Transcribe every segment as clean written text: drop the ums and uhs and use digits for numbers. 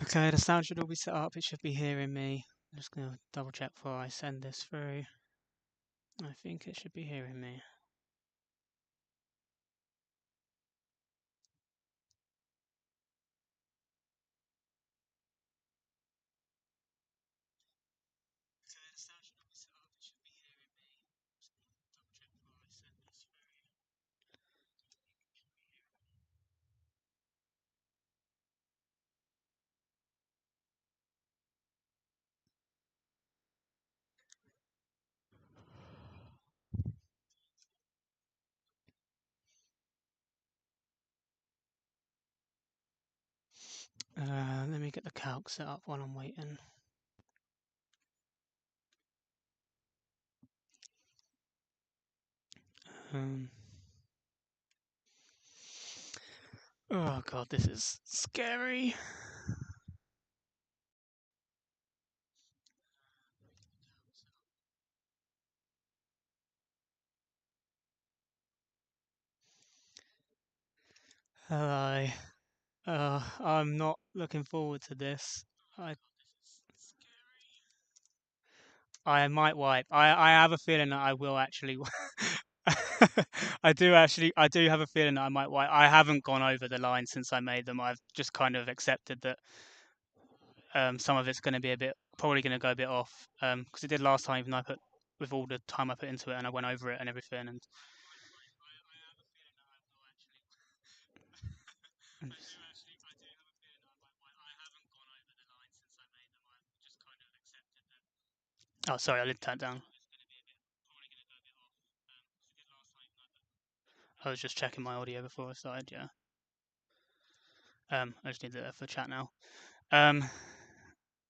Okay, the sound should all be set up. It should be hearing me. I'm just going to double check before I send this through. I think it should be hearing me. Okay, the sound should all be set up. It should be hearing me. Just going to double check before I send this through. Let me get the calc set up while I'm waiting. Um, oh god, this is scary. Hello. I'm not looking forward to this. I I might wipe. I have a feeling that I will actually. I do have a feeling that I might wipe. I haven't gone over the line since I made them. I've just kind of accepted that some of it's going to be probably going to go a bit off because it did last time. Even though I put with all the time I put into it and I went over it and everything. And oh, sorry, I did that down. I was just checking my audio before I started. Yeah. I just need that for chat now. Um,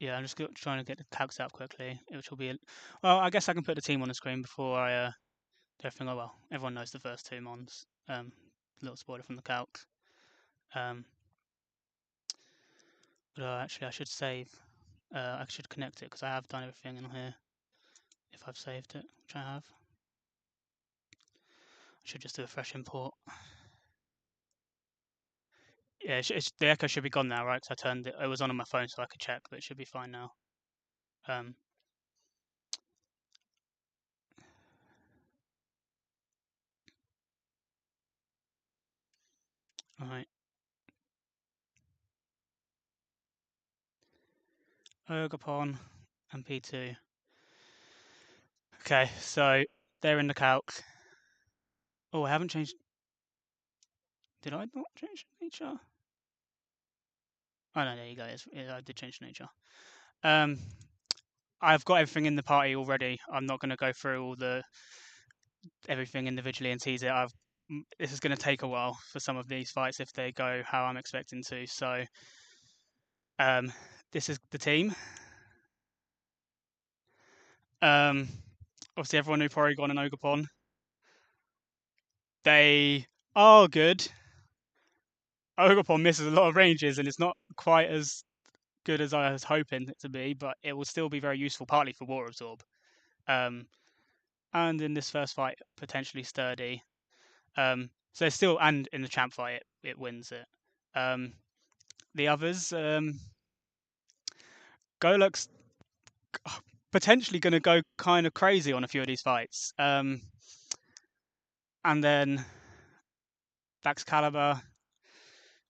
yeah, I'm just trying to get the calcs out quickly, which will be. Well, I guess I can put the team on the screen before I do everything. Oh well, everyone knows the first two mons. Little spoiler from the calc. Um, but actually, I should save. I should connect it because I have done everything in here. If I've saved it, which I have, I should just do a fresh import. Yeah, the echo should be gone now, right? Because I turned it. It was on my phone, so I could check, but it should be fine now. Um, all right. Ogapon and P2. Okay, so they're in the calc. Oh, I haven't changed. Did I not change nature? Oh no, there you go. I did change nature. Um, I've got everything in the party already. I'm not going to go through all the everything individually and tease it. This is going to take a while for some of these fights if they go how I'm expecting to. So, um, this is the team. Um, obviously everyone knew Porygon and Ogapon. They are good. Ogapon misses a lot of ranges and it's not quite as good as I was hoping it to be, but it will still be very useful, partly for Water Absorb. Um, and in this first fight, potentially sturdy. So still, and in the champ fight, it wins it. The others, Goluk's potentially going to go kind of crazy on a few of these fights. And then Baxcalibur,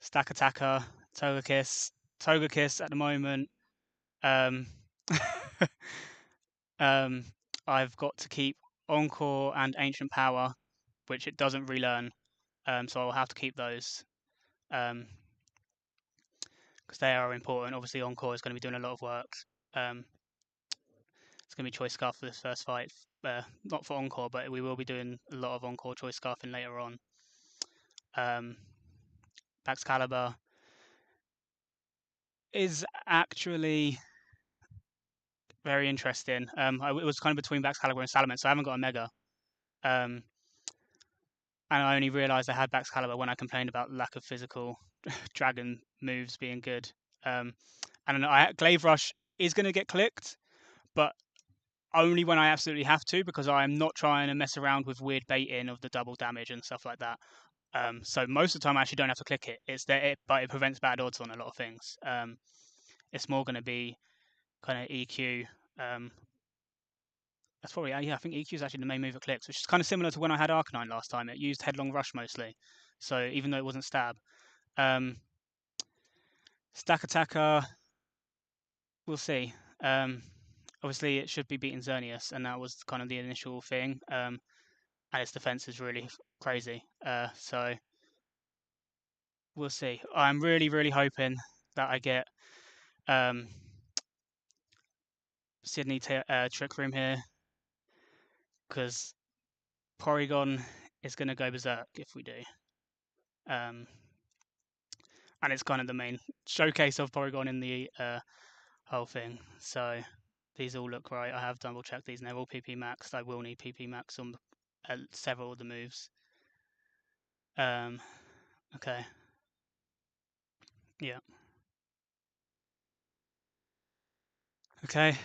Stack Attacker, Togekiss. Togekiss at the moment. Um, um, I've got to keep Encore and Ancient Power, which it doesn't relearn. So I'll have to keep those because they are important. Obviously, Encore is going to be doing a lot of work. Um, it's going to be Choice Scarf for this first fight. Not for Encore, but we will be doing a lot of Encore Choice Scarfing later on. Baxcalibur is actually very interesting. It was kind of between Baxcalibur and Salamence, so I haven't got a Mega. Um, and I only realised I had Baxcalibur when I complained about the lack of physical dragon moves being good. And Glaive Rush is going to get clicked, but only when I absolutely have to, because I am not trying to mess around with weird baiting of the double damage and stuff like that. So most of the time I actually don't have to click it. It's there, but it prevents bad odds on a lot of things. It's more going to be kind of EQ. That's probably yeah. I think EQ is actually the main move at clicks, which is kind of similar to when I had Arcanine last time. It used Headlong Rush mostly, so even though it wasn't stab, um, Stack Attacker, we'll see. Obviously, it should be beating Xerneas, and that was kind of the initial thing. And its defense is really crazy. So we'll see. I'm really, really hoping that I get um, Sydney Trick Room here, because Porygon is going to go berserk if we do. Um, and it's kind of the main showcase of Porygon in the whole thing. So these all look right. I have double checked these, and they're all PP maxed. I will need PP max on several of the moves. Okay. Yeah. Okay.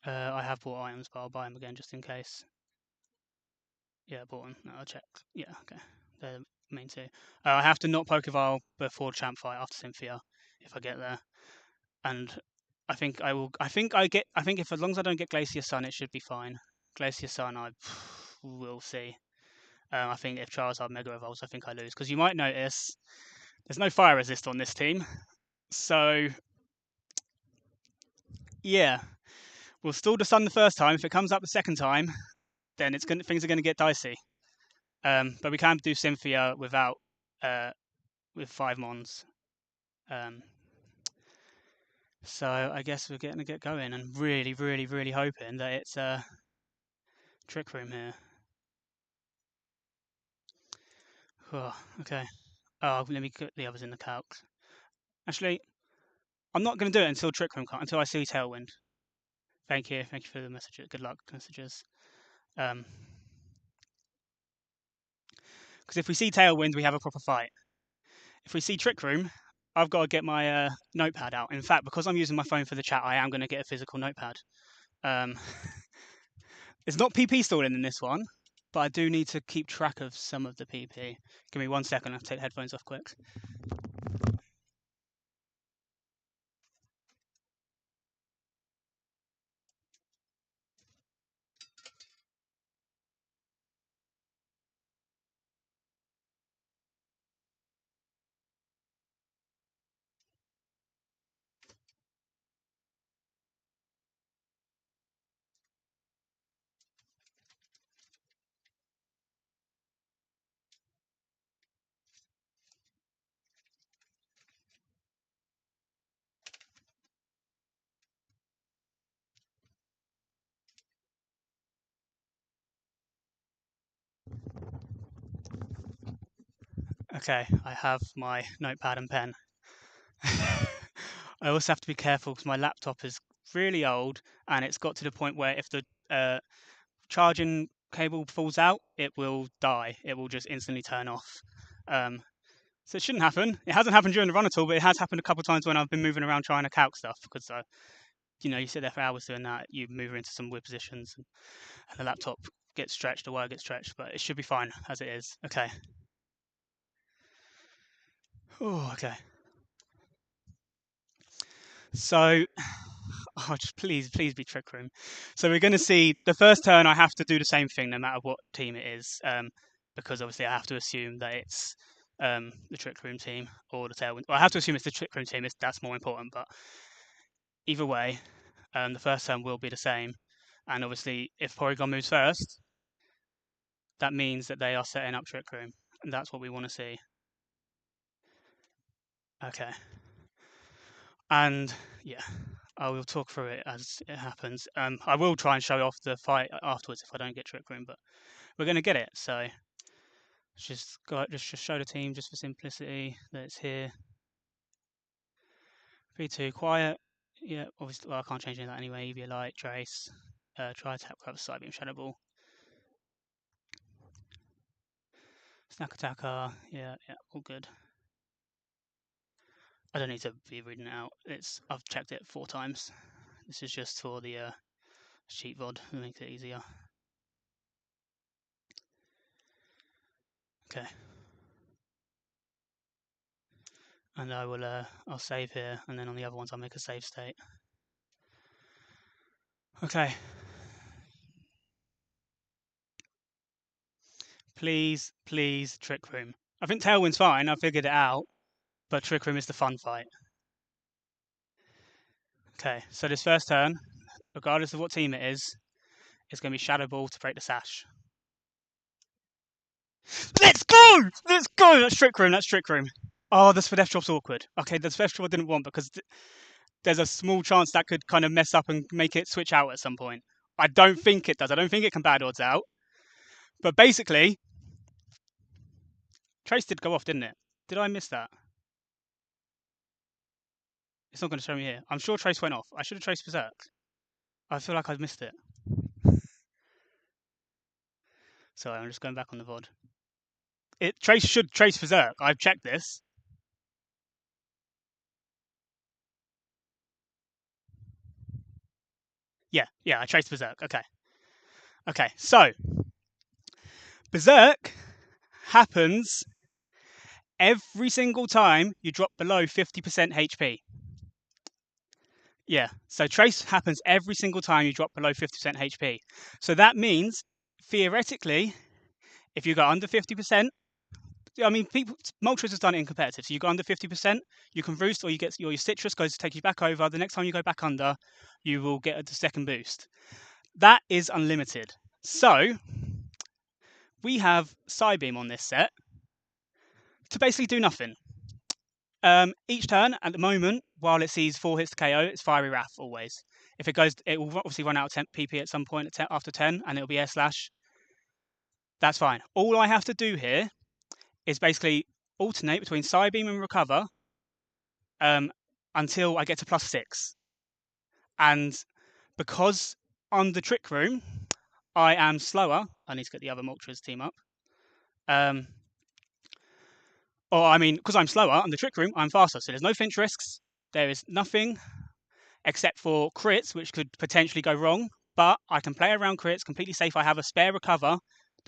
I have bought items, but I'll buy them again just in case. Yeah, bought them. No, I'll check. Yeah, okay. They're the main two. I have to not Pokeball before Champ Fight after Cynthia if I get there. And I think I will. I think I get. I think if as long as I don't get Glacier Sun, it should be fine. Glacier Sun, I will see. I think if Charizard Mega Evolves, I think I lose because you might notice there's no Fire Resist on this team. So yeah, we'll stall the Sun the first time. If it comes up the second time, then things are going to get dicey. But we can do Cynthia without with 5 mons. So I guess we're going to get going and really, really, really hoping that it's a Trick Room here. Oh, okay. Oh, let me put the others in the calc. Actually, I'm not going to do it until Trick Room until I see Tailwind. Thank you for the messages. Good luck messages. Because if we see Tailwind, we have a proper fight. If we see Trick Room, I've got to get my notepad out. In fact, because I'm using my phone for the chat, I am going to get a physical notepad. It's not PP stalling in this one, but I do need to keep track of some of the PP. Give me 1 second. I'll take the headphones off quick. Okay, I have my notepad and pen. I also have to be careful because my laptop is really old and it's got to the point where if the charging cable falls out, it will die. It will just instantly turn off. So it shouldn't happen. It hasn't happened during the run at all, but it has happened a couple of times when I've been moving around trying to calc stuff because you sit there for hours doing that. You move into some weird positions, and the laptop gets stretched, the wire gets stretched, but it should be fine as it is. Okay. Oh, okay. So, just please be Trick Room. So we're going to see the first turn. I have to do the same thing no matter what team it is, because obviously I have to assume that it's the Trick Room team or the Tailwind. Well, I have to assume it's the Trick Room team. That's more important. But either way, the first turn will be the same. And obviously, if Porygon moves first, that means that they are setting up Trick Room, and that's what we want to see. Okay. And yeah, I will talk through it as it happens. I will try and show off the fight afterwards if I don't get Trick Room, but we're going to get it. So just show the team just for simplicity that it's here. 3-2, quiet. Yeah, obviously, well, I can't change any of that anyway. EV Light, Trace, try tap, grab a Side Beam, Shadow Ball. Snack Attacker, yeah, all good. I don't need to be reading it out. I've checked it 4 times. This is just for the cheat VOD to make it easier. Okay. And I'll save here, and then on the other ones I'll make a save state. Okay. Please, please, Trick Room. I think Tailwind's fine, I figured it out, but Trick Room is the fun fight. Okay, so this first turn, regardless of what team it is going to be Shadow Ball to break the sash. Let's go! Let's go! That's Trick Room, that's Trick Room. Oh, the Spadef drop's awkward. Okay, the Spadef drop I didn't want because there's a small chance that could kind of mess up and make it switch out at some point. I don't think it does. I don't think it can bad odds out. But basically, Trace did go off, didn't it? Did I miss that? It's not going to show me here. I'm sure Trace went off. I should have traced Berserk. I feel like I missed it. Sorry, I'm just going back on the VOD. Trace should trace Berserk. I've checked this. Yeah, I traced Berserk. Okay, so Berserk happens every single time you drop below 50% HP. Yeah, so trace happens every single time you drop below 50% HP. So that means, theoretically, if you go under 50%, I mean, Moltres has done it in competitive. So you go under 50%, you can roost, or your citrus goes to take you back over. The next time you go back under, you will get a second boost. That is unlimited. So we have Psybeam on this set to basically do nothing. Each turn, at the moment, while it sees 4 hits to KO, it's Fiery Wrath always. If it goes, it will obviously run out of PP at some point after 10, and it'll be Air Slash. That's fine. All I have to do here is basically alternate between Psybeam and Recover until I get to +6. And because on the Trick Room, I am slower. I need to get the other Moltres team up. Because I'm slower on the Trick Room, I'm faster. So there's no Finch risks. There is nothing except for crits, which could potentially go wrong. But I can play around crits completely safe. I have a spare Recover,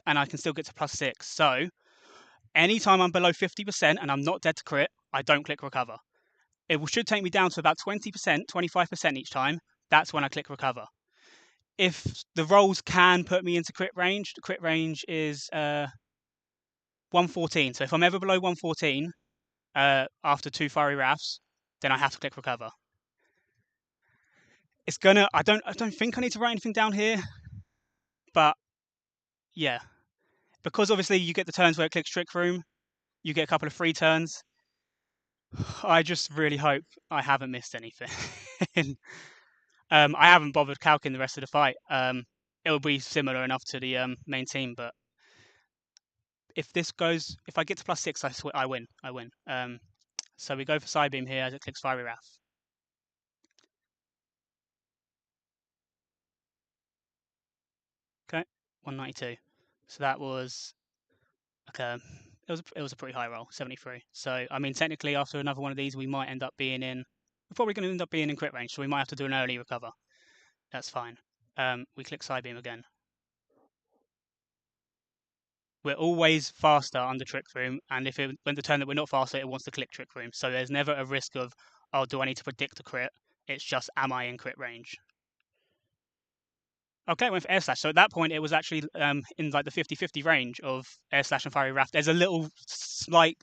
and I can still get to +6. So anytime I'm below 50% and I'm not dead to crit, I don't click Recover. It should take me down to about 20%, 25% each time. That's when I click Recover. If the rolls can put me into crit range, the crit range is 114. So if I'm ever below 114 after 2 Fiery Wraths, then I have to click Recover. It's gonna. I don't think I need to write anything down here, but yeah, because obviously you get the turns where it clicks Trick Room, you get a couple of free turns. I just really hope I haven't missed anything. I haven't bothered calcing the rest of the fight. It will be similar enough to the main team, but if I get to +6, I win. So we go for Psybeam here as it clicks Fiery Wrath. Okay, 192. So that was okay. It was a pretty high roll, 73. So I mean, technically, after another one of these, we might end up being in. We're probably going to end up being in crit range, so we might have to do an early recover. That's fine. We click Psybeam again. We're always faster under Trick Room, and when the turn that we're not faster, it wants to click Trick Room. So there's never a risk of, oh, do I need to predict a crit? It's just, am I in crit range? Okay, went for Air Slash. So at that point, it was actually in like the 50-50 range of Air Slash and Fiery Wrath. There's a little slight,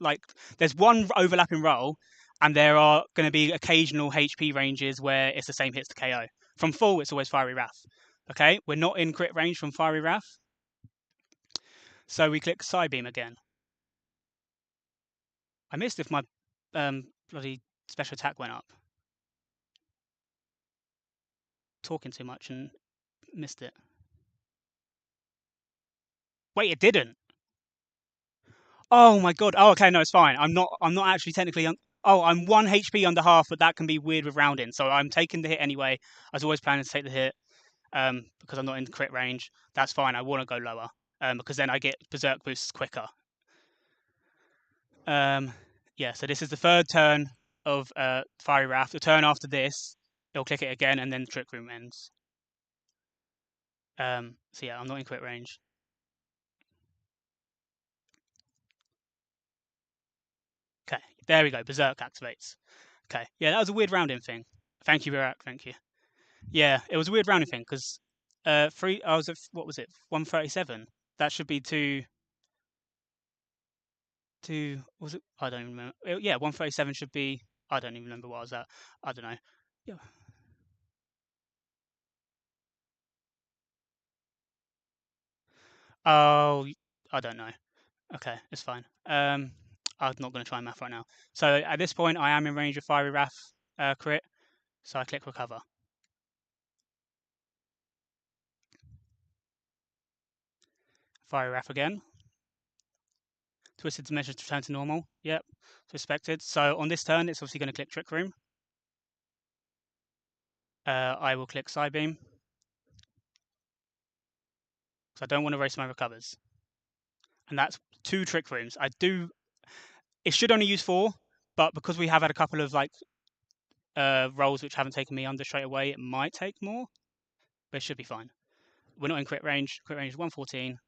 there's one overlapping roll, and there are going to be occasional HP ranges where it's the same hits to KO. From full, it's always Fiery Wrath. Okay, we're not in crit range from Fiery Wrath. So we click Psybeam again. I missed if my bloody special attack went up. Talking too much and missed it. Wait, it didn't. Oh my god. Oh, okay, no, it's fine. I'm not actually technically. I'm 1 HP under half, but that can be weird with rounding. So I'm taking the hit anyway. I was always planning to take the hit because I'm not in crit range. That's fine. I want to go lower because then I get berserk boosts quicker. Yeah. So this is the third turn of Fiery Wrath. The turn after this, it'll click it again, and then the Trick Room ends. So yeah, I'm not in crit range. Okay, there we go. Berserk activates. Okay, yeah, that was a weird rounding thing. Thank you, Berserk. Thank you. Yeah, it was a weird rounding thing because three. I was at what was it? 137. That should be two. Was it? I don't even remember. Yeah, 137 should be. I don't even remember what I was at. I don't know. Yeah. Oh, I don't know. Okay, it's fine. I'm not going to try math right now. So at this point, I am in range of Fiery Wrath crit. So I click recover. Fiery Wrath again. Twisted Dimensions to return to normal. Yep, suspected. So on this turn, it's obviously going to click Trick Room. I will click Psybeam because I don't want to waste my recovers. And that's two Trick Rooms. I do. It should only use four, but because we have had a couple of like rolls which haven't taken me under straight away, it might take more, but it should be fine. We're not in crit range. Crit range is 114.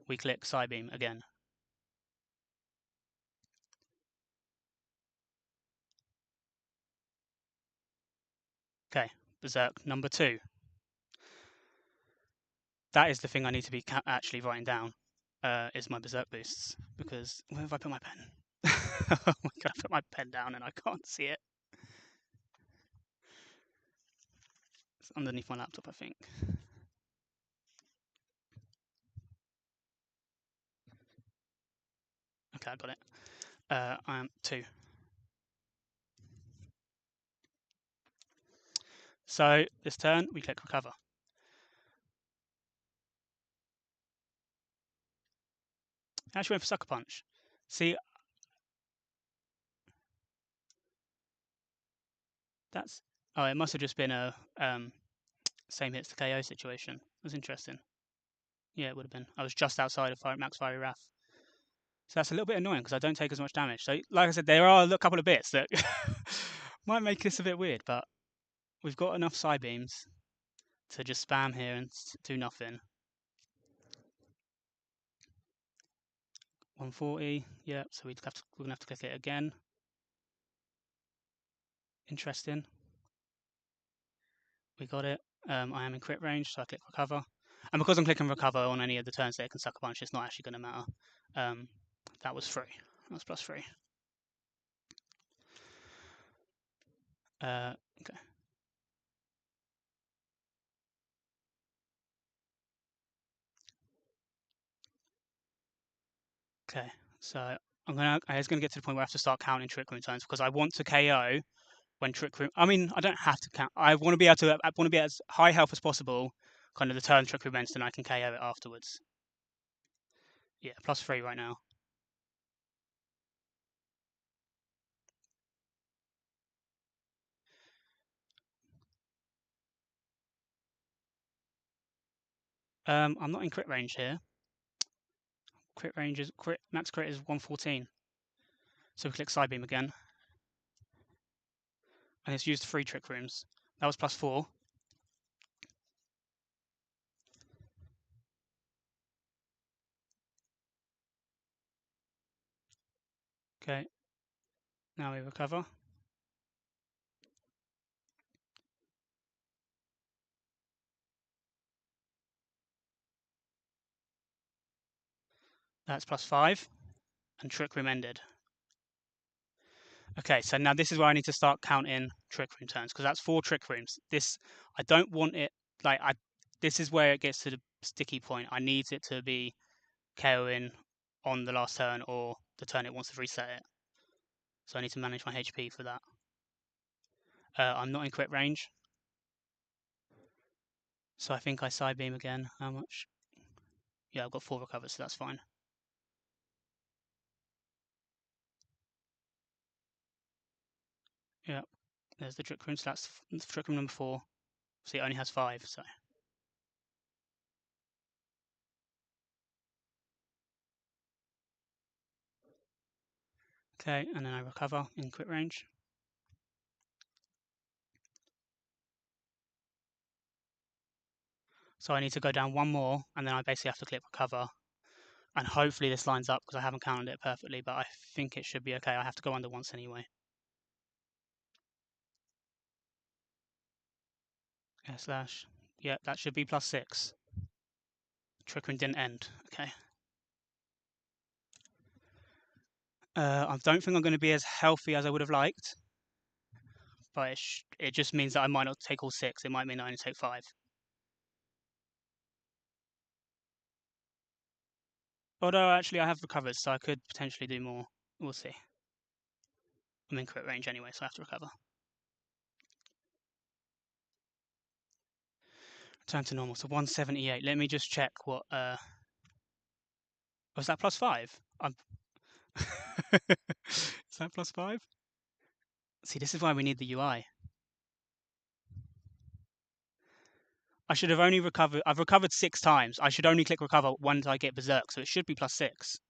We click Psybeam again. Okay, Berserk number 2. That is the thing I need to be actually writing down. Is my Berserk boosts because where have I put my pen? Oh my god, I put my pen down and I can't see it. It's underneath my laptop, I think. Okay, I got it. I am 2. So this turn we click recover. Actually went for Sucker Punch. See, that's oh, it must have just been a same hits to KO situation. It was interesting. Yeah, it would have been. I was just outside of Max Fiery Wrath. So that's a little bit annoying because I don't take as much damage. So, like I said, there are a couple of bits that might make this a bit weird, but we've got enough side beams to just spam here and do nothing. 140, yeah. So we're gonna have to click it again. Interesting. We got it. I am in crit range, so I click recover. And because I'm clicking recover on any of the turns that it can suck a punch, it's not actually going to matter. That was free. That was plus 3. Okay. Okay. So I was gonna get to the point where I have to start counting trick room turns because I want to KO when trick room. I mean, I don't have to count. I want to be able to. I want to be as high health as possible. Kind of the turn trick room ends, then I can KO it afterwards. Yeah, plus 3 right now. I'm not in crit range here. Crit range is max crit is 114. So we click side beam again, and it's used 3 trick rooms. That was plus 4. Okay. Now we recover. That's plus 5, and trick room ended. Okay, so now this is where I need to start counting trick room turns because that's 4 trick rooms. This I don't want it like I. This is where it gets to the sticky point. I need it to be KOing on the last turn or the turn it wants to reset it. So I need to manage my HP for that. I'm not in crit range, so I think I side beam again. How much? Yeah, I've got 4 recovers, so that's fine. Yeah, there's the trick room. So that's trick room number 4. See, it only has 5, so. Okay, and then I recover in crit range. So I need to go down one more, and then I basically have to click recover. And hopefully this lines up because I haven't counted it perfectly, but I think it should be okay. I have to go under once anyway. Slash. Yeah, that should be +6. Trick room didn't end. Okay. I don't think I'm going to be as healthy as I would have liked, but it just means that I might not take all 6. It might mean I only take 5. Although actually I have recovered, so I could potentially do more. We'll see. I'm in crit range anyway, so I have to recover. Return to normal. So 178. Let me just check what. Was that +5? I'm. Is that +5? See, this is why we need the UI. I should have only recovered. I've recovered 6 times. I should only click recover once I get berserk, so it should be +6.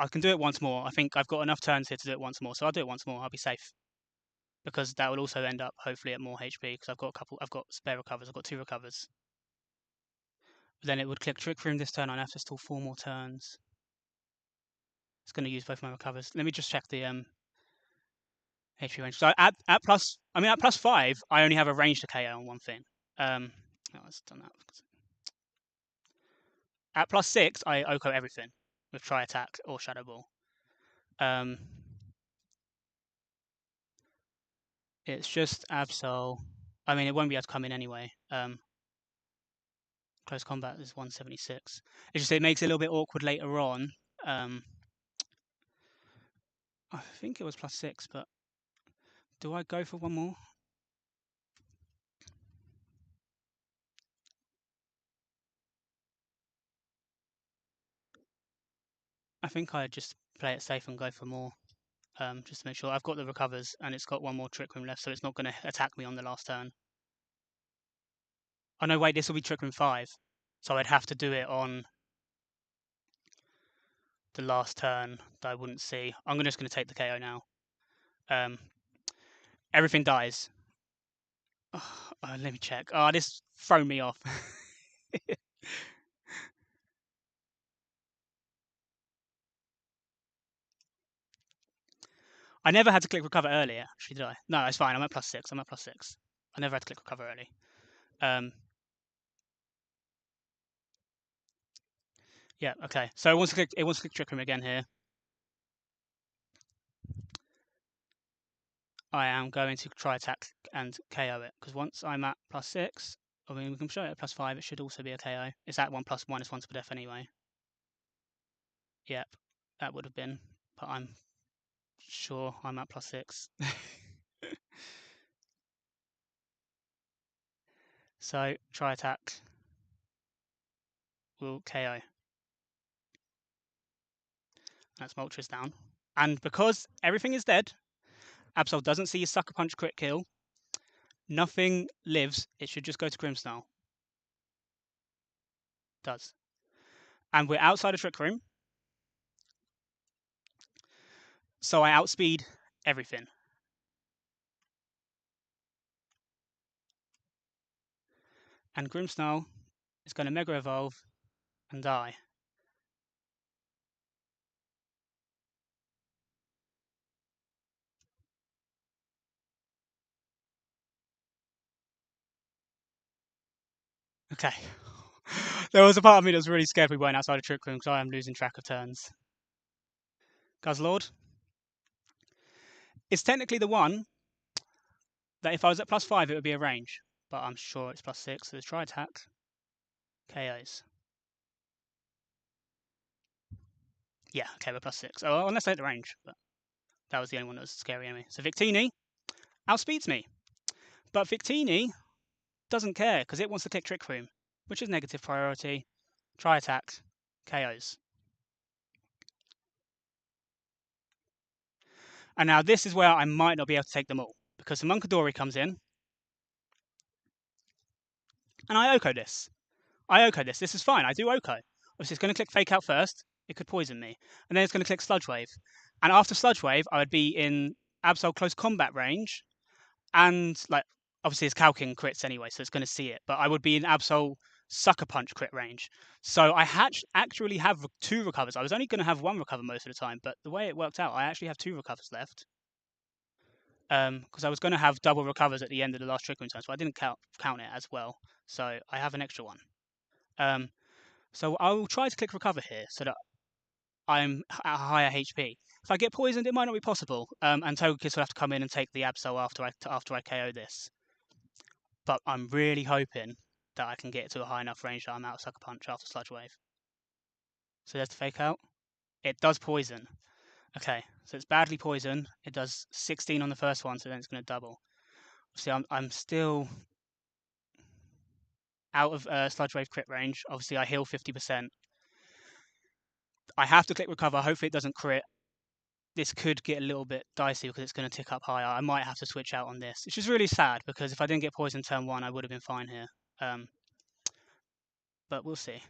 I can do it once more. I think I've got enough turns here to do it once more, so I'll do it once more. I'll be safe because that will also end up hopefully at more HP because I've got a couple. I've got spare recovers. I've got 2 recovers. Then it would click trick room this turn. I have to stall 4 more turns. It's going to use both my recovers. Let me just check the HP range. So at +5, I only have a range to KO on one thing. Oh, let's done that. At +6, I OHKO everything with Try Attack or Shadow Ball. It's just Absol. I mean, it won't be able to come in anyway. Close combat is 176. It's just it makes it a little bit awkward later on. I think it was +6, but do I go for one more? I think I just play it safe and go for more. Just to make sure I've got the recovers and it's got one more trick room left, so it's not going to attack me on the last turn. Oh no, wait, this will be trick room 5, so I'd have to do it on the last turn that I wouldn't see. I'm just going to take the KO now. Everything dies. Oh, let me check. Oh, this thrown me off. I never had to click recover earlier. Actually, did I? No, it's fine. I'm at +6. I'm at +6. I never had to click recover early. Yeah. Okay. So it wants to click trick room again here. I am going to try attack and KO it because once I'm at +6, I mean we can show it at +5. It should also be a KO. It's at 1 + -1 to death anyway. Yep, that would have been, but I'm sure I'm at +6. So try attack will KO. That's Moltres down. And because everything is dead, Absol doesn't see his Sucker Punch crit kill. Nothing lives. It should just go to Grimmsnarl. Does. And we're outside a Trick Room. So I outspeed everything. And Grimmsnarl is going to Mega Evolve and die. Okay. There was a part of me that was really scared we weren't outside a Trick Room because I am losing track of turns. Guzzlord is technically the one that if I was at +5 it would be a range, but I'm sure it's +6, so let's try attack. KOs. Yeah, okay, we're +6. Oh, unless I hit the range, but that was the only one that was scary anyway. So Victini outspeeds me. But Victini doesn't care because it wants to click Trick Room, which is negative priority. Try attack, KOs. And now this is where I might not be able to take them all because the Munkadori comes in and I OHKO this. This is fine. I do OHKO. Obviously, it's going to click Fake Out first. It could poison me. And then it's going to click Sludge Wave. And after Sludge Wave, I would be in Absol close combat range, and like obviously it's calcing crits anyway, so it's going to see it. But I would be in Absol sucker punch crit range. So I actually have 2 recovers. I was only going to have 1 recover most of the time, but the way it worked out, I actually have 2 recovers left. Because I was going to have double recovers at the end of the last triggering time, so I didn't count it as well. So I have an extra one. Um, so I will try to click recover here so that I'm at a higher HP. If I get poisoned, it might not be possible, and Togekiss will have to come in and take the Absol after I KO this. But I'm really hoping that I can get to a high enough range that I'm out of Sucker Punch after Sludge Wave. So there's the fake out. It does poison. Okay, so it's badly poisoned. It does 16 on the first one, so then it's going to double. See, I'm still out of Sludge Wave crit range. Obviously, I heal 50%. I have to click recover. Hopefully, it doesn't crit. This could get a little bit dicey because it's going to tick up higher. I might have to switch out on this, which is really sad because if I didn't get poisoned turn 1, I would have been fine here. But we'll see.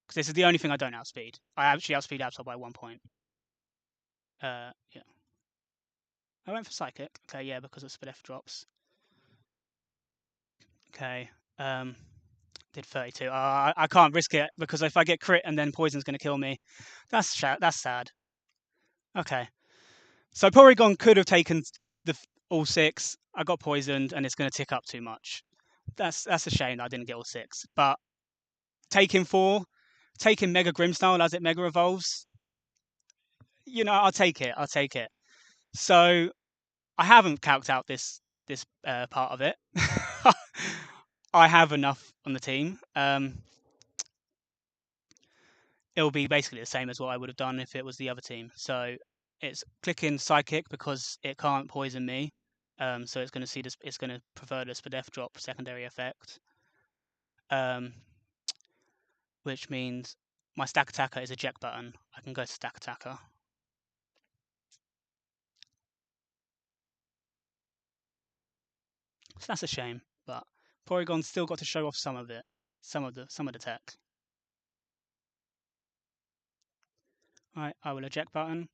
Because this is the only thing I don't outspeed. I actually outspeed Absol by 1 point. Yeah. I went for Psychic. Okay, yeah, because of Spadef drops. Okay. Did 32. I can't risk it because if I get crit and then poison's going to kill me, that's sad. Okay. So Porygon could have taken all 6. I got poisoned and it's going to tick up too much. That's a shame that I didn't get all 6. But taking 4, taking Mega Grimmsnarl as it Mega Evolves, I'll take it. So I haven't calced out this part of it. I have enough on the team. It'll be basically the same as what I would have done if it was the other team. So it's clicking Psychic because it can't poison me. So it's going to see this. It's going to prefer the Spadef drop secondary effect. Which means my stack attacker is eject button. I can go to stack attacker. So that's a shame, but Porygon's still got to show off some of it, some of the tech. Alright, I will eject button,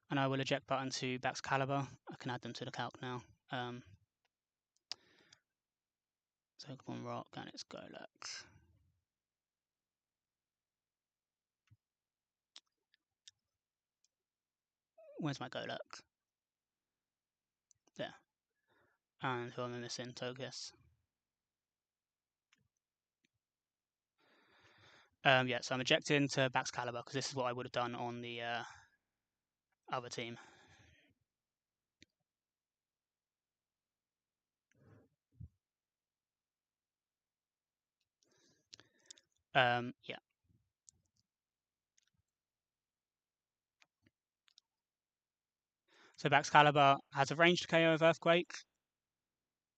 and I will eject button to Baxcalibur. I can add them to the calc now. Pokemon Rock, and it's Golux. Where's my Golux? There. And who am I missing? Togekiss. Yeah, so I'm ejecting to Baxcalibur because this is what I would have done on the other team. Yeah. So Baxcalibur has a ranged KO of Earthquake.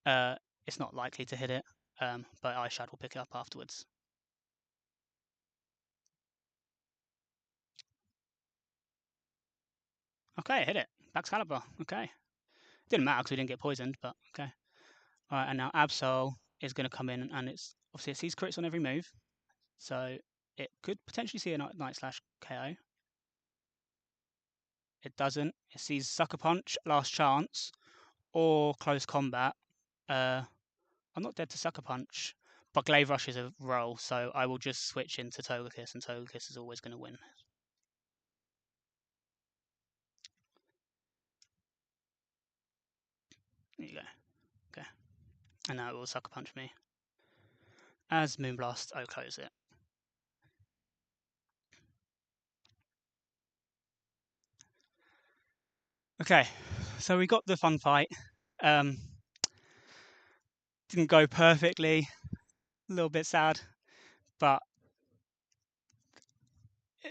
It's not likely to hit it, but Eyeshad will pick it up afterwards. Okay, hit it. Baxcalibur. Okay. Didn't matter because we didn't get poisoned, but okay. Alright, and now Absol is going to come in, and it's obviously it sees crits on every move, so it could potentially see a Night Slash KO. It doesn't. It sees Sucker Punch, Last Chance, or Close Combat. I'm not dead to Sucker Punch, but Glaive Rush is a roll, so I will just switch into Togekiss, and Togekiss is always going to win. There you go. Okay. And now it will Sucker Punch me. As Moonblast, I'll close it. Okay, so we got the fun fight. Didn't go perfectly. A little bit sad, but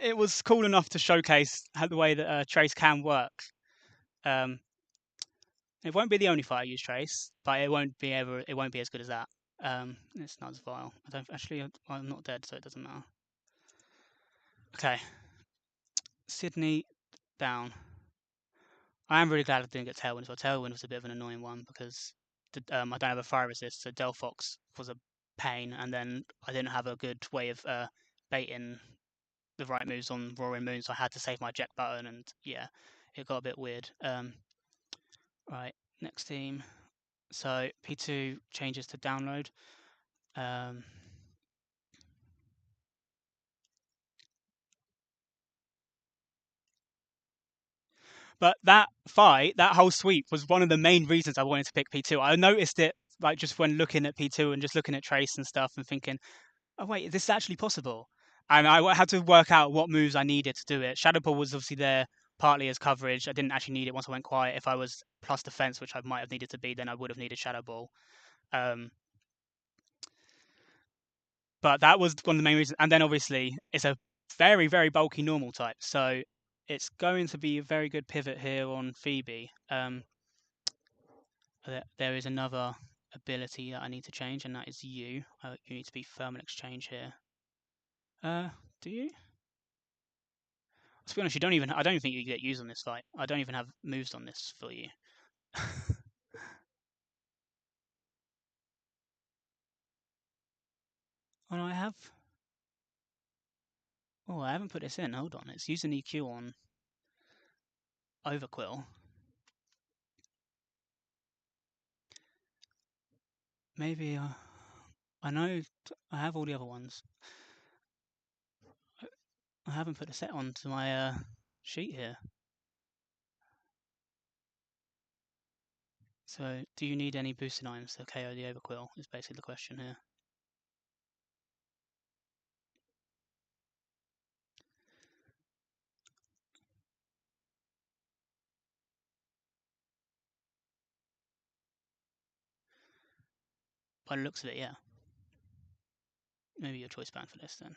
it was cool enough to showcase the way that Trace can work. It won't be the only fight I use Trace, but it won't be as good as that. It's not as vile. I'm not dead, so it doesn't matter. Okay, Sydney down. I am really glad I didn't get Tailwind. So Tailwind was a bit of an annoying one because I don't have a fire resist, so Delphox was a pain, and then I didn't have a good way of baiting the right moves on Roaring Moon, so I had to save my eject button, and yeah, it got a bit weird. Right, next team. So P2 changes to download. Um, but that fight, that whole sweep, was one of the main reasons I wanted to pick P2. I noticed it like just when looking at P2 and just looking at Trace and stuff and thinking, oh wait, this is actually possible. And I had to work out what moves I needed to do it. Shadow Ball was obviously there partly as coverage. I didn't actually need it once I went quiet. If I was plus defense, which I might have needed to be, then I would have needed Shadow Ball. Um, but that was one of the main reasons. And then obviously it's a very, very bulky normal type. So it's going to be a very good pivot here on Phoebe. There is another ability that I need to change, and that is you. You need to be Thermal Exchange here. Do you? To be honest, you don't even. I don't even think you get used on this fight. I don't even have moves on this for you. Oh no, I have. Oh, I haven't put this in. Hold on, it's using EQ on Overquill. Maybe I know I have all the other ones. I haven't put a set onto my sheet here. So, do you need any boosted items to KO the Overquill? Is basically the question here. By the looks of it, yeah. Maybe your choice band for this then.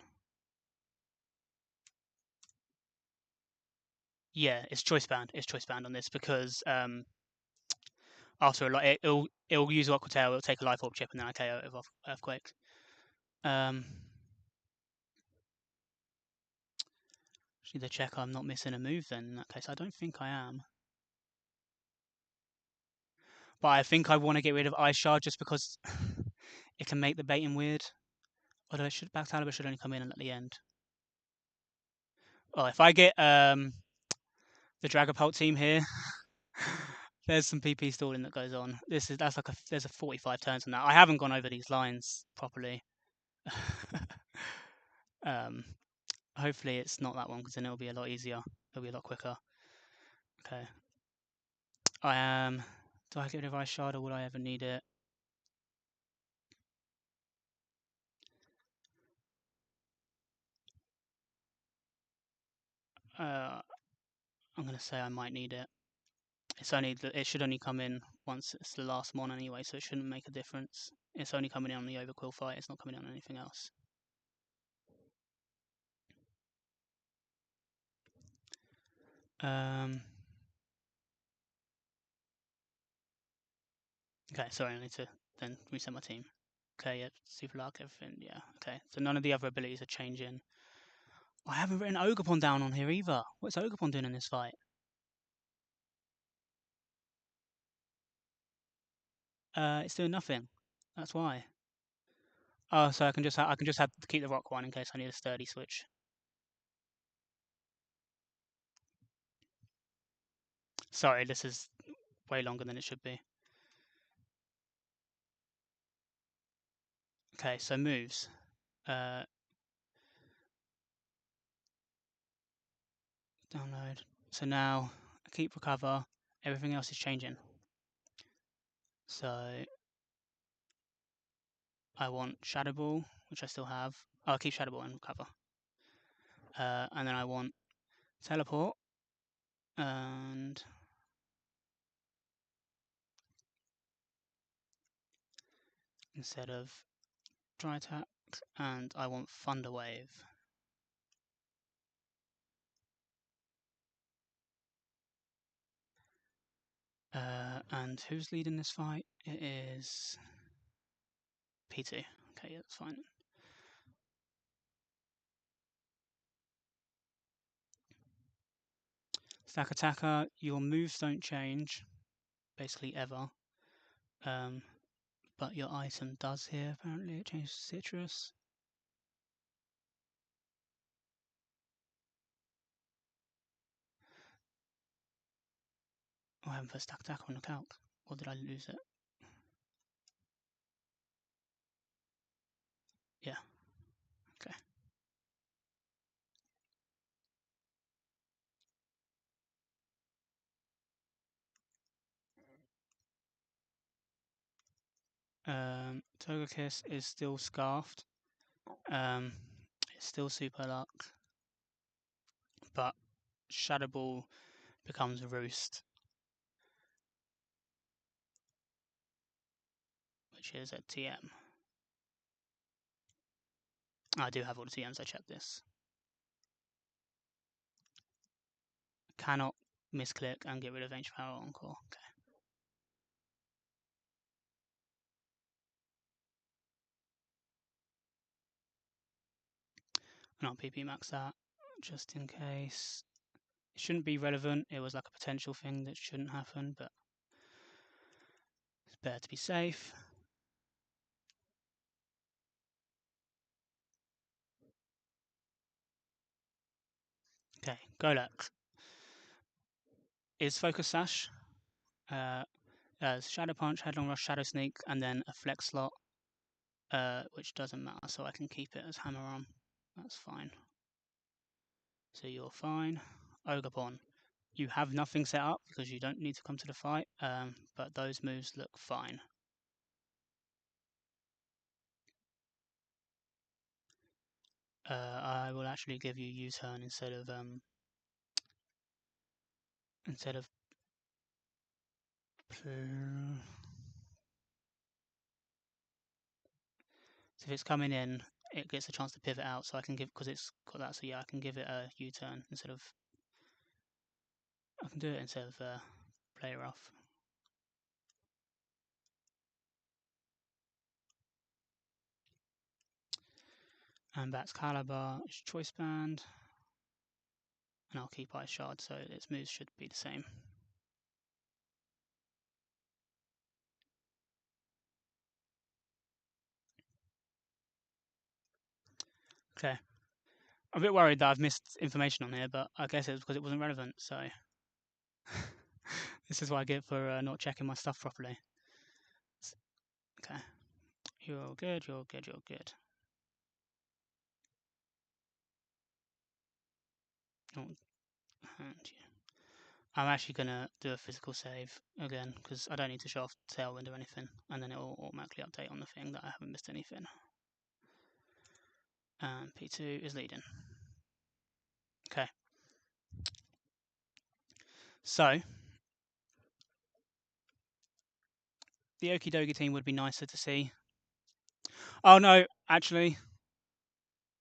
Yeah, it's choice band. It's choice band on this because after a lot, it'll use Aqua Tail, it'll take a life orb chip, and then I KO it with Earthquake. Just need to check I'm not missing a move then. In that case, I don't think I am. But I think I want to get rid of Ice Shard just because it can make the baiting weird. Although it should, Bactalibur should only come in at the end. Oh, if I get the Dragapult team here, there's some PP stalling that goes on. There's a 45 turns on that. I haven't gone over these lines properly. um, hopefully it's not that one because then it'll be a lot easier. It'll be a lot quicker. Okay. I am. Do I get rid of Ice Shard or would I ever need it? I'm gonna say I might need it. It should only come in once it's the last mon anyway, so it shouldn't make a difference. It's only coming in on the Overquill fight. It's not coming in on anything else. Um. Okay, sorry, I need to then reset my team. Okay, yeah, super luck, everything. Yeah, okay. So none of the other abilities are changing. I haven't written Ogerpon down on here either. What's Ogerpon doing in this fight? It's doing nothing. That's why. Oh, so I can just have to keep the rock one in case I need a sturdy switch. Sorry, this is way longer than it should be. Okay, so moves. Uh, download. So now keep recover. Everything else is changing. So I want Shadow Ball, which I still have. I'll keep Shadow Ball and recover. And then I want Teleport and instead of Dry Attack, and I want Thunder Wave. And who's leading this fight? It is P2. Okay, yeah, that's fine. Stack Attacker, your moves don't change, basically ever. But your item does here, apparently. It changes to Citrus. I haven't put stack attack on the calc. Or did I lose it? Yeah. Okay. Togekiss is still scarfed. It's still super luck, but Shadow Ball becomes Roost, which is a TM. I do have all the TMs. I checked this. Cannot misclick and get rid of Ancient Power Encore. Okay. And I'll PP max that just in case. It shouldn't be relevant. It was like a potential thing that shouldn't happen, but it's better to be safe. Okay, Golux is Focus Sash, Shadow Punch, Headlong Rush, Shadow Sneak, and then a Flex slot, which doesn't matter, so I can keep it as Hammer Arm. That's fine. So you're fine. Ogre you have nothing set up because you don't need to come to the fight, but those moves look fine. I will actually give you U-turn instead of so if it's coming in, it gets a chance to pivot out, so I can give, because it's got that, so yeah, I can give it a U-turn instead of, I can do it instead of play rough. And that's Caliber, it's Choice Band, and I'll keep Ice Shard, so its moves should be the same. Okay. I'm a bit worried that I've missed information on here, but I guess it's because it wasn't relevant, so this is what I get for not checking my stuff properly. Okay. You're good, you're good, you're good. Oh, and you. I'm actually going to do a physical save again, because I don't need to show off Tailwind or anything, and then it will automatically update on the thing that I haven't missed anything. And P2 is leading. Okay. So, the Okie Dokie team would be nicer to see. Oh no, actually,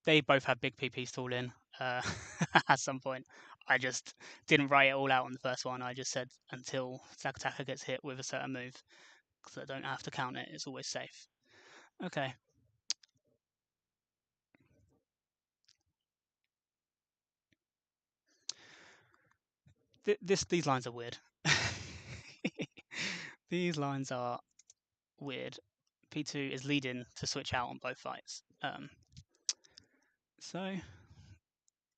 they both have big PP stall in at some point. I just didn't write it all out on the first one. I just said until Sakataka gets hit with a certain move, because I don't have to count it. It's always safe. Okay. These lines are weird. These lines are weird. P2 is leading to switch out on both fights. So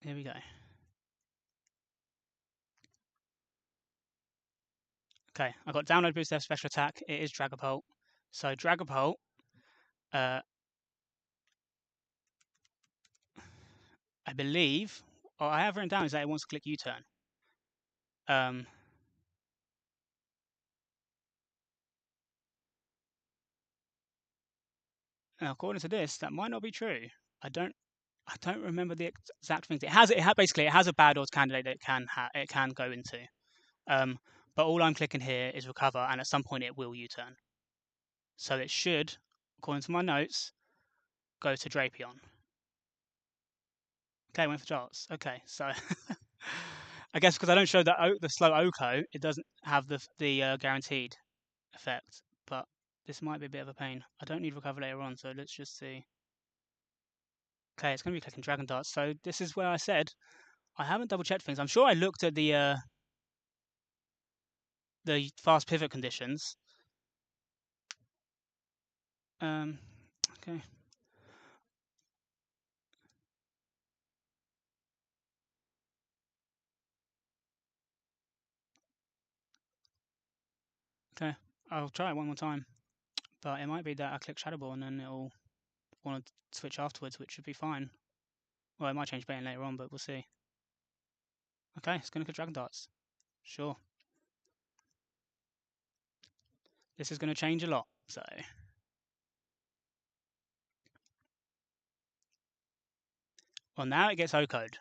here we go. Okay, I got download boost left special attack. It is Dragapult. So Dragapult, I believe, or I have written down is that it wants to click U-turn. Now, according to this, that might not be true. I don't remember the exact things. Basically it has a bad odds candidate that it can go into. But all I'm clicking here is recover, and at some point it will U-turn. So it should, according to my notes, go to Drapion. Okay, went for Charles. Okay, so I guess because I don't show the slow Oko, it doesn't have the guaranteed effect. But this might be a bit of a pain. I don't need recover later on, so let's just see. Okay, it's going to be clicking Dragon Darts. So this is where I said I haven't double checked things. I'm sure I looked at the fast pivot conditions. Okay. Okay, I'll try it one more time, but it might be that I click Shadow Ball and then it'll want to switch afterwards, which should be fine. Well, it might change baiting later on, but we'll see. Okay, it's going to click Dragon Darts. Sure. This is going to change a lot, so... Well, now it gets O-code.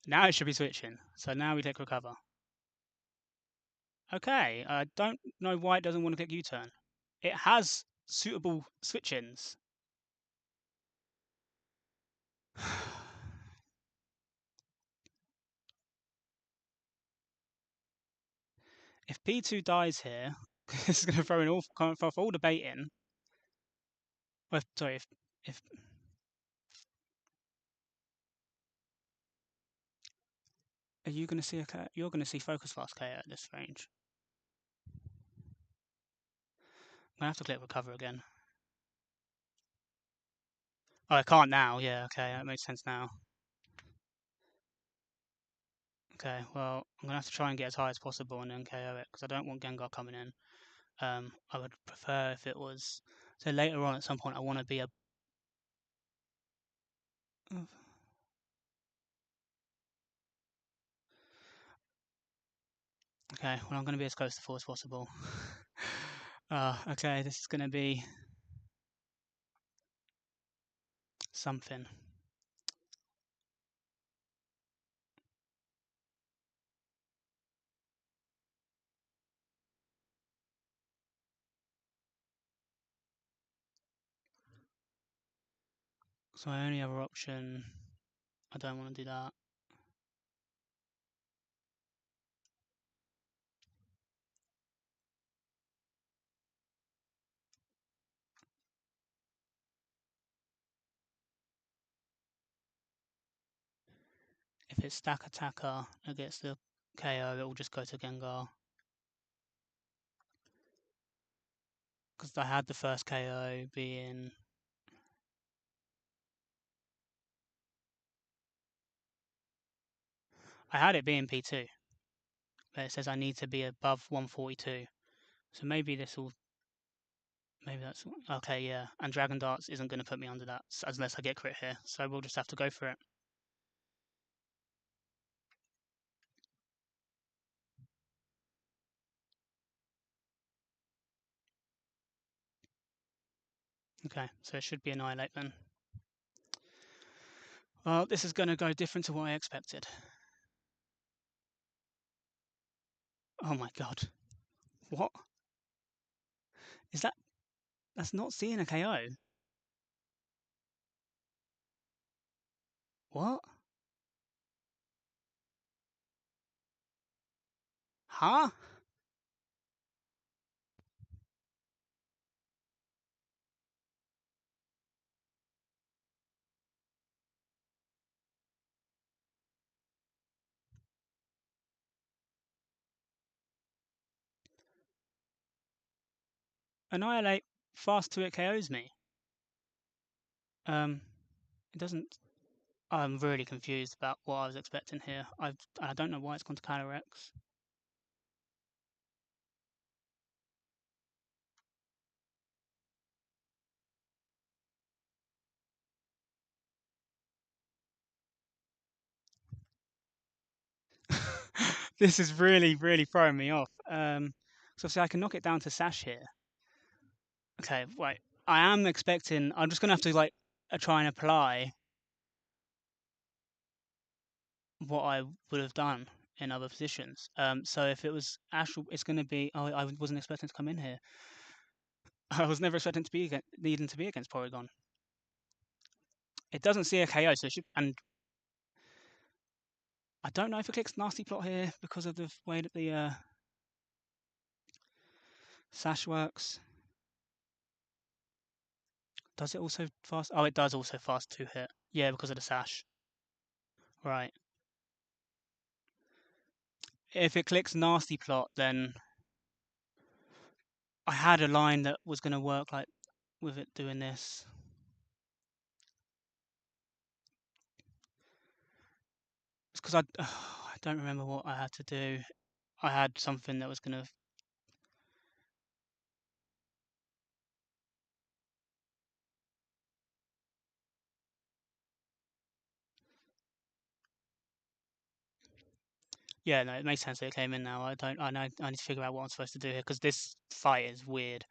Now it should be switching. So now we click Recover. Okay, I don't know why it doesn't want to click U-turn. It has suitable switch-ins. If P2 dies here, this is going to throw in all the bait in. Well, sorry, if are you going to see you're going to see Focus Fast KO at this range. I have to click Recover again. Oh, I can't now. Yeah, okay, that makes sense now. Okay, well, I'm gonna have to try and get as high as possible and then KO it because I don't want Gengar coming in. I would prefer if it was so later on at some point I want to be a. Okay, well, I'm going to be as close to full as possible. Okay, this is going to be something. So my only other option, I don't want to do that. If it's stack attacker against the KO, it will just go to Gengar. Because I had the first KO being. I had it being P2, but it says I need to be above 142. So maybe this will. Maybe that's. Okay, yeah. And Dragon Darts isn't going to put me under that unless I get crit here. So we'll just have to go for it. Okay, so it should be Annihilate then. Well, this is going to go different to what I expected. Oh my god. What? Is that... That's not seeing a KO. What? Huh? Annihilate fast 2 it KOs me. It doesn't... I'm really confused about what I was expecting here. I don't know why it's gone to Calyrex. This is really, really throwing me off. So obviously I can knock it down to Sash here. Okay, wait. I am expecting... I'm just going to have to, like, try and apply what I would have done in other positions. So if it was Astral, it's going to be... Oh, I wasn't expecting to come in here. I was never expecting to be needing to be against Porygon. It doesn't see a KO, so it should... And I don't know if it clicks Nasty Plot here because of the way that the Sash works. Does it also fast? Oh, it does also fast 2 hit. Yeah, because of the Sash. Right. If it clicks Nasty Plot, then I had a line that was going to work like with it doing this. It's because I don't remember what I had to do. I had something that was going to... Yeah, no, it makes sense that it came in now. I don't. I know. I need to figure out what I'm supposed to do here because this fight is weird.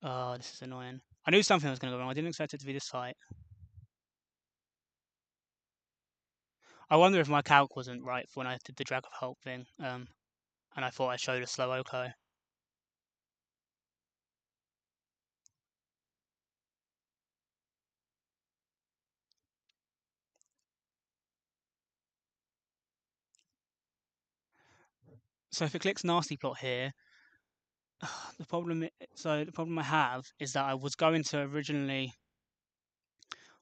Oh, this is annoying. I knew something was going to go wrong. I didn't expect it to be this fight. I wonder if my calc wasn't right for when I did the Drag of Hulk thing. And I thought I showed a slow Oko. So if it clicks nasty plot here, the problem I have is that I was going to originally.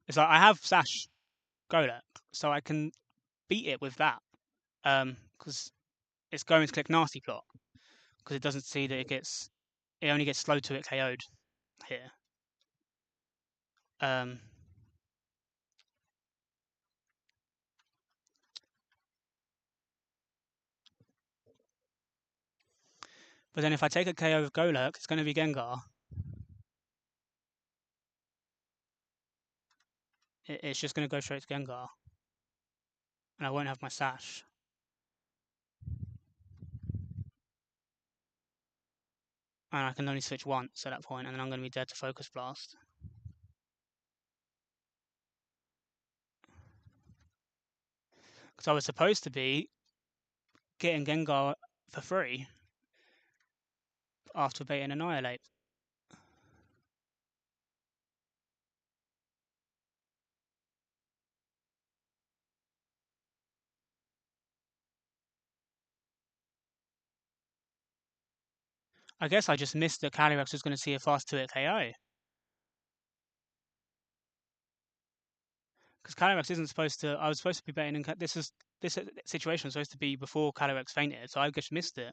It's like I have Sash Golek, so I can beat it with that. Because it's going to click nasty plot because it doesn't see that it only gets slow to it KO'd here. Um, but then if I take a KO with Golurk, it's going to be Gengar. It's just going to go straight to Gengar, and I won't have my Sash. And I can only switch once at that point, and then I'm going to be dead to Focus Blast. Because I was supposed to be getting Gengar for free after baiting Annihilate. I guess I just missed that Calyrex was going to see a fast 2-hit KO. Because Calyrex isn't supposed to. I was supposed to be betting. This situation was supposed to be before Calyrex fainted, so I just missed it.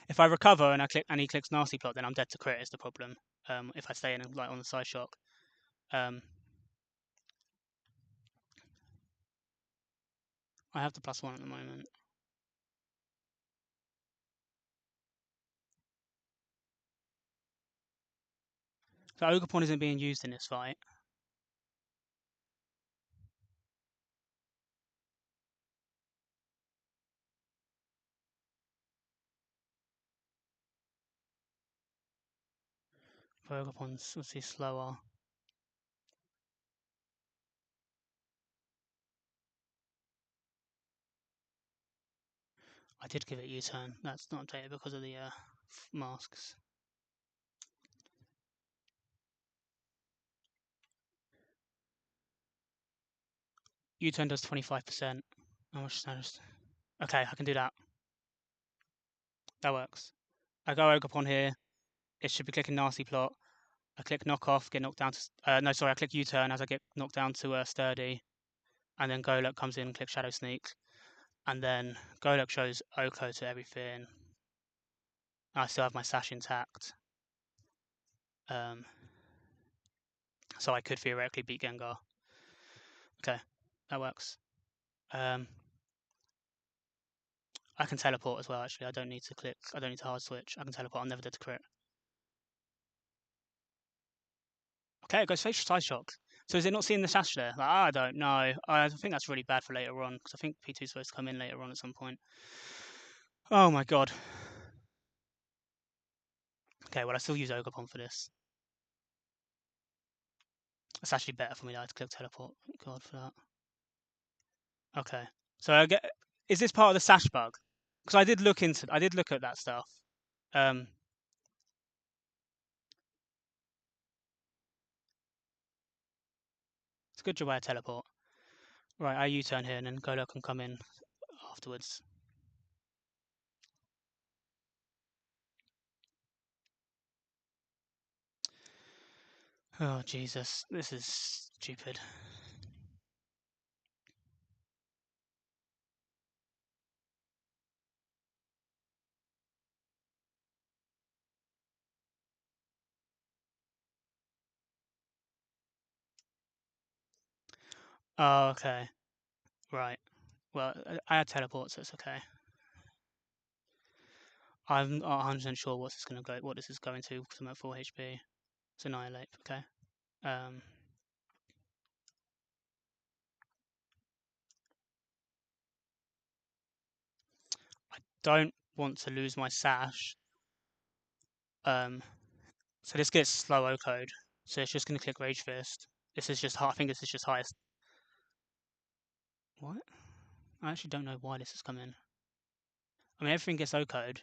If I recover and I click and he clicks nasty plot, then I'm dead to crit. Is the problem? If I stay in like on the side shock. Um, I have the +1 at the moment. So Ogerpon isn't being used in this fight. Ogerpon's obviously slower. I did give it U-turn. That's not updated because of the masks. U-turn does 25%. How much damage? Okay, I can do that. That works. I go Ogerpon here. It should be clicking nasty plot. I click knock off, get knocked down to. No, sorry, I click U-turn as I get knocked down to sturdy, and then Golurk comes in, click Shadow Sneak, and then Golurk shows Oko to everything. I still have my sash intact, um, so I could theoretically beat Gengar. Okay, that works. I can teleport as well. Actually, I don't need to click. I don't need to hard switch. I can teleport. I'm never dead to crit. Okay, it goes face side shock. So is it not seeing the sash there? Like, I don't know. I think that's really bad for later on because I think P2 is supposed to come in later on at some point. Oh my god. Okay, well I still use Ogerpon for this. It's actually better for me that I click teleport. Thank God for that. Okay, so I get. Is this part of the sash bug? Because I did look at that stuff. Um, it's a good job I teleport. Right, I U-turn here and then Golurk can come in afterwards. Oh Jesus, this is stupid. Oh, okay. Right. Well, I had teleport, so it's okay. I'm not 100% sure what this is going to because I'm at 4 HP. It's Annihilate, okay. Um, don't want to lose my sash. So this gets slow O code. So it's just going to click Rage Fist. This is just, I think this is just highest. What? I actually don't know why this has come in. I mean, everything gets O code.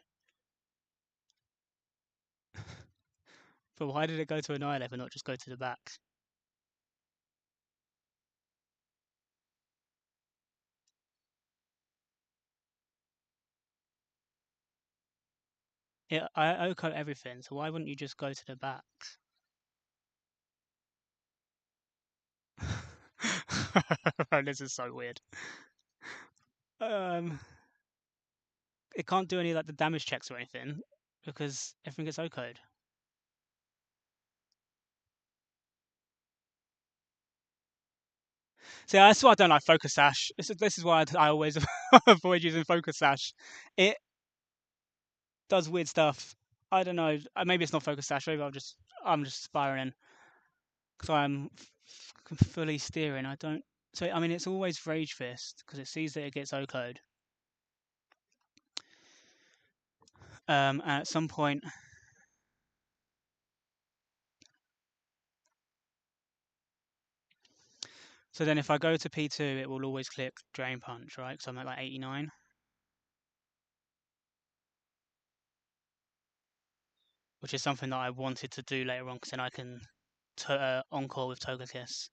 But why did it go to Annihilate and not just go to the back? I O code everything, so why wouldn't you just go to the back? This is so weird. It can't do any like the damage checks or anything because everything gets O code. See, that's why I don't like Focus Sash. This is why I always avoid using Focus Sash. It does weird stuff. I don't know. Maybe it's not Focus Sash. Maybe I'm just spiraling because I'm fully steering. I don't. So I mean, it's always Rage Fist because it sees that it gets O code. And at some point, so then if I go to P2, it will always click Drain Punch, right? Because I'm at like 89, which is something that I wanted to do later on because then I can encore with Togekiss.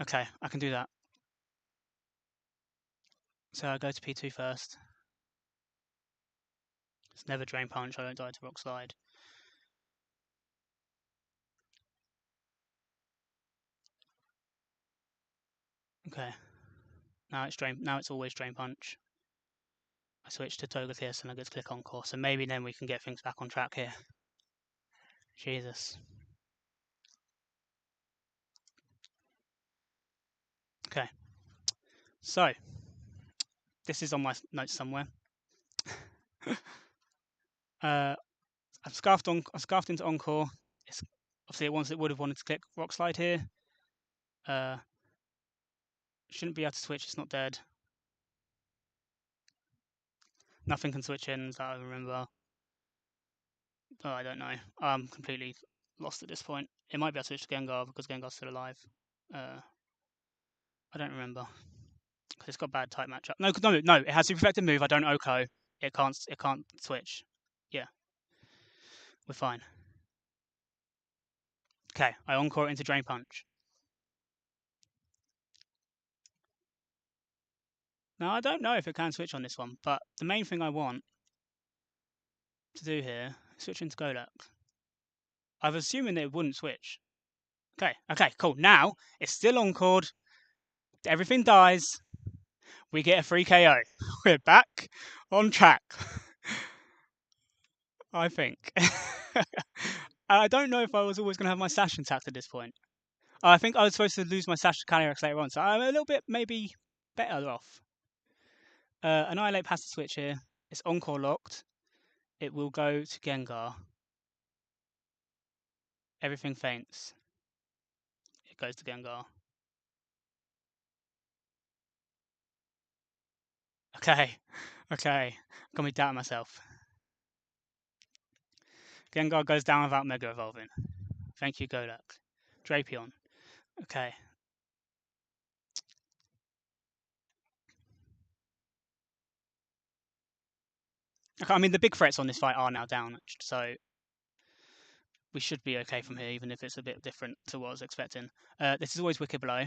Okay, I can do that. So I go to P2 first. It's never Drain Punch. I don't die to Rock Slide. Okay. Now it's always Drain Punch. I switch to Togekiss and I get to click Encore. So maybe then we can get things back on track here. Jesus. Okay. So this is on my notes somewhere. I've scarfed into Encore. It's obviously it would have wanted to click Rock Slide here. Shouldn't be able to switch. It's not dead. Nothing can switch in that I remember. Oh, I don't know. I'm completely lost at this point. It might be able to switch to Gengar because Gengar's still alive. I don't remember because it's got bad type matchup. No. It has super effective move. I don't Oko. It can't switch. Yeah, we're fine. Okay, I encore it into Drain Punch. Now I don't know if it can switch on this one, but the main thing I want to do here is switch into Golak. I was assuming that it wouldn't switch. Okay, cool. Now it's still encored. Everything dies. We get a free KO. We're back on track. I think. I don't know if I was always going to have my Sash intact at this point. I think I was supposed to lose my Sash to Calyrex later on, so I'm a little bit maybe better off. Annihilate past the switch here. It's Encore locked. It will go to Gengar. Everything faints. It goes to Gengar. Okay. Got me doubting myself. Gengar goes down without Mega Evolving. Thank you, Golak. Drapion. Okay. I mean, the big threats on this fight are now down, so we should be okay from here, even if it's a bit different to what I was expecting. This is always Wicked Blow.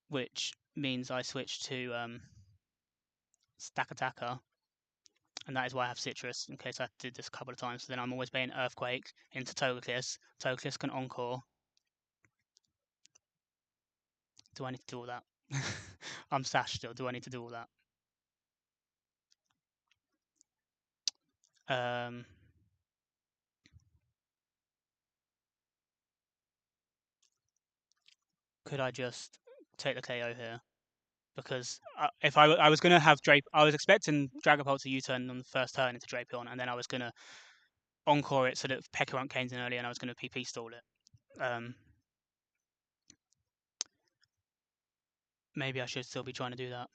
Which means I switch to Stack Attacker. And that is why I have Citrus, in case I did this a couple of times. So then I'm always playing Earthquake into Togekiss. Togekiss can Encore. Do I need to do all that? I'm Sash still. Do I need to do all that? Could I just take the KO here? Because if I was going to have I was expecting Dragapult to U-turn on the first turn into Drapion, and then I was going to Encore it so that Pekka came in early, and I was going to PP stall it. maybe I should still be trying to do that.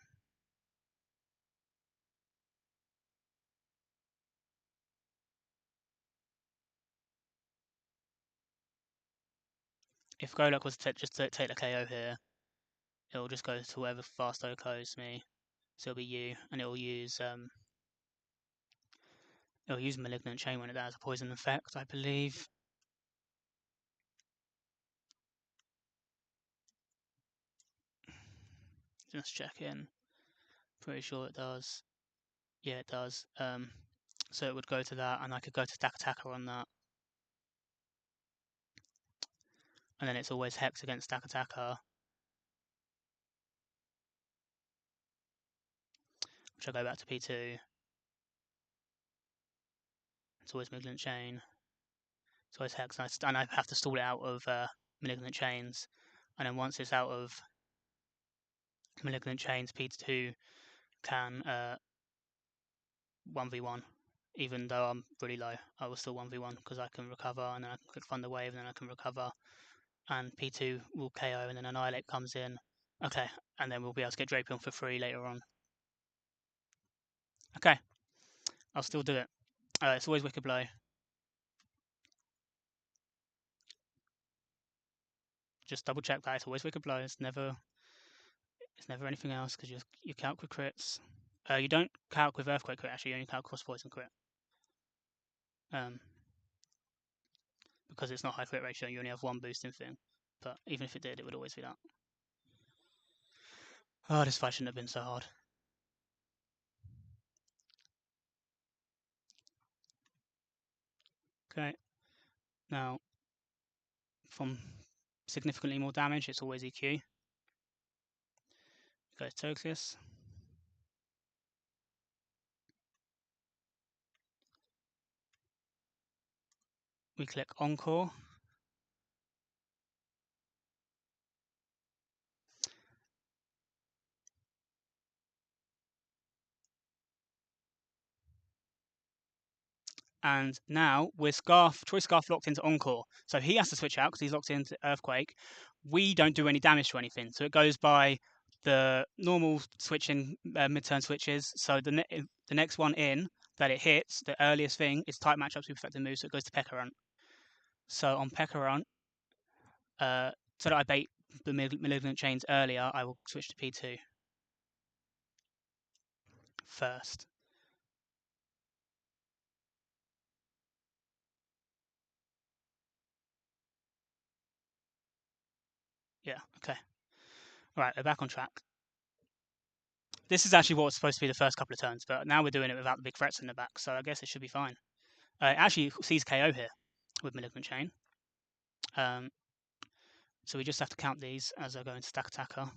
If Golok was just to take the KO here, it'll just go to whoever fast OKOs me. So it'll be you, and it'll use Malignant Chain when it has a poison effect, I believe. Just check in. Pretty sure it does. Yeah, it does. So it would go to that, and I could go to Stack Attacker on that. And then it's always Hex against Stack Attacker, which I go back to P2. It's always Malignant Chain. It's always Hex, and I have to stall it out of Malignant Chains. And then once it's out of Malignant Chains, P2 can 1v1. Even though I'm really low, I will still 1v1 because I can recover, and then I can click Thunder Wave, and then I can recover. And P2 will KO, and then Annihilate comes in. Okay, and then we'll be able to get Drapion for free later on. Okay, I'll still do it. It's always Wicked Blow. Just double check that it's always Wicked Blow. It's never anything else because you calc with crits. You don't calc with Earthquake crit. Actually, you only calc Cross Poison crit. Because it's not high crit ratio, you only have one boosting thing. But even if it did, it would always be that. Oh, this fight shouldn't have been so hard. Okay. Now, from significantly more damage, it's always EQ. Goes Toxius. We click Encore. And now with Choice Scarf locked into Encore. So he has to switch out because he's locked into Earthquake. We don't do any damage to anything. So it goes by the normal switching mid-turn switches. So the next one in that it hits, the earliest thing is type matchup super effective move. So it goes to Pekarunt. So on Pekarunt, so that I bait the Malignant Chains earlier, I will switch to P2 first. Yeah, okay. Alright, we're back on track. This is actually what was supposed to be the first couple of turns, but now we're doing it without the big threats in the back, so I guess it should be fine. It actually sees KO here with Malignant Chain. So we just have to count these as I go into Stack Attacker.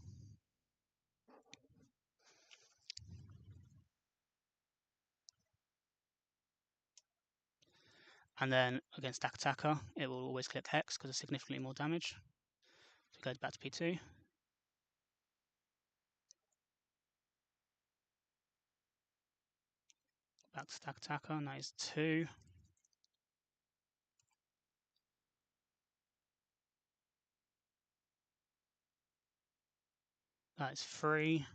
And then against Stack Attacker, it will always click Hex because it's significantly more damage. So it goes back to P2. Back to Stack Attacker, and that is 2. That is 3.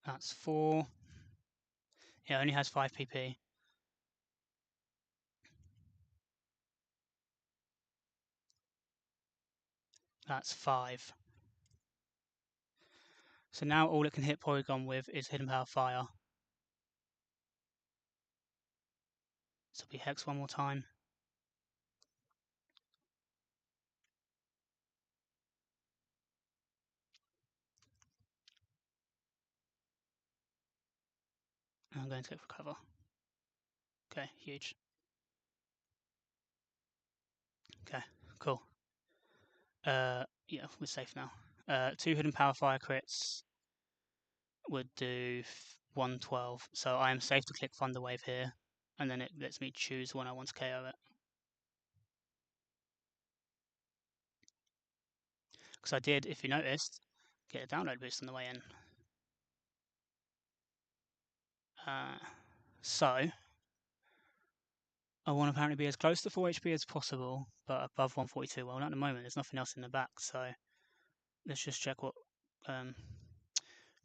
That's 4. It only has 5 PP. That's 5. So now all it can hit Porygon with is Hidden Power Fire. So it'll be Hex one more time. And I'm going to go for cover. Okay, huge. Okay, cool. Yeah, we're safe now. 2 Hidden Power Fire crits would do 112. So I am safe to click Thunder Wave here, and then it lets me choose when I want to KO it. Because I did, if you noticed, get a download boost on the way in. So I want to apparently be as close to 4 HP as possible, but above 142. Well, at the moment, there's nothing else in the back, so let's just check what um,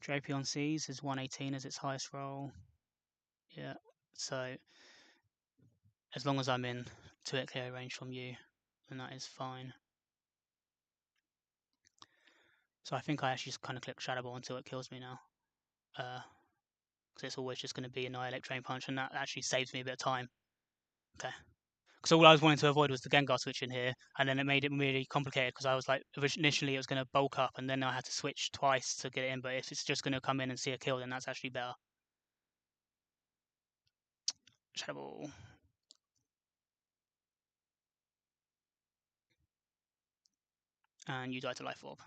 Drapion sees is 118 as its highest roll. Yeah, so as long as I'm in 2-hit KO range from you, then that is fine. So I think I actually just kind of click Shadow Ball until it kills me now. Because it's always just going to be Annihilate, Drain Punch, and that actually saves me a bit of time. Okay. Because all I was wanting to avoid was the Gengar switch in here, and then it made it really complicated because I was like, initially it was going to bulk up, and then I had to switch twice to get it in, but if it's just going to come in and see a kill, then that's actually better. Shadow Ball. And you die to Life Orb.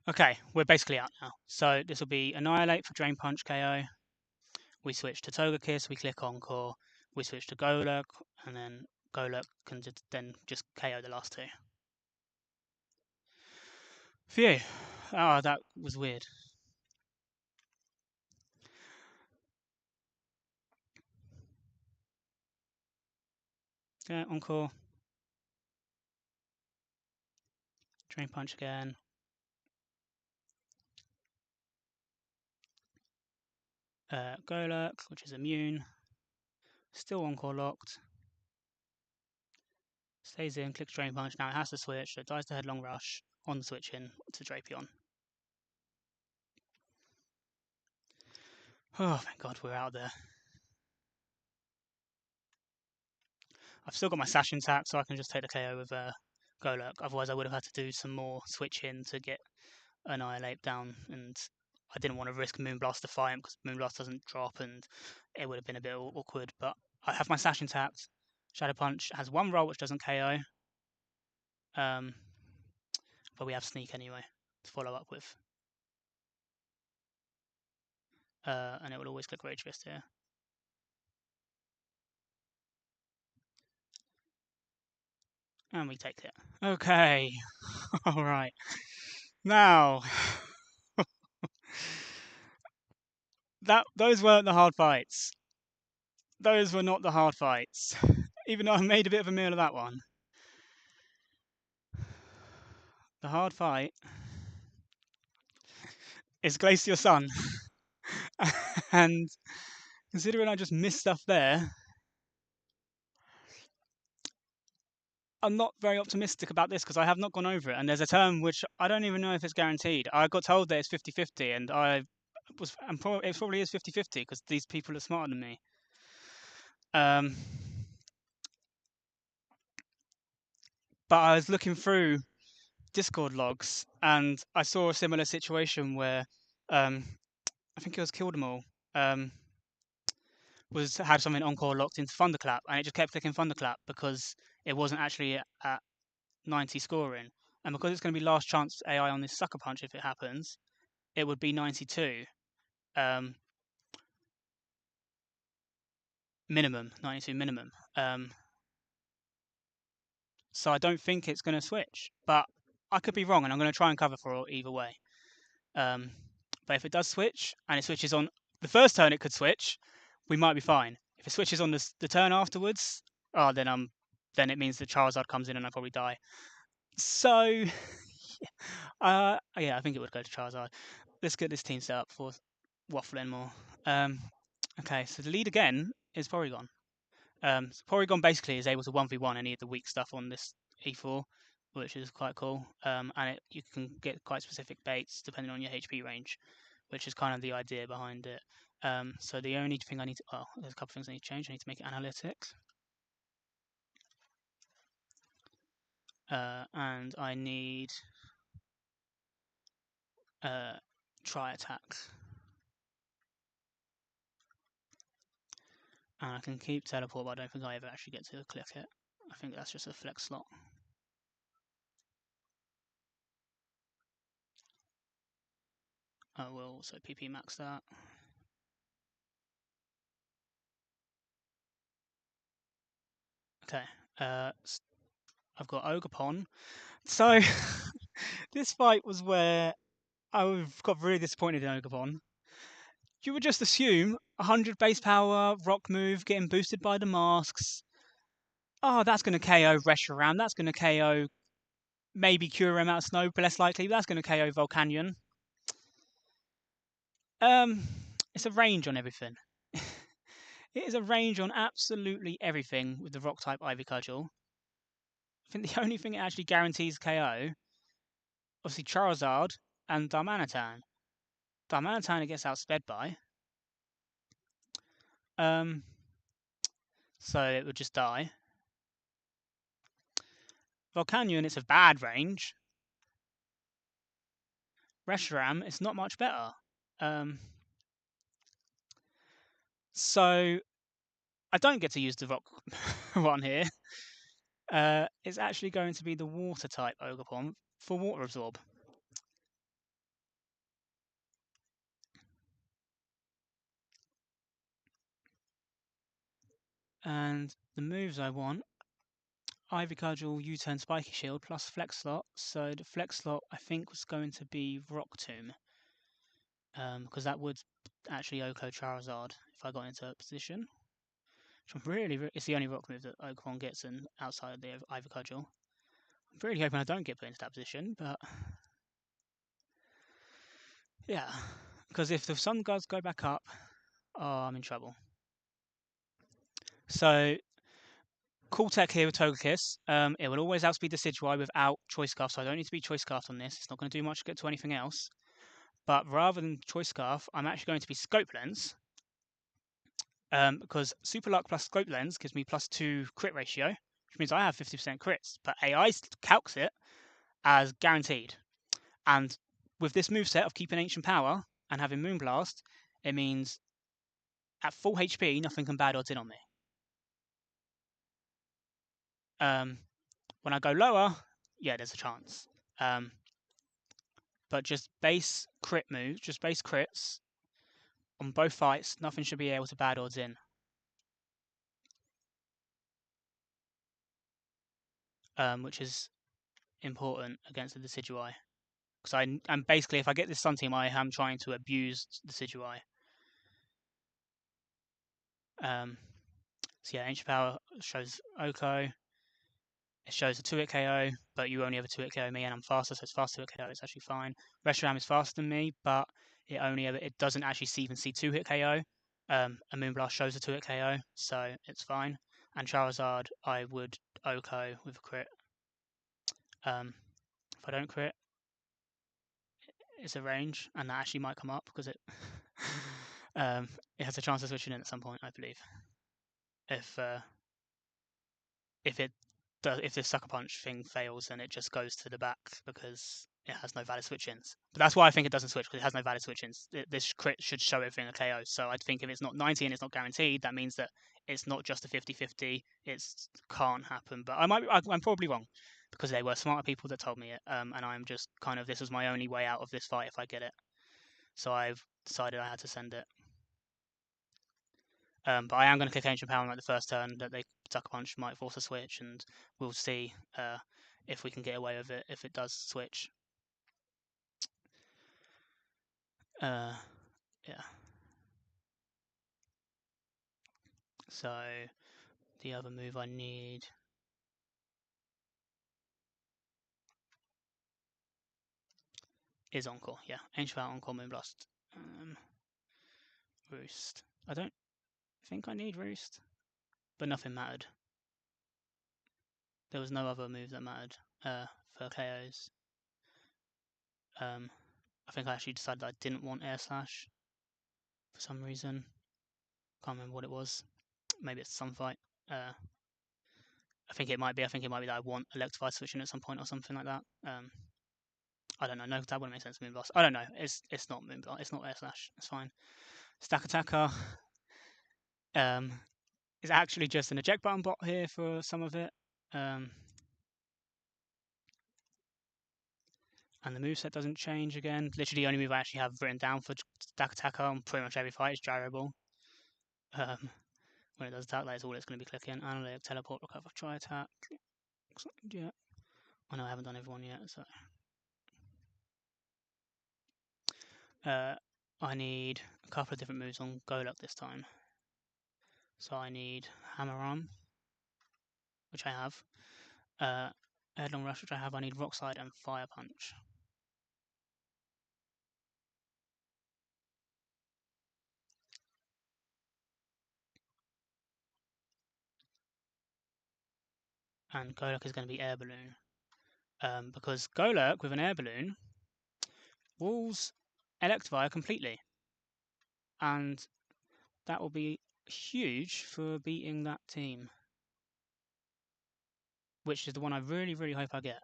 Okay, we're basically out now. So this will be Annihilate for Drain Punch KO. We switch to Togekiss, we click Encore. We switch to Golurk, and then Golurk can then just KO the last two. Phew. Oh, that was weird. Yeah, Encore. Drain Punch again. Golurk, which is immune. Still Encore locked. Stays in, clicks Drain Punch. Now it has to switch, so it dies to Headlong Rush on the switch in to Drapion. Oh, thank God we're out there. I've still got my Sash intact, so I can just take the KO with Golurk. Otherwise, I would have had to do some more switch in to get Annihilate down, and I didn't want to risk Moonblast Defiant because Moonblast doesn't drop, and it would have been a bit awkward. But I have my Sash intact. Shadow Punch has one roll which doesn't KO, but we have Sneak anyway to follow up with, and it will always click Rage Fist here. And we take it. Okay. All right. Now, those weren't the hard fights. Those were not the hard fights. Even though I made a bit of a meal of that one. The hard fight is Glacier Sun. And considering I just missed stuff there, I'm not very optimistic about this because I have not gone over it. And there's a term which I don't even know if it's guaranteed. I got told that it's 50-50, and it probably is 50-50 because these people are smarter than me. But I was looking through Discord logs and I saw a similar situation where I think it was Kill Them All had something Encore locked into Thunderclap, and it just kept clicking Thunderclap because it wasn't actually at 90 scoring. And because it's going to be last chance AI on this Sucker Punch if it happens, it would be 92 minimum, 92 minimum. So I don't think it's going to switch, but I could be wrong, and I'm going to try and cover for either way. But if it does switch, and it switches on the first turn, it could switch. We might be fine. If it switches on the turn afterwards, then it means the Charizard comes in and I probably die. So, yeah, I think it would go to Charizard. Let's get this team set up for waffling more. Okay, so the lead again is Porygon. So Porygon basically is able to 1v1 any of the weak stuff on this E4, which is quite cool. And you can get quite specific baits depending on your HP range, which is kind of the idea behind it. So the only thing I need to, there's a couple of things I need to change. I need to make it analytics. And I need try attacks. And I can keep teleport, but I don't think I ever actually get to click it. I think that's just a flex slot. I will also PP max that. Okay, I've got Ogapon. So this fight was where I've got really disappointed in Ogabon. You would just assume 100 base power, rock move, getting boosted by the masks. Oh, that's going to KO Reshiram. That's going to KO maybe Kyurem out of snow, but less likely. But that's going to KO Volcanion. Um, it's a range on everything. It is a range on absolutely everything with the rock type Ivy Cudgel. I think the only thing it actually guarantees KO, obviously Charizard and Darmanitan. Darmanitan it gets outsped by. Um, so it would just die. Volcanion, it's a bad range. Reshiram, it's not much better. So I don't get to use the rock one here. It's actually going to be the water type Ogerpon for Water Absorb. And the moves I want, Ivy Cudgel, U-turn, Spiky Shield, plus Flex Slot. So the Flex Slot I think was going to be Rock Tomb. Because that would actually Oko Charizard if I got into a position. Which I'm it's the only rock move that Ogerpon gets in outside of the Ivy Cudgel. I'm really hoping I don't get put into that position, but yeah. Because if the Sun Gods go back up, oh, I'm in trouble. So cool tech here with Togekiss. It will always outspeed the Decidueye without Choice Scarf, so I don't need to be Choice Scarfed on this. It's not going to do much good to anything else. But rather than Choice Scarf, I'm actually going to be Scope Lens. Because Super Luck plus Scope Lens gives me +2 crit ratio, which means I have 50% crits. But AI calcs it as guaranteed. And with this moveset of keeping Ancient Power and having Moonblast, it means at full HP, nothing can bad odds in on me. When I go lower, yeah, there's a chance. But just base crit moves, just base crits on both fights, nothing should be able to bad odds in. Which is important against the Decidueye. Because I'm basically, if I get this Sun Team, I am trying to abuse the Decidueye. So yeah, Ancient Power shows Oko. It shows a 2-hit KO, but you only have a 2-hit KO me, and I'm faster, so it's fast 2-hit KO. It's actually fine. Reshiram is faster than me, but it doesn't actually even see 2-hit KO. A Moonblast shows a 2-hit KO, so it's fine. And Charizard, I would Oko with a crit. If I don't crit, it's a range, and that actually might come up because it it has a chance of switching in at some point, I believe. If it if this Sucker Punch thing fails, then it just goes to the back because it has no valid switch-ins. But that's why I think it doesn't switch, because it has no valid switch-ins. This crit should show everything a KO. So I think if it's not 90 and it's not guaranteed, that means that it's not just a 50-50. It can't happen. But I'm probably wrong, because they were smarter people that told me it. And I'm just kind of, this is my only way out of this fight if I get it. So I've decided I had to send it. But I am going to click Ancient Power on like the first turn that they Sucker Punch might force a switch, and we'll see if we can get away with it if it does switch. Yeah. So the other move I need is Encore. Yeah, Ancient Power, Encore, Moonblast. Roost. I don't think I need Roost, but nothing mattered. There was no other move that mattered for KOs. I think I actually decided I didn't want Air Slash for some reason. Can't remember what it was. Maybe it's some fight. I think it might be. I think it might be that I want Electivire switching at some point or something like that. I don't know. No, that wouldn't make sense. Moonblast. I don't know. It's not Moonblast. It's not Air Slash. It's fine. Stack Attacker. Is actually just an eject button bot here for some of it. And the moveset doesn't change again. Literally, the only move I actually have written down for Stack Attacker on pretty much every fight is Gyrable. When it does attack, that is all it's going to be clicking. Analytic, Teleport, Recover, Try Attack. Yeah. I know I haven't done everyone yet, so. I need a couple of different moves on Goluk this time. So I need Hammer Arm, which I have. Headlong Rush, which I have. I need Rock Slide and Fire Punch. And Goluk is going to be Air Balloon. Because Goluk with an Air Balloon walls Electivire completely. And that will be huge for beating that team. Which is the one I really, really hope I get.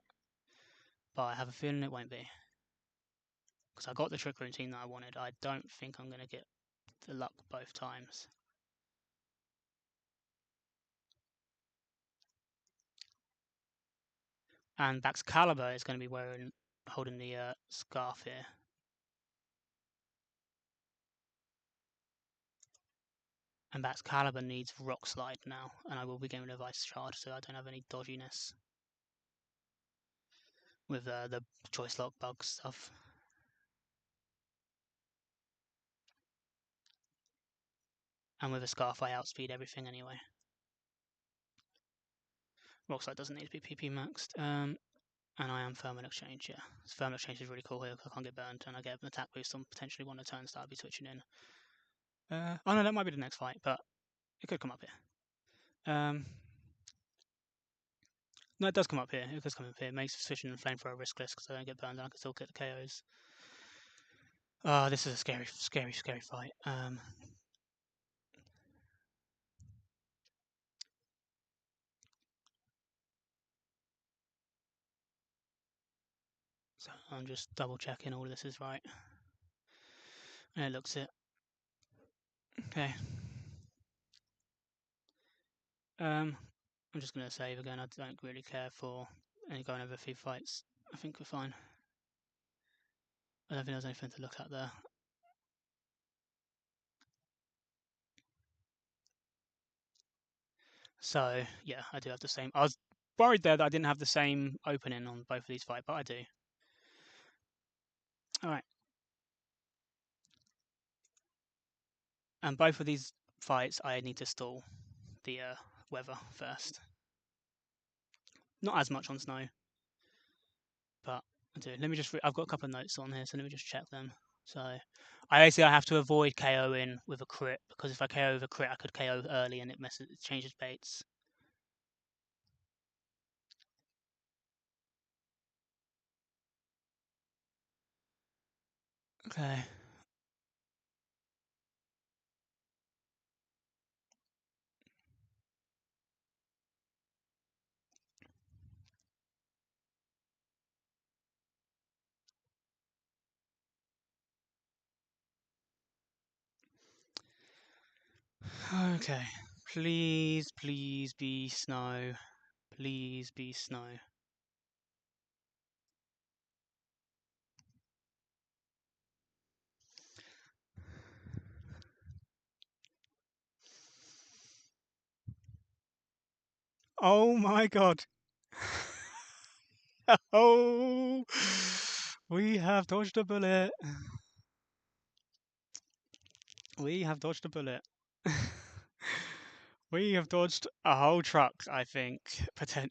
But I have a feeling it won't be. Because I got the Trick Room team that I wanted. I don't think I'm going to get the luck both times. And Baxcalibur is going to be holding the scarf here. And Baxcalibur needs Rock Slide now, and I will be getting a Vice Charge, so I don't have any dodginess with the Choice Lock bug stuff. And with a Scarf, I outspeed everything anyway. Rock Slide doesn't need to be PP maxed. And I am Thermal Exchange, yeah. So Thermal Exchange is really cool here, I can't get burned, and I get an attack boost on potentially one of the turns that I'll be switching in. Oh no, that might be the next fight, but it could come up here. No, it does come up here. It does come up here. It makes switching and flamethrower riskless because I don't get burned and I can still get the KOs. Oh, this is a scary, scary, scary fight. So I'm just double checking all of this is right. And it looks it. Okay. I'm just going to save again. I don't really care for any going over a few fights. I think we're fine. I don't think there's anything to look at there. So, yeah, I do have the same. I was worried there that I didn't have the same opening on both of these fights, but I do. Alright. And both of these fights, I need to stall the weather first. Not as much on snow, but I do. Let me just. I've got a couple of notes on here, so let me just check them. So, I have to avoid KOing with a crit because if I KO with a crit, I could KO early and it changes baits. Okay. Okay. Please, please be snow. Please be snow. Oh my god. Oh, we have dodged a bullet. We have dodged a bullet. We have dodged a whole truck, I think.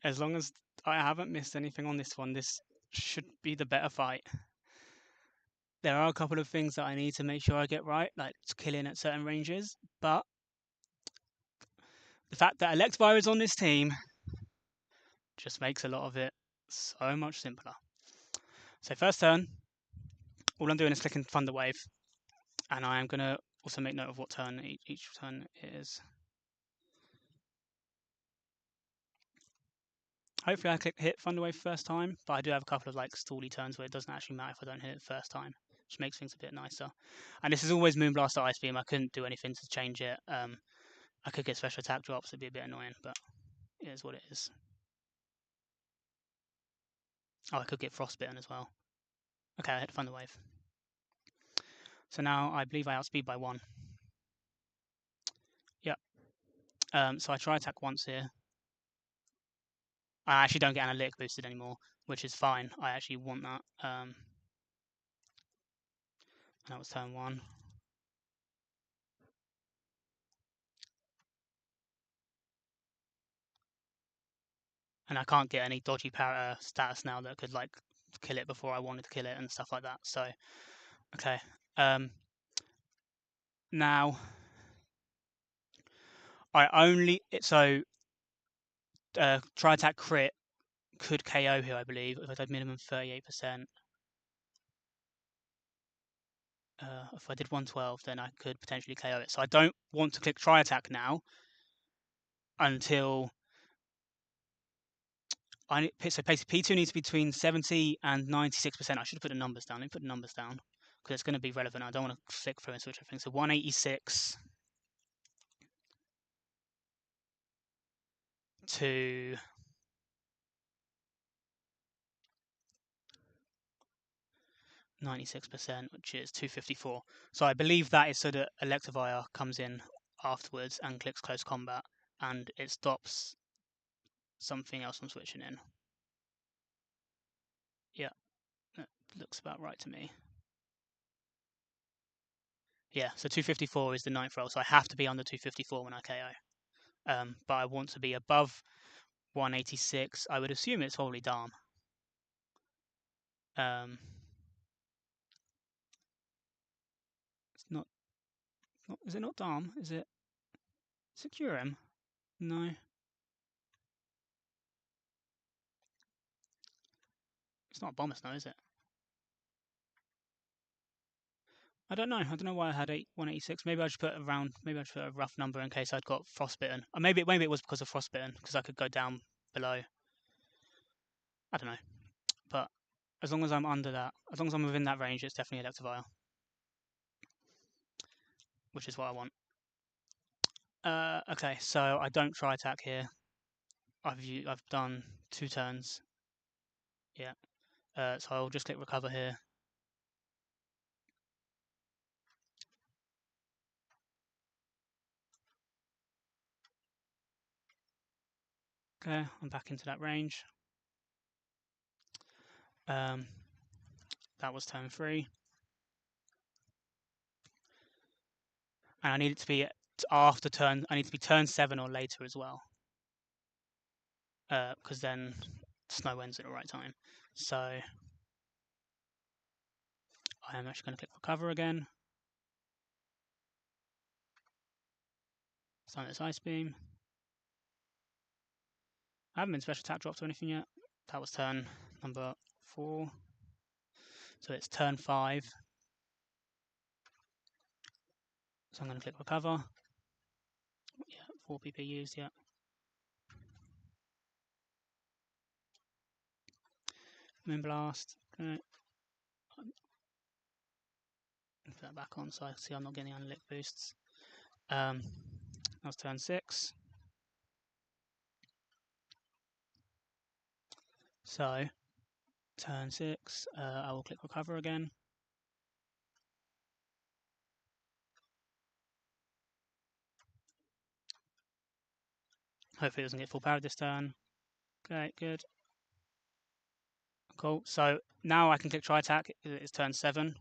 As long as I haven't missed anything on this one, this should be the better fight. There are a couple of things that I need to make sure I get right, like killing at certain ranges, but the fact that Electivire is on this team just makes a lot of it so much simpler. So first turn, all I'm doing is clicking Thunder Wave, and I am going to also make note of what turn each turn is. Hopefully I hit Thunder Wave first time, but I do have a couple of like stally turns where it doesn't actually matter if I don't hit it first time, which makes things a bit nicer. And this is always Moonblast or Ice Beam. I couldn't do anything to change it. I could get special attack drops, it'd be a bit annoying, but it is what it is. Oh, I could get Frostbitten as well. Okay, I hit Thunder Wave. So now I believe I outspeed by 1. Yep. So I try attack once here. I actually don't get analytic boosted anymore, which is fine. I actually want that. And that was turn 1. And I can't get any dodgy power status now that could like kill it before I wanted to kill it and stuff like that. So okay. Now I only try attack crit could KO here, I believe, if I did minimum 38%. If I did 112, then I could potentially KO it. So I don't want to click try attack now until so basically P2 needs to be between 70 and 96%. I should have put the numbers down. Let me put the numbers down because it's going to be relevant. I don't want to flick through and switch everything. So 186 to 96%, which is 254. So I believe that is so that Electivire comes in afterwards and clicks close combat, and it stops something else from switching in. Yeah, that looks about right to me. Yeah, so 254 is the 9th roll, so I have to be under 254 when I KO. But I want to be above 186. I would assume it's probably Dharm. It's not. Is it not Dharm? Is it? Is it Imperium? No. It's not Bomber Snow, is it? I don't know. I don't know why I had 186. Maybe I should put around. Maybe I should put a rough number in case I'd got frostbitten. Or maybe it was because of frostbitten because I could go down below. I don't know. But as long as I'm under that, as long as I'm within that range, it's definitely Electivire, which is what I want. Okay, so I don't try attack here. I've done 2 turns. Yeah. So I'll just click recover here. Okay, I'm back into that range. That was turn 3. And I need it to be after turn. I need to be turn 7 or later as well. Because then snow ends at the right time. So I am actually going to click recover again. Summon this ice beam. I haven't been special attack dropped or anything yet. That was turn number 4. So it's turn 5. So I'm going to click recover. Yeah, 4 PP used, yeah. Moonblast. Okay. Put that back on so I see I'm not getting any lick boosts. That was turn 6. So, turn 6, I will click recover again. Hopefully it doesn't get full power this turn. Okay, good. Cool. So now I can click try attack. It's turn 7.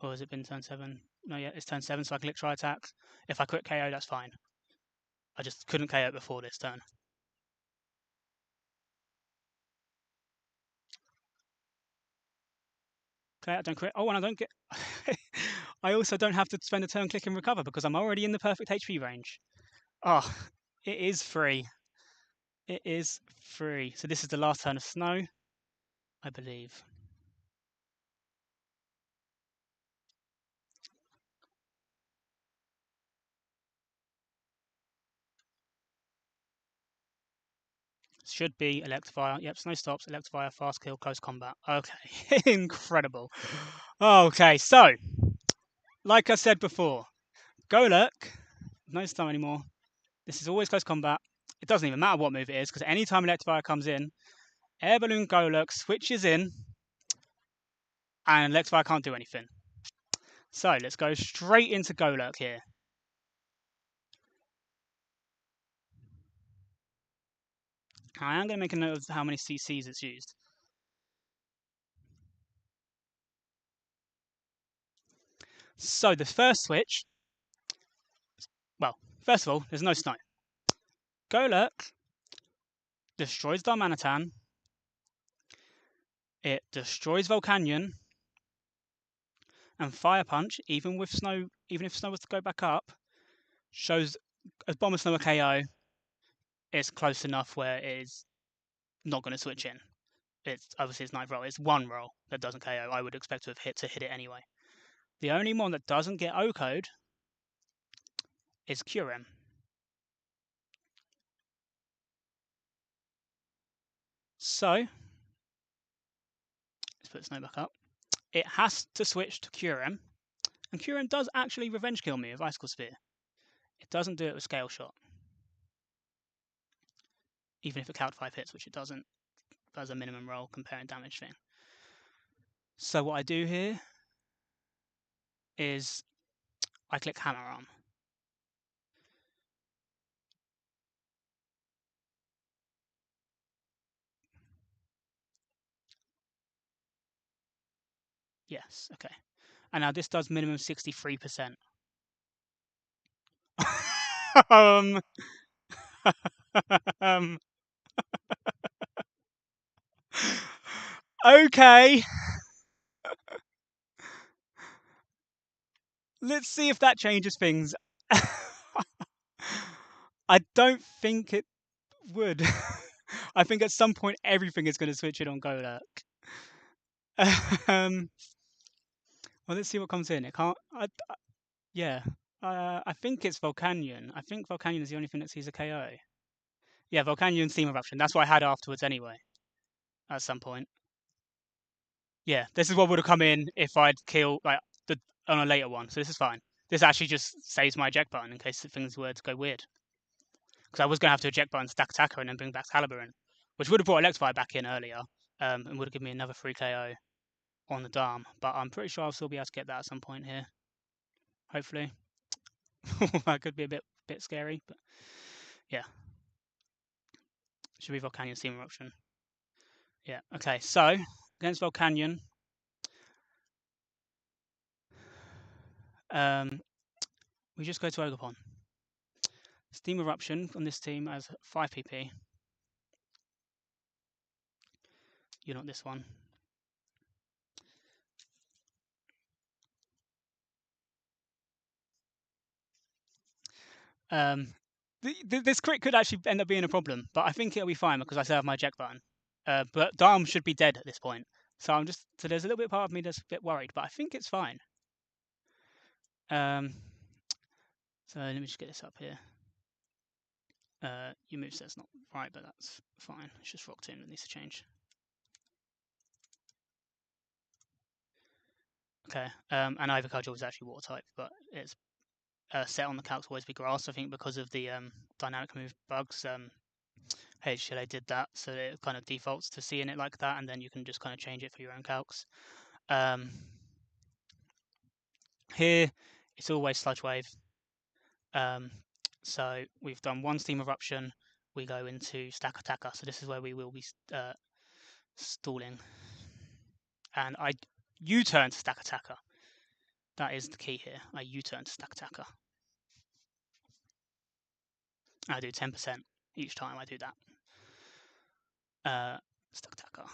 Or has it been turn 7? No, yeah, it's turn 7, so I click try attack. If I quit KO, that's fine. I just couldn't KO it before this turn. Okay, I don't crit. Oh, and I don't get. I also don't have to spend a turn clicking recover because I'm already in the perfect HP range. Oh, it is free. It is free. So this is the last turn of snow, I believe. Should be Electivire. Yep, snow stops. Electivire, fast kill, close combat. Okay, incredible. Okay, so like I said before, Golurk, no stun anymore. This is always close combat. It doesn't even matter what move it is because anytime Electivire comes in, Air Balloon Golurk switches in, and Electivire can't do anything. So let's go straight into Golurk here. I am going to make a note of how many CCs it's used. So the first switch, well, first of all, there's no snow. Golurk destroys Darmanitan. It destroys Volcanion, and Fire Punch, even with snow, even if snow was to go back up, shows as Bomb and Snow a KO. It's close enough where it is not going to switch in. It's obviously it's ninth roll. It's one roll that doesn't KO. I would expect to have hit it anyway. The only one that doesn't get O-code is Kyurem. So let's put Snow back up. It has to switch to Kyurem, and Kyurem does actually revenge kill me with Icicle Spear. It doesn't do it with Scale Shot, even if it count 5 hits, which it doesn't as a minimum roll comparing damage thing. So what I do here is I click Hammer Arm. Yes, okay. And now this does minimum 63%. um, um, okay. Let's see if that changes things. I don't think it would. I think at some point everything is going to switch it on Golurk. um, well, let's see what comes in. It can't. Yeah. I think it's Volcanion. I think Volcanion is the only thing that sees a KO. Yeah, Volcanion Steam Eruption. That's what I had afterwards anyway. At some point. Yeah, this is what would have come in if I'd killed like on a later one. So this is fine. This actually just saves my eject button in case things were to go weird. Because I was going to have to eject button, stack attacker, and then bring back Caliber in, which would have brought Electivire back in earlier, and would have given me another 3 KO on the Dharm. But I'm pretty sure I'll still be able to get that at some point here. Hopefully. That could be a bit scary, but yeah. Should be Volcanion Steam Eruption. Yeah, okay, so against Volcanion, we just go to Ogerpon. Steam Eruption on this team as 5 PP. You're not this one. This crit could actually end up being a problem, but I think it'll be fine because I still have my eject button. But Dharm should be dead at this point, so there's a little bit part of me that's a bit worried, but I think it's fine. So let me just get this up here. Your moveset's not right, but that's fine. It's just Rock Tomb that needs to change. Okay, and Ivy Cudgel is actually water type, but it's set on the calc to always be grass. I think because of the dynamic move bugs. HLA did that, so it kind of defaults to seeing it like that, and then you can just kind of change it for your own calcs. Here, it's always Sludge Wave. So we've done one Steam Eruption, we go into Stack Attacker, so this is where we will be stalling. And I U-turn to Stack Attacker. That is the key here. I U-turn to Stack Attacker. I do 10% each time I do that. Stack Attacker.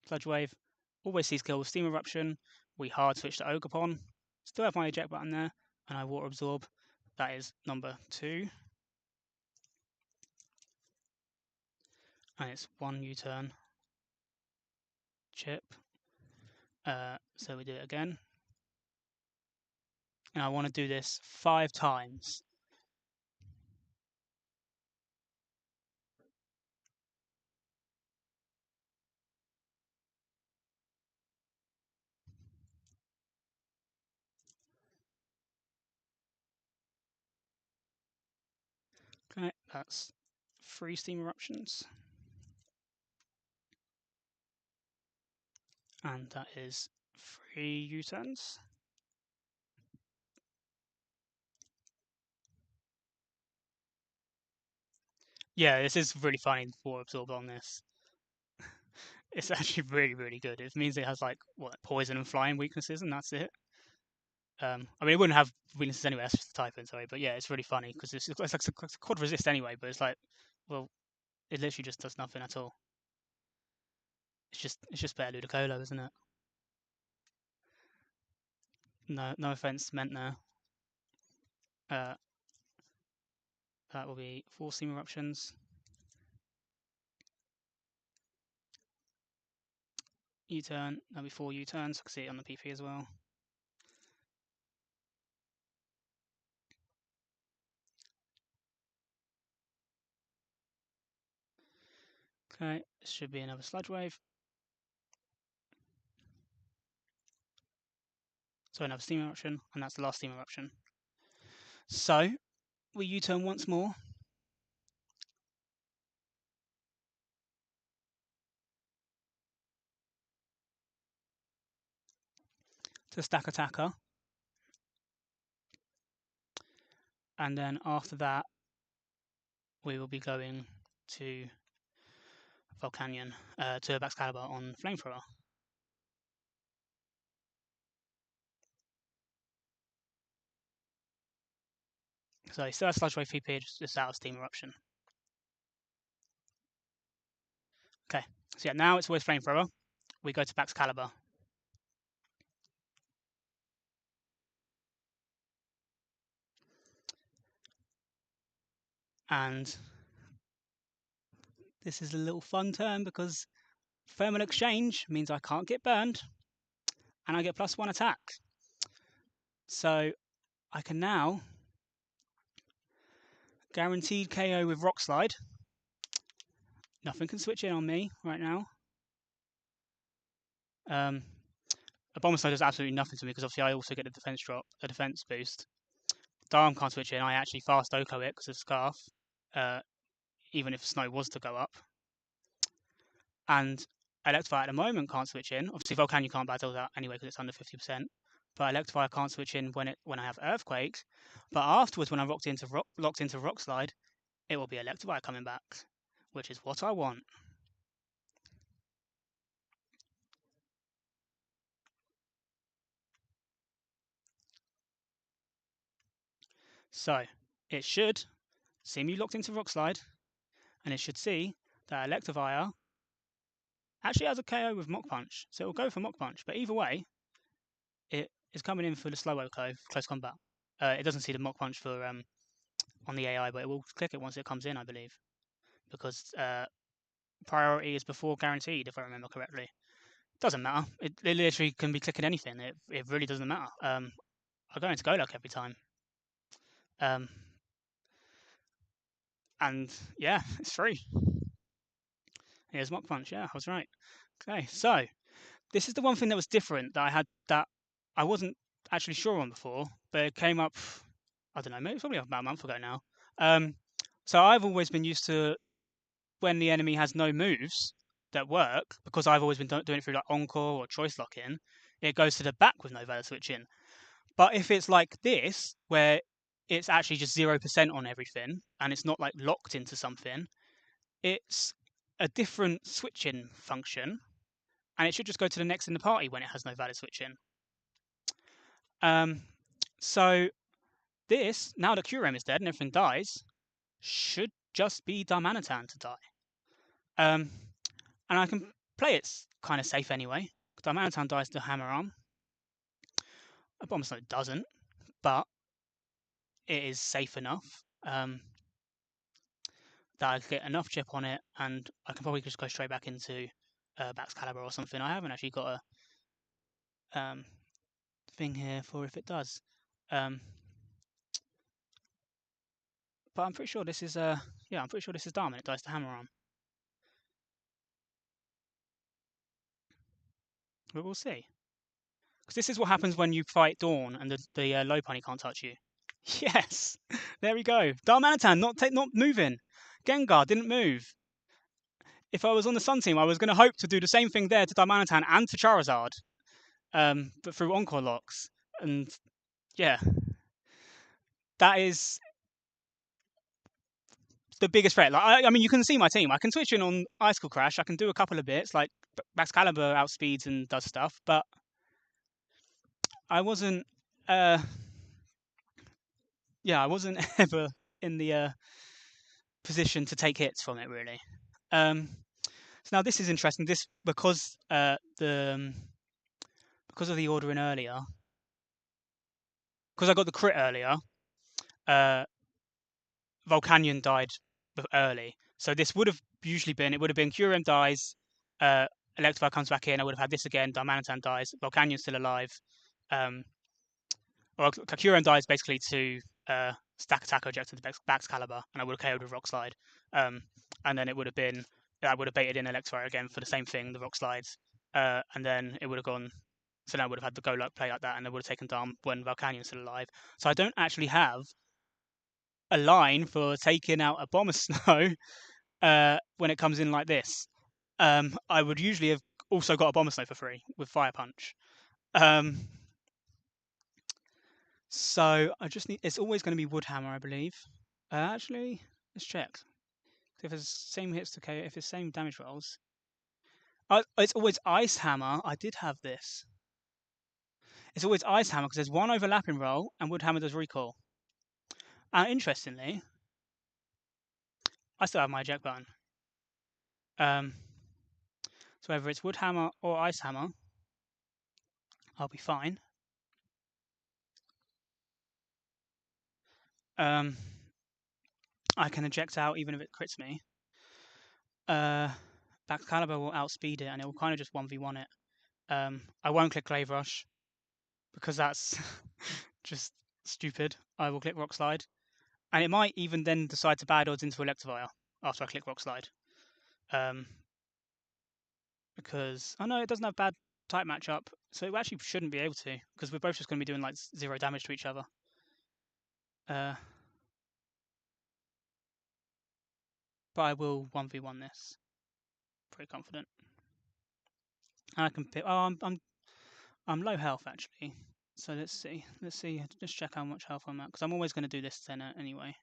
Sludge Wave. Always sees kill with Steam Eruption. We hard switch to Ogerpon. Still have my eject button there. And I Water Absorb. That is number 2. And it's 1 U-turn. Chip. So we do it again. And I want to do this 5 times. Okay, that's 3 Steam Eruptions. And that is 3 U-turns. Yeah, this is really funny, Water Absorb on this. It's actually really, really good. It means it has like what poison and flying weaknesses, and that's it. I mean, it wouldn't have weaknesses anyway. That's just the type in, sorry. But yeah, it's really funny because it's like it's a quad resist anyway. But it's like, well, it literally just does nothing at all. It's just better Ludicolo, isn't it? No offense meant there. Uh, that will be 4 steam eruptions. U-turn. That'll be 4 U-turns. I can see it on the PP as well. Okay, this should be another sludge wave. So another steam eruption, and that's the last steam eruption. So we U-turn once more. To stack attacker. And then after that, we will be going to Volcanion, to Baxcalibur on Flamethrower. So he still has Sludge Wave PP, just out of Steam Eruption. Okay, so yeah, now it's with Flamethrower. We go to Baxcalibur. And this is a little fun turn because Thermal Exchange means I can't get burned, and I get +1 attack. So I can now guaranteed KO with Rock Slide. Nothing can switch in on me right now. A Bomb Slide does absolutely nothing to me because obviously I also get a defense drop, a defense boost. Darm can't switch in. I actually fast Oko it because of Scarf, even if Snow was to go up. And Electivire at the moment can't switch in. Obviously, Volcanion can't battle that anyway because it's under 50%. But Electivire can't switch in when I have Earthquakes. But afterwards, when I'm locked into Rock Slide, it will be Electivire coming back, which is what I want. So it should see me locked into Rock Slide, and it should see that Electivire actually has a KO with Mach Punch, so it will go for Mach Punch. But either way, it is coming in for the slow Oko, close combat. It doesn't see the Mach Punch for on the AI, but it will click it once it comes in, I believe, because priority is before guaranteed, if I remember correctly. Doesn't matter. It literally can be clicking anything. It really doesn't matter. I go into Golok every time. And yeah, it's free. Here's Mach Punch. Yeah, I was right. Okay, so this is the one thing that was different that I wasn't actually sure on before, but it came up. I don't know, maybe probably about a month ago now. So I've always been used to when the enemy has no moves that work, because I've always been doing it through like Encore or Choice Lock-in, it goes to the back with no valid switch in. But if it's like this, where it's actually just 0% on everything, and it's not like locked into something, it's a different switch-in function, and it should just go to the next in the party when it has no valid switch-in. So this, now that Curem is dead and everything dies, should just be Darmanitan to die. And I can play it kind of safe anyway. Darmanitan dies to Hammer Arm. A Bomb Snow doesn't, but it is safe enough that I get enough chip on it, and I can probably just go straight back into Baxcalibur or something. I haven't actually got a thing here for if it does. But I'm pretty sure this is I'm pretty sure this is Darm and it dies to Hammer Arm. But we'll see. Because this is what happens when you fight Dawn and the Lopunny can't touch you. Yes, there we go. Darmanitan not moving. Gengar didn't move. If I was on the Sun team, I was going to hope to do the same thing there to Darmanitan and to Charizard, but through Encore locks. And yeah, that is the biggest threat. Like I mean, you can see my team. I can switch in on Icicle Crash. I can do a couple of bits like Excalibur outspeeds and does stuff, but I wasn't. Uh, yeah, I wasn't ever in the position to take hits from it really. Um, so now this is interesting. This because of the order in earlier, because I got the crit earlier. Uh, Volcanion died early, so this would have usually been. It would have been Curium dies, Electivire comes back in. I would have had this again. Darmanitan dies. Volcanion's still alive. Um, or Curium dies basically to stack attack ejected the Excalibur, and I would have KO'd with Rock Slide. And then it would have been I would have baited in Electivire again for the same thing, the Rock Slides, and then it would have gone. So now I would have had the go like play like that, and I would have taken Darm when Volcanion's still alive. So I don't actually have a line for taking out a Bomber Snow when it comes in like this. I would usually have also got a Bomber Snow for free with Fire Punch. So I just need. It's always going to be Woodhammer, I believe. Actually, let's check. If it's same hits to KO, if it's same damage rolls, it's always Ice Hammer. I did have this. It's always Ice Hammer because there's one overlapping roll and Woodhammer does recall. Interestingly, I still have my eject button. So whether it's Woodhammer or Ice Hammer, I'll be fine. I can eject out even if it crits me. Excalibur will outspeed it and it will kind of just 1v1 it. I won't click Glaive Rush because that's just stupid. I will click Rock Slide. And it might even then decide to bad odds into Electivire after I click Rock Slide. Because, oh no, it doesn't have bad type matchup, so it actually shouldn't be able to, because we're both just going to be doing like 0 damage to each other. But I will 1v1 this. Pretty confident. And I can pick. Oh, I'm low health actually. So let's see. Let's check how much health I'm at, because I'm always going to do this then anyway.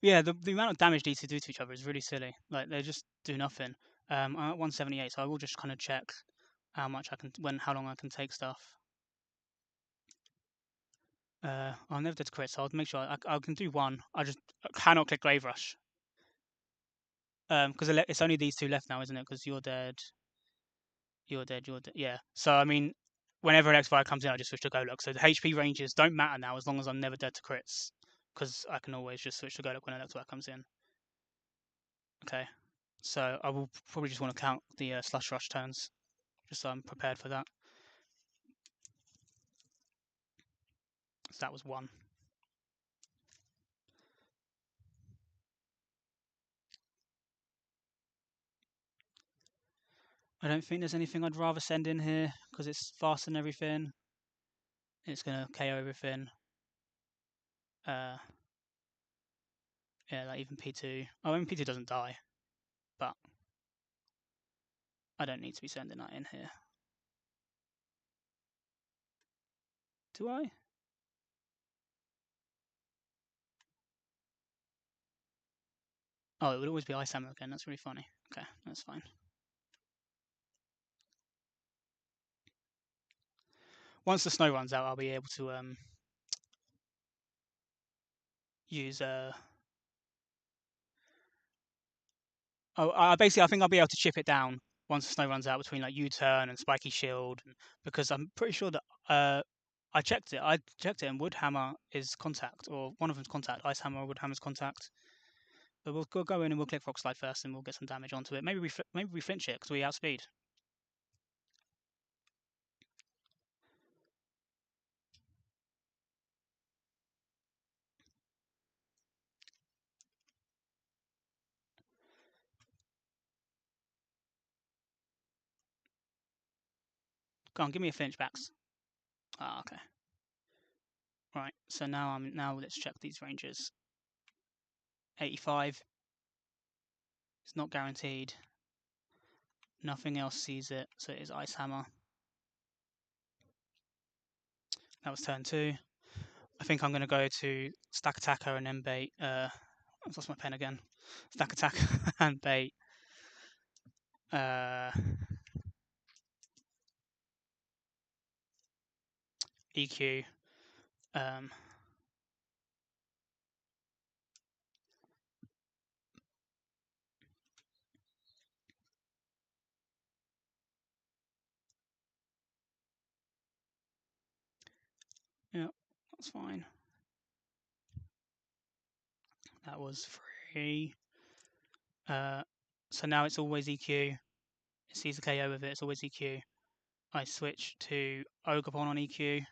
Yeah, the amount of damage these two do to each other is really silly. Like they just do nothing. I'm at 178, so I will just kind of check how much I can, how long I can take stuff. I'll never did crit, so I'll make sure I can do one. I just cannot click Glaive Rush. Because it's only these two left now, isn't it? Because you're dead. Yeah. So I mean, whenever an X-Fire comes in, I just switch to Golok. So the HP ranges don't matter now as long as I'm never dead to crits, because I can always just switch to Golok when an X-Fire comes in. Okay. So I will probably just want to count the Slush Rush turns, just so I'm prepared for that. So that was one. I don't think there's anything I'd rather send in here because it's fast and everything. It's gonna KO everything. Yeah, like even P2. Oh, I mean P2 doesn't die, but I don't need to be sending that in here. Do I? Oh, it would always be Ice Hammer again. That's really funny. Okay, that's fine. Once the snow runs out, I'll be able to use basically I think I'll be able to chip it down once the snow runs out between like U-turn and Spiky Shield, because I'm pretty sure that I checked it. And Woodhammer is contact, or one of them's contact. Ice Hammer or Woodhammer's contact. But we'll go in and we'll click Rock Slide first, and we'll get some damage onto it. Maybe we flinch it because we outspeed. Go on, give me a flinch backs. Ah, okay. Right. So now let's check these ranges. 85. It's not guaranteed. Nothing else sees it, so it is Ice Hammer. That was turn 2. I think I'm going to go to stack attacker and then bait. I've lost my pen again. Stack attacker and bait. EQ. Um, yeah, that's fine. That was free. So now it's always EQ. It sees the KO with it. It's always EQ. I switch to Ogre on EQ.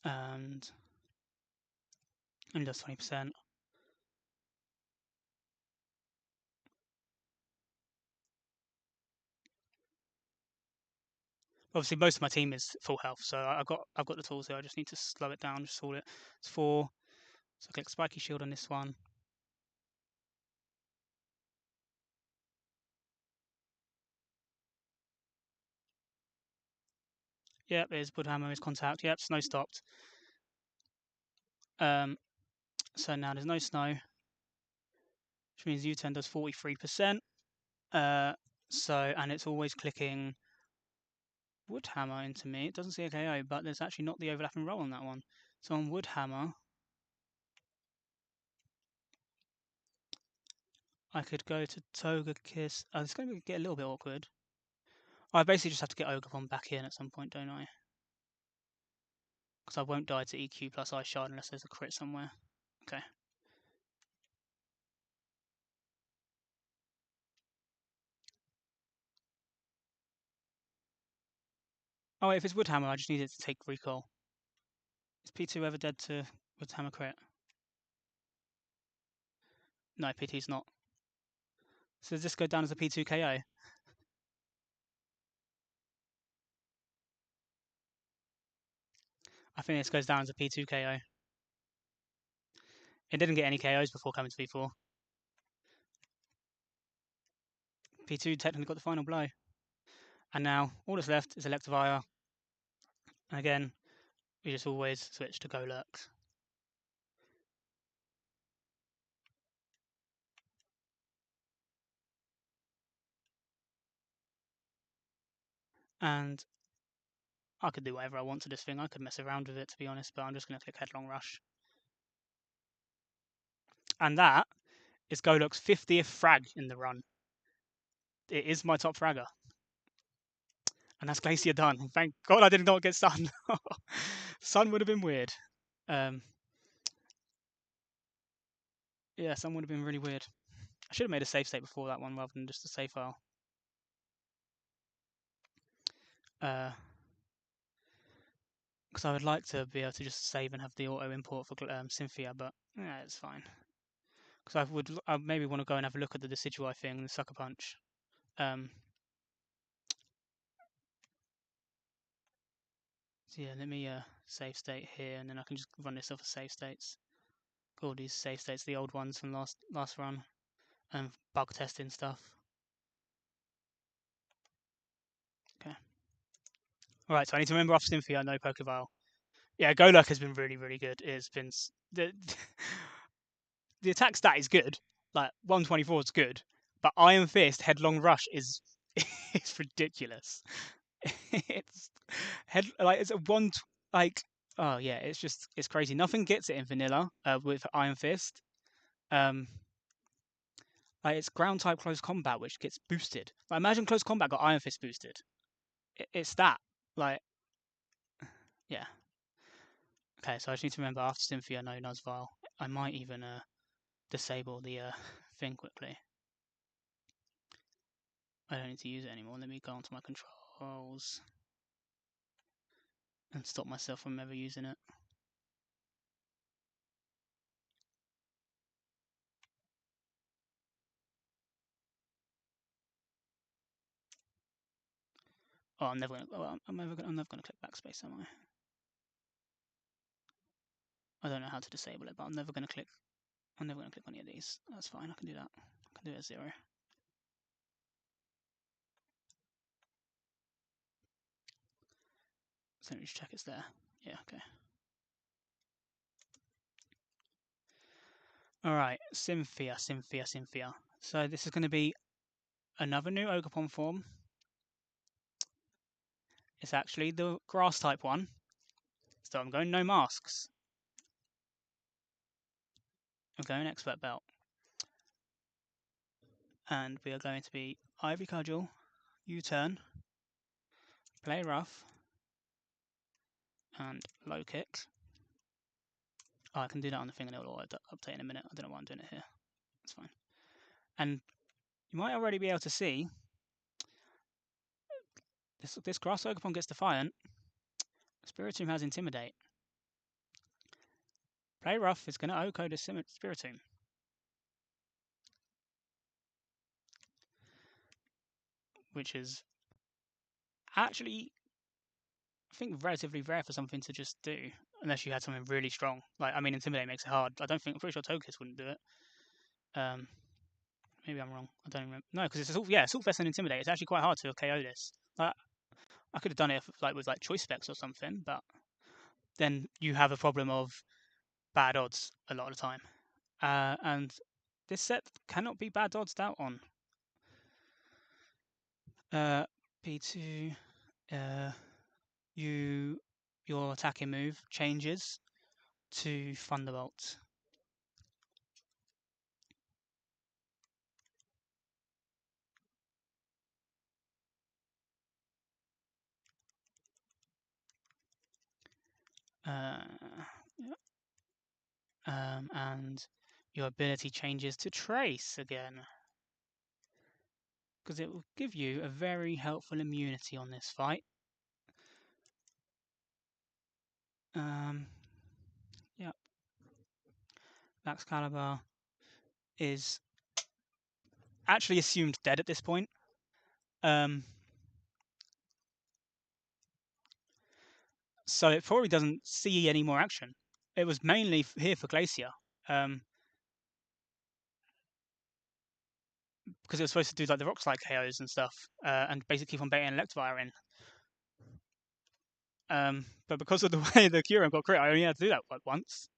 And only does 20%. Obviously, most of my team is full health, so I've got the tools here. I just need to slow it down, just hold it. It's 4. So I click Spiky Shield on this one. Yep, there's Budhammer is contact. Yep, snow stopped. So now there's no snow, which means U10 does 43%. And it's always clicking Woodhammer into me. It doesn't see a KO, but there's actually not the overlapping roll on that one. So on Woodhammer, I could go to Toga Kiss. Oh, it's going to get a little bit awkward. I basically just have to get Ogre back in at some point, don't I? Because I won't die to EQ plus Ice Shard unless there's a crit somewhere. Okay. Oh, wait, if it's Woodhammer, I just need it to take recall. Is P2 ever dead to Woodhammer crit? No, PT's not. So does this go down as a P2 KO? I think this goes down as a P2 KO. It didn't get any KOs before coming to V4. P2 technically got the final blow. And now all that's left is Electivire. And again, we just always switch to Golurks. And I could do whatever I want to this thing. I could mess around with it, to be honest, but I'm just going to click Headlong Rush. And that is Golurk's 50th frag in the run. It is my top fragger. And that's Glacier done. Thank God I did not get Sun. Sun would have been weird. Yeah, Sun would have been really weird. I should have made a save state before that one rather than just a save file. Because I would like to be able to just save and have the auto import for Cynthia, but yeah, it's fine. Because I maybe want to go and have a look at the Decidueye thing, the Sucker Punch. So yeah, let me save state here, and then I can just run this off of save states. All these save states, the old ones from last run, and bug testing stuff. Okay. Alright, so I need to remember off Cynthia, no Pokeball. Yeah, Golurk has been really, really good. It's been the the attack stat is good. Like 124 is good, but Iron Fist Headlong Rush is it's ridiculous. It's it's a one like oh yeah, it's crazy. Nothing gets it in vanilla with Iron Fist. It's ground type close combat which gets boosted. Like imagine close combat got Iron Fist boosted. It's that like yeah. Okay, so I just need to remember after Cynthia, no Nuzvile. I might even disable the thing quickly. I don't need to use it anymore. Let me go onto my controls and stop myself from ever using it. Oh, I'm never gonna. Well, I'm never gonna click backspace, am I? I don't know how to disable it, but I'm never gonna click. I'm never gonna click any of these. That's fine. I can do that. I can do it as 0. So let me just check it's there. Yeah, okay. Alright, Cynthia. So this is going to be another new Ogerpon form. It's actually the grass type one. So I'm going no masks. I'm going expert belt. And we are going to be Ivy Cudgel, U-turn, play rough, and low kick. Oh, I can do that on the thing and it will update in a minute. I don't know why I'm doing it here. That's fine. And you might already be able to see this grass Ogerpon gets Defiant. Spiritomb has Intimidate. Play rough is going to OHKO the Spiritomb. Which is actually, I think, relatively rare for something to just do, unless you had something really strong. Like, I mean, Intimidate makes it hard. I'm pretty sure Togekiss wouldn't do it. Maybe I'm wrong. I don't remember. No, because it's Assault Vest and Intimidate. It's actually quite hard to KO this. Like, I could have done it with Choice Specs or something, but then you have a problem of bad odds a lot of the time. And this set cannot be bad odds out on. P2, your attacking move changes to Thunderbolt. And your ability changes to Trace again, because it will give you a very helpful immunity on this fight. Yep. Excalibur is actually assumed dead at this point. So it probably doesn't see any more action. It was mainly here for Glacier. Because it was supposed to do like the rock slide KOs and stuff, and basically keep on baiting Electivire in. But because of the way the Kyurem got crit, I only had to do that like once.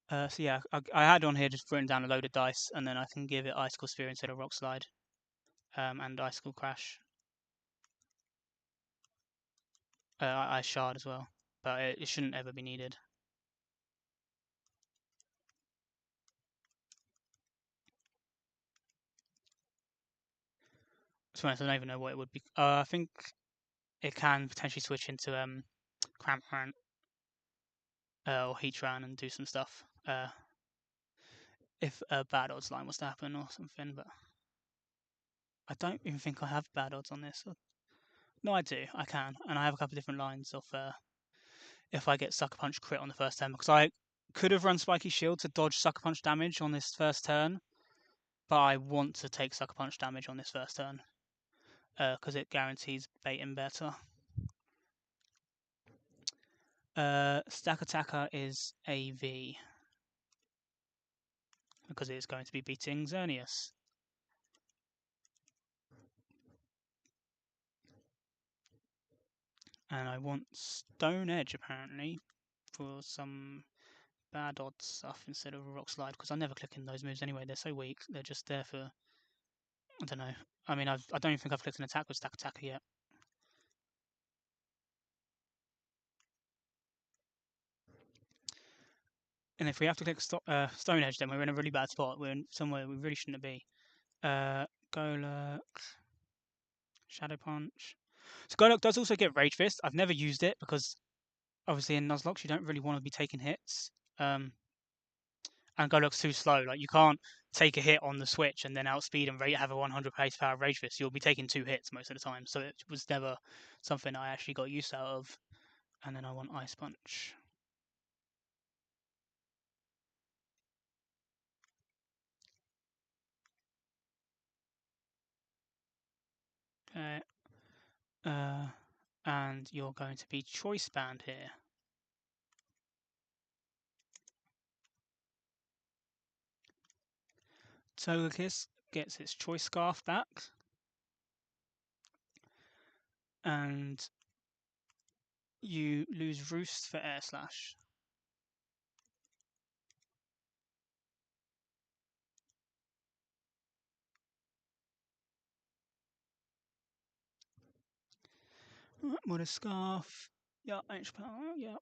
So yeah, I had on here just written down a load of dice, and then I can give it Icicle Sphere instead of Rock Slide, and Icicle Crash. Ice Shard as well, but it shouldn't ever be needed. To be honest, I don't even know what it would be. I think it can potentially switch into Cramorant or Heatran and do some stuff if a bad odds line was to happen or something, but I don't even think I have bad odds on this. No, I do. I can, and I have a couple of different lines of if I get Sucker Punch crit on the first turn, because I could have run Spiky Shield to dodge Sucker Punch damage on this first turn, but I want to take Sucker Punch damage on this first turn because it guarantees baiting better. Stack Attacker is AV because it's going to be beating Xerneas. And I want Stone Edge apparently for some bad odds stuff instead of a Rock Slide because I never click in those moves anyway. They're so weak. They're just there for, I don't know. I mean, I don't even think I've clicked an attack with Stack Attacker yet. And if we have to click Stone Edge, then we're in a really bad spot. We're in somewhere we really shouldn't be. Golurk, Shadow Punch. So Golurk does also get Rage Fist. I've never used it because obviously in Nuzlocke you don't really want to be taking hits. And Golurk's too slow. Like you can't take a hit on the switch and then outspeed and have a 100 pace power Rage Fist. You'll be taking 2 hits most of the time. So it was never something I actually got use out of. And then I want Ice Punch. Okay. And you're going to be Choice Band here. Togekiss gets its Choice Scarf back. and you lose Roost for Air Slash. Right, Modest Scarf. Yep, H power. Yep.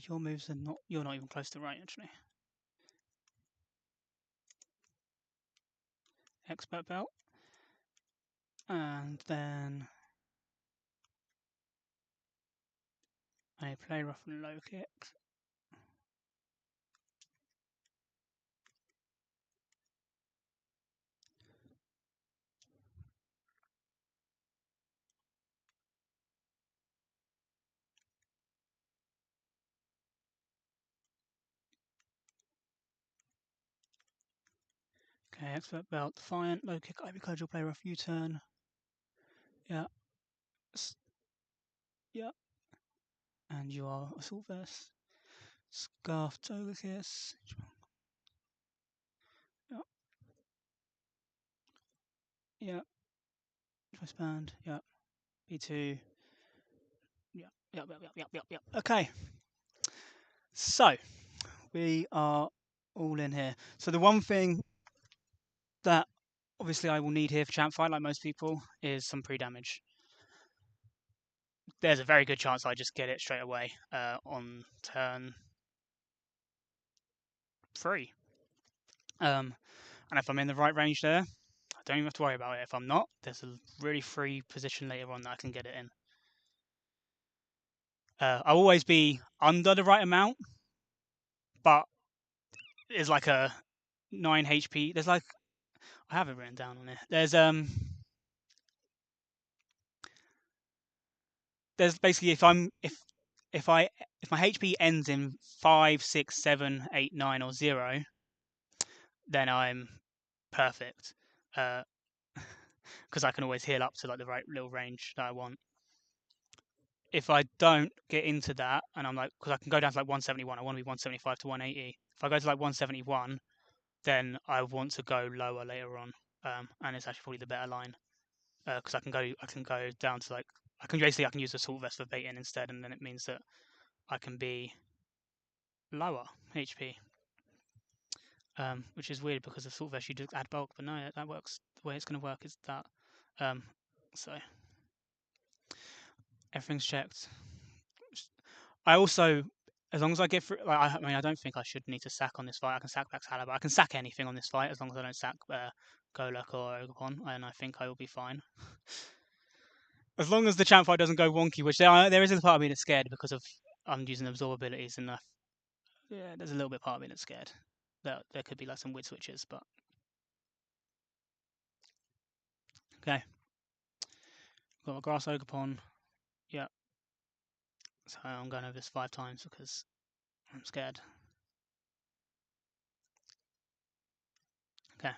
Your moves are not. You're not even close to right, actually. Expert Belt. And then I play rough and low kick. Okay, Expert Belt, Defiant, low kick, Ivy Cudgel, play rough U-turn. Yeah. Yeah. And you are Assault Vest. Scarf, Togekiss. Yeah. Yeah. Choice Band. Yeah. B2. Yeah. Yep. Okay. So, we are all in here. So the one thing that obviously I will need here for champ fight, like most people, is some pre-damage. There's a very good chance I just get it straight away on turn 3. And if I'm in the right range there, I don't even have to worry about it. If I'm not, there's a really free position later on that I can get it in. I'll always be under the right amount, but there's like a 9 HP. There's like I have it written down on here. There's basically if I if my HP ends in 5, 6, 7, 8, 9, or 0, then I'm perfect. Because I can always heal up to like the right little range that I want. If I don't get into that, and I'm like, because I can go down to like 171, I want to be 175 to 180. If I go to like 171, then I want to go lower later on, and it's actually probably the better line because I can go down to like I can use Assault Vest for baiting instead, and then it means that I can be lower HP, which is weird because Assault Vest you do add bulk, but no, that works. The way it's going to work is that. So everything's checked. I also, as long as I get through, like, I mean, I don't think I should need to sack on this fight. I can sack Baxhalab. I can sack anything on this fight as long as I don't sack Golurk or Ogerpon, and I think I will be fine. As long as the champ fight doesn't go wonky, which there is a part of me that's scared because of I'm using absorb abilities, and yeah, there's a little bit part of me that's scared that there could be like some weird switches, but okay. Got a Grass Ogerpon. Yeah. So I'm going over this 5 times because I'm scared. Okay.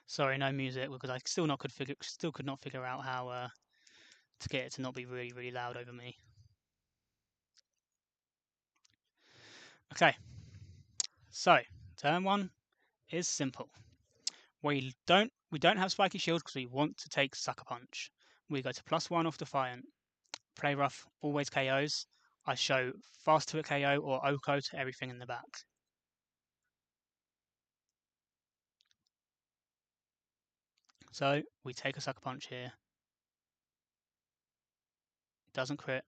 Sorry, no music because I still could not figure out how to get it to not be really, really loud over me. Okay, so turn 1 is simple. We don't have Spiky Shield because we want to take Sucker Punch. We go to +1 off Defiant. Play rough, always KOs. I show fast to a KO or Oko to everything in the back. So we take a Sucker Punch here. It doesn't crit,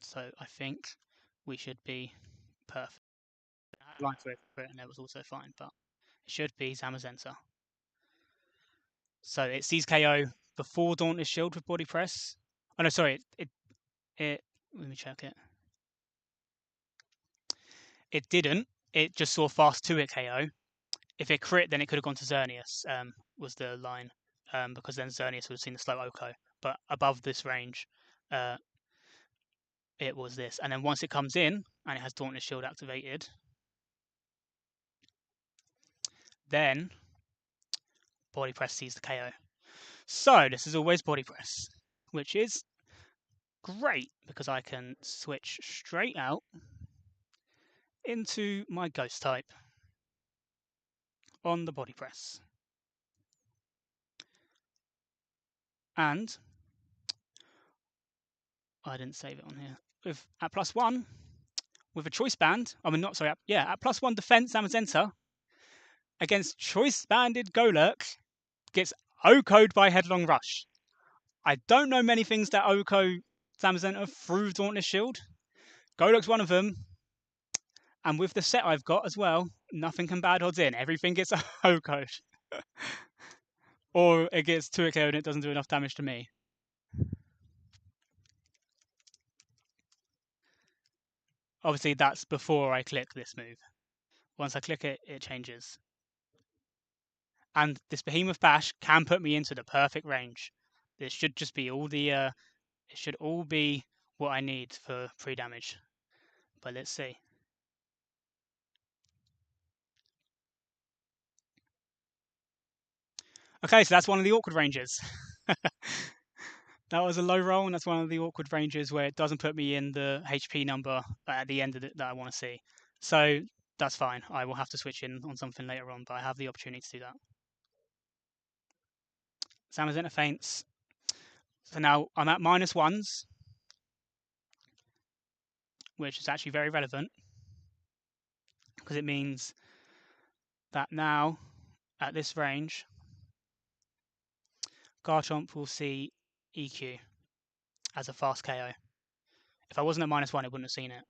so I think we should be perfect. I had line for it crit and that was also fine, but it should be Zamazenta. So it sees KO before Dauntless Shield with Body Press. Oh no, sorry, it let me check it. It didn't. It just saw fast 2 at KO. If it crit, then it could have gone to Xerneas, was the line. Because then Xerneas would have seen the slow Oko. But above this range, it was this. And then once it comes in, and it has Dauntless Shield activated, then Body Press sees the KO. So this is always Body Press, which is great because I can switch straight out into my Ghost type. on the body press. And I didn't save it on here. At +1, with a choice band, at +1 defense Amazenta against choice banded Golurk, gets OHKO'd by Headlong Rush. I don't know many things that OHKO Zamazenta through Dauntless Shield. Golurk's one of them. And with the set I've got as well, nothing can bad odds in. Everything gets OHKO'd. Or it gets 2 KO and it doesn't do enough damage to me. Obviously, that's before I click this move. Once I click it, it changes. And this Behemoth Bash can put me into the perfect range. This should just be all the... it should all be what I need for pre-damage. But let's see. Okay, so that's one of the awkward ranges. That was a low roll, and that's one of the awkward ranges where it doesn't put me in the HP number at the end of it that I want to see. So that's fine. I will have to switch in on something later on, but I have the opportunity to do that. Zamazenta feints. So now I'm at -1s, which is actually very relevant because it means that now at this range, Garchomp will see EQ as a fast KO. If I wasn't at -1, it wouldn't have seen it.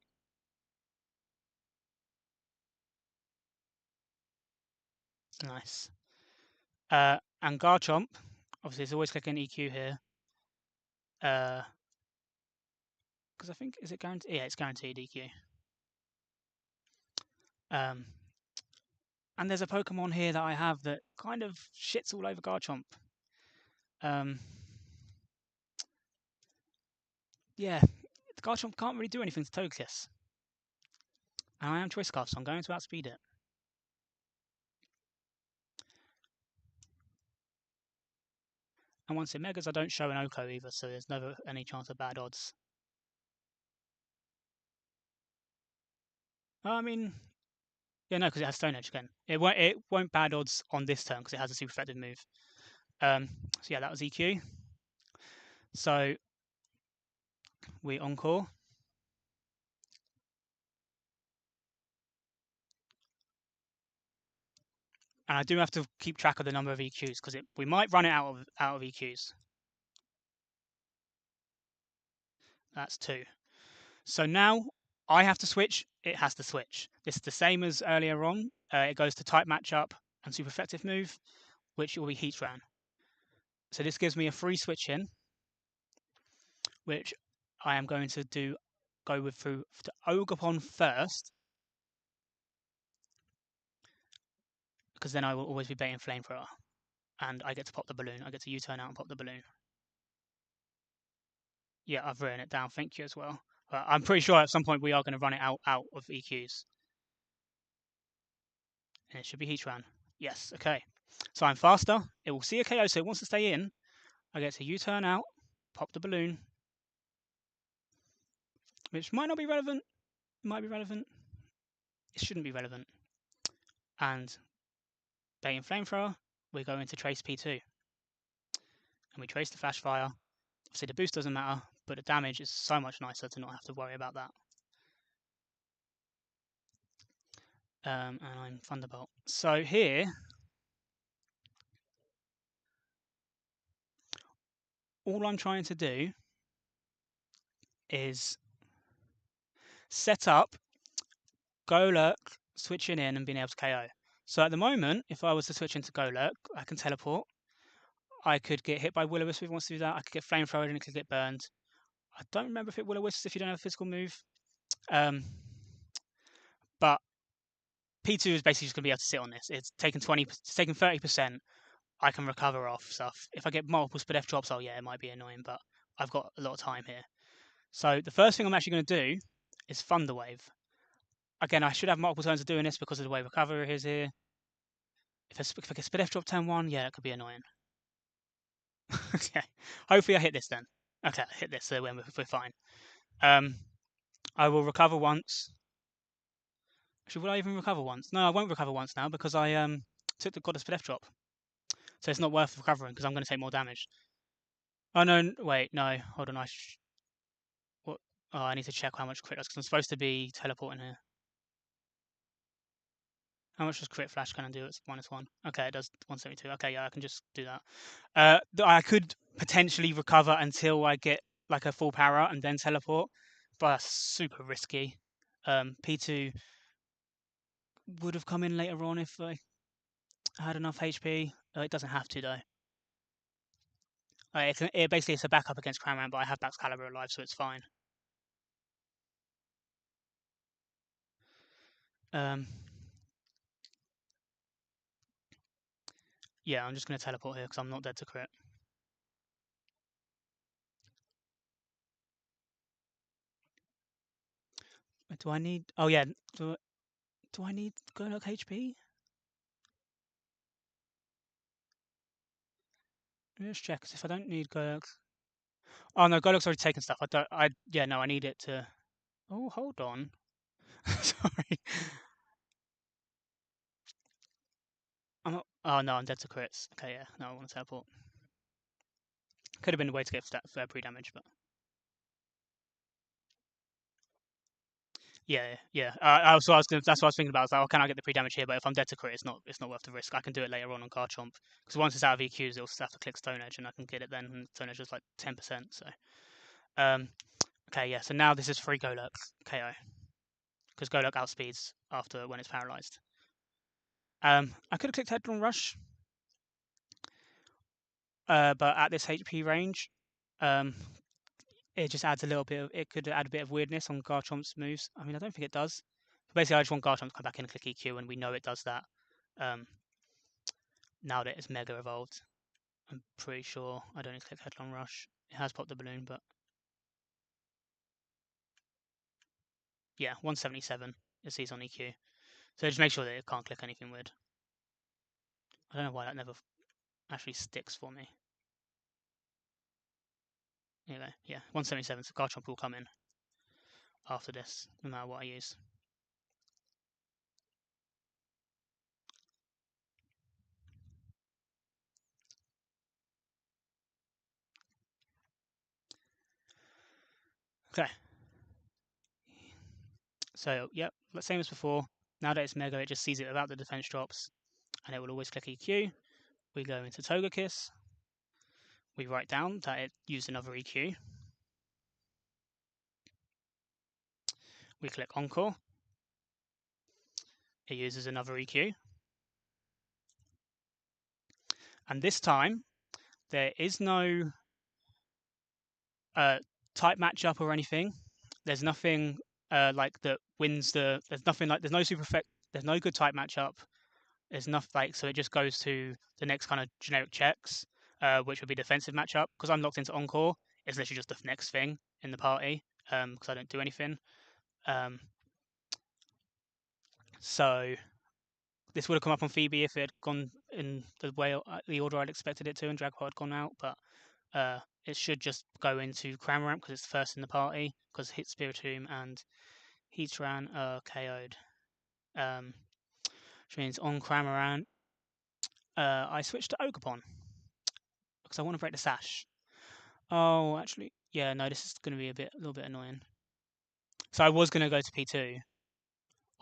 Nice. And Garchomp, obviously, it's always clicking EQ here. Because I think, is it guaranteed? Yeah, it's guaranteed EQ. And there's a Pokemon here that I have that kind of shits all over Garchomp. Yeah, the Garchomp can't really do anything to Togekiss. And I am Choice Scarf, so I'm going to outspeed it. And once it Megas, I don't show an OHKO either, so there's never any chance of bad odds. I mean, yeah, no, because it has Stone Edge again. It won't bad odds on this turn because it has a super effective move. So yeah, that was EQ. So we encore. And I do have to keep track of the number of EQs because we might run it out of EQs. That's 2. So now I have to switch. It has to switch. This is the same as earlier on. It goes to type matchup and super effective move, which will be Heatran. So this gives me a free switch in, which I am going to go with through to Ogerpon first, because then I will always be baiting Flamethrower, and I get to pop the balloon. I get to U-turn out and pop the balloon. Yeah, I've written it down. Thank you as well. I'm pretty sure at some point we are going to run it out of EQs. And it should be Heatran. Yes, okay. So I'm faster. It will see a KO, so it wants to stay in. I get to U-turn out, pop the balloon, which might not be relevant. Might be relevant. It shouldn't be relevant. And baiting Flamethrower, we're going to trace P2. And we trace the Flash Fire. Obviously the boost doesn't matter, but the damage is so much nicer to not have to worry about that. And I'm Thunderbolt. So here, all I'm trying to do is set up Golurk switching in and being able to KO. So at the moment, if I was to switch into Golurk, I can teleport. I could get hit by Will-O-Wisp if it wants to do that. I could get Flamethrower and it could get burned. I don't remember if it Will-O-Wisps if you don't have a physical move. But P2 is basically just going to be able to sit on this. It's taking 30%. I can recover off stuff. If I get multiple Spadef drops, oh yeah, it might be annoying, but I've got a lot of time here. So the first thing I'm actually going to do is Thunder Wave. Again, I should have multiple turns of doing this because of the way recovery is here. If I get Spadef drop turn 1, yeah, that could be annoying. Okay, hopefully I hit this then. Okay, I hit this, so we're fine. I will recover once. Actually, will I even recover once? No, I won't recover once now because I Took the Goddess for Death drop. So it's not worth recovering because I'm going to take more damage. Oh no, wait, no, hold on. What? Oh, I need to check how much crit does because I'm supposed to be teleporting here. How much does crit flash kind of do? It's -1. Okay, it does 172. Okay, yeah, I can just do that. I could potentially recover until I get like a full power out and then teleport, but that's super risky. P2 would have come in later on if I had enough HP. It doesn't have to though. Basically it's a backup against Cranman, but I have Excalibur alive, so it's fine. Um, yeah, I'm just going to teleport here because I'm not dead to crit. Do I need? Oh yeah. Do I need Golok HP? Let me just check. 'Cause if I don't need Golok, oh no, Golok's already taken stuff. I don't. Yeah, no, I need it to. Oh, hold on. Sorry. I'm not. Oh no, I'm dead to crits. Okay, yeah. No, I want to teleport. Could have been a way to get that pre-damage, but yeah. That's what I was thinking about. I was like, oh, can I get the pre-damage here? But if I'm dead to crit, it's not worth the risk. I can do it later on Garchomp because once it's out of EQs, it'll have to click Stone Edge, and I can get it then. And Stone Edge is like 10%. So, um, okay, yeah. So now this is free Golok KO because Golok outspeeds after when it's paralyzed. I could have clicked Headlong Rush, but at this HP range, um, it just adds a little bit of. It could add a bit of weirdness on Garchomp's moves. I mean, I don't think it does. But basically, I just want Garchomp to come back in and click EQ, and we know it does that. Um, now that it's Mega evolved, I'm pretty sure I don't need to click Headlong Rush. It has popped the balloon, but yeah, 177 it sees on EQ. So just make sure that it can't click anything weird. I don't know why that never actually sticks for me. Anyway, yeah, 177. So Garchomp will come in after this, no matter what I use. Okay. So, yep, same as before. Now that it's Mega, it just sees it without the defense drops, and it will always click EQ. We go into Togekiss. We write down that it used another EQ. We click Encore. It uses another EQ. And this time, there is no type matchup or anything. There's nothing like that wins the. There's nothing like. There's no super effect. There's no good type matchup. There's nothing like. So it just goes to the next kind of generic checks, which would be defensive matchup. Because I'm locked into Encore, it's literally just the next thing in the party. Because I don't do anything. Um, so this would have come up on Phoebe if it had gone in the way the order I'd expected it to, and Dragapult had gone out. But it should just go into Cramorant because it's first in the party because Hit Spiritomb and Heatran are KO'd. Which means on Cramorant, I switch to Ogerpon because I want to break the sash. Oh, actually, yeah, no, this is going to be a little bit annoying. So I was going to go to P2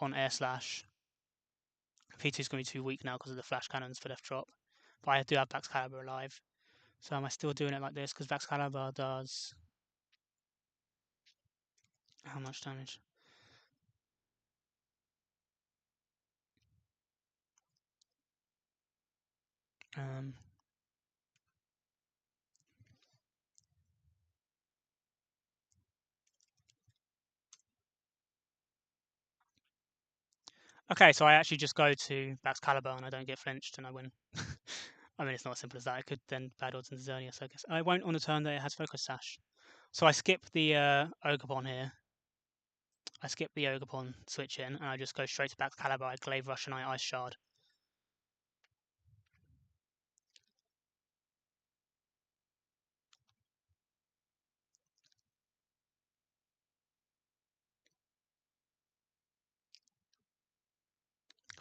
on Air Slash. P2 is going to be too weak now because of the Flash Cannons for Death Drop. But I do have Baxcalibur alive. So am I still doing it like this? Because Baxcalibur does how much damage? Um, okay, so I actually just go to Baxcalibur and I don't get flinched and I win. I mean, it's not as simple as that. I could then bad odds into Xerneas, I guess. I won't on a turn that it has Focus Sash. So I skip the Ogerpon here. I skip the Ogerpon switch in and I just go straight to Baxcalibur. I Glaive Rush and I Ice Shard.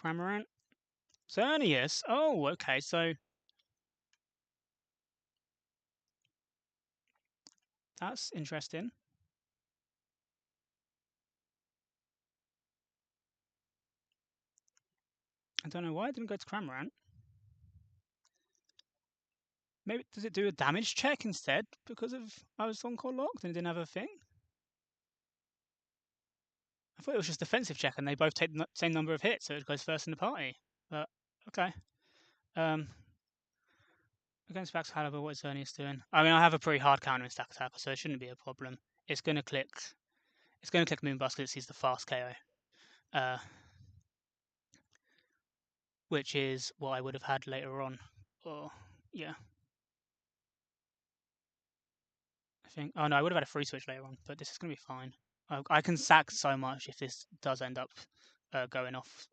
Cramorant. Xerneas. Oh, okay. So that's interesting. I don't know why it didn't go to Cramorant. Maybe does it do a damage check instead because of I was on-call locked and it didn't have a thing? I thought it was just defensive check and they both take the same number of hits, so it goes first in the party. But okay. Um, against Vax Caliber, what is Xerneas doing? I mean, I have a pretty hard counter in Stack Attacker, so it shouldn't be a problem. It's going to click. It's going to click Moonblast because it sees the fast KO, uh, which is what I would have had later on. Or yeah, I think. Oh no, I would have had a free switch later on, but this is going to be fine. I can sack so much if this does end up going off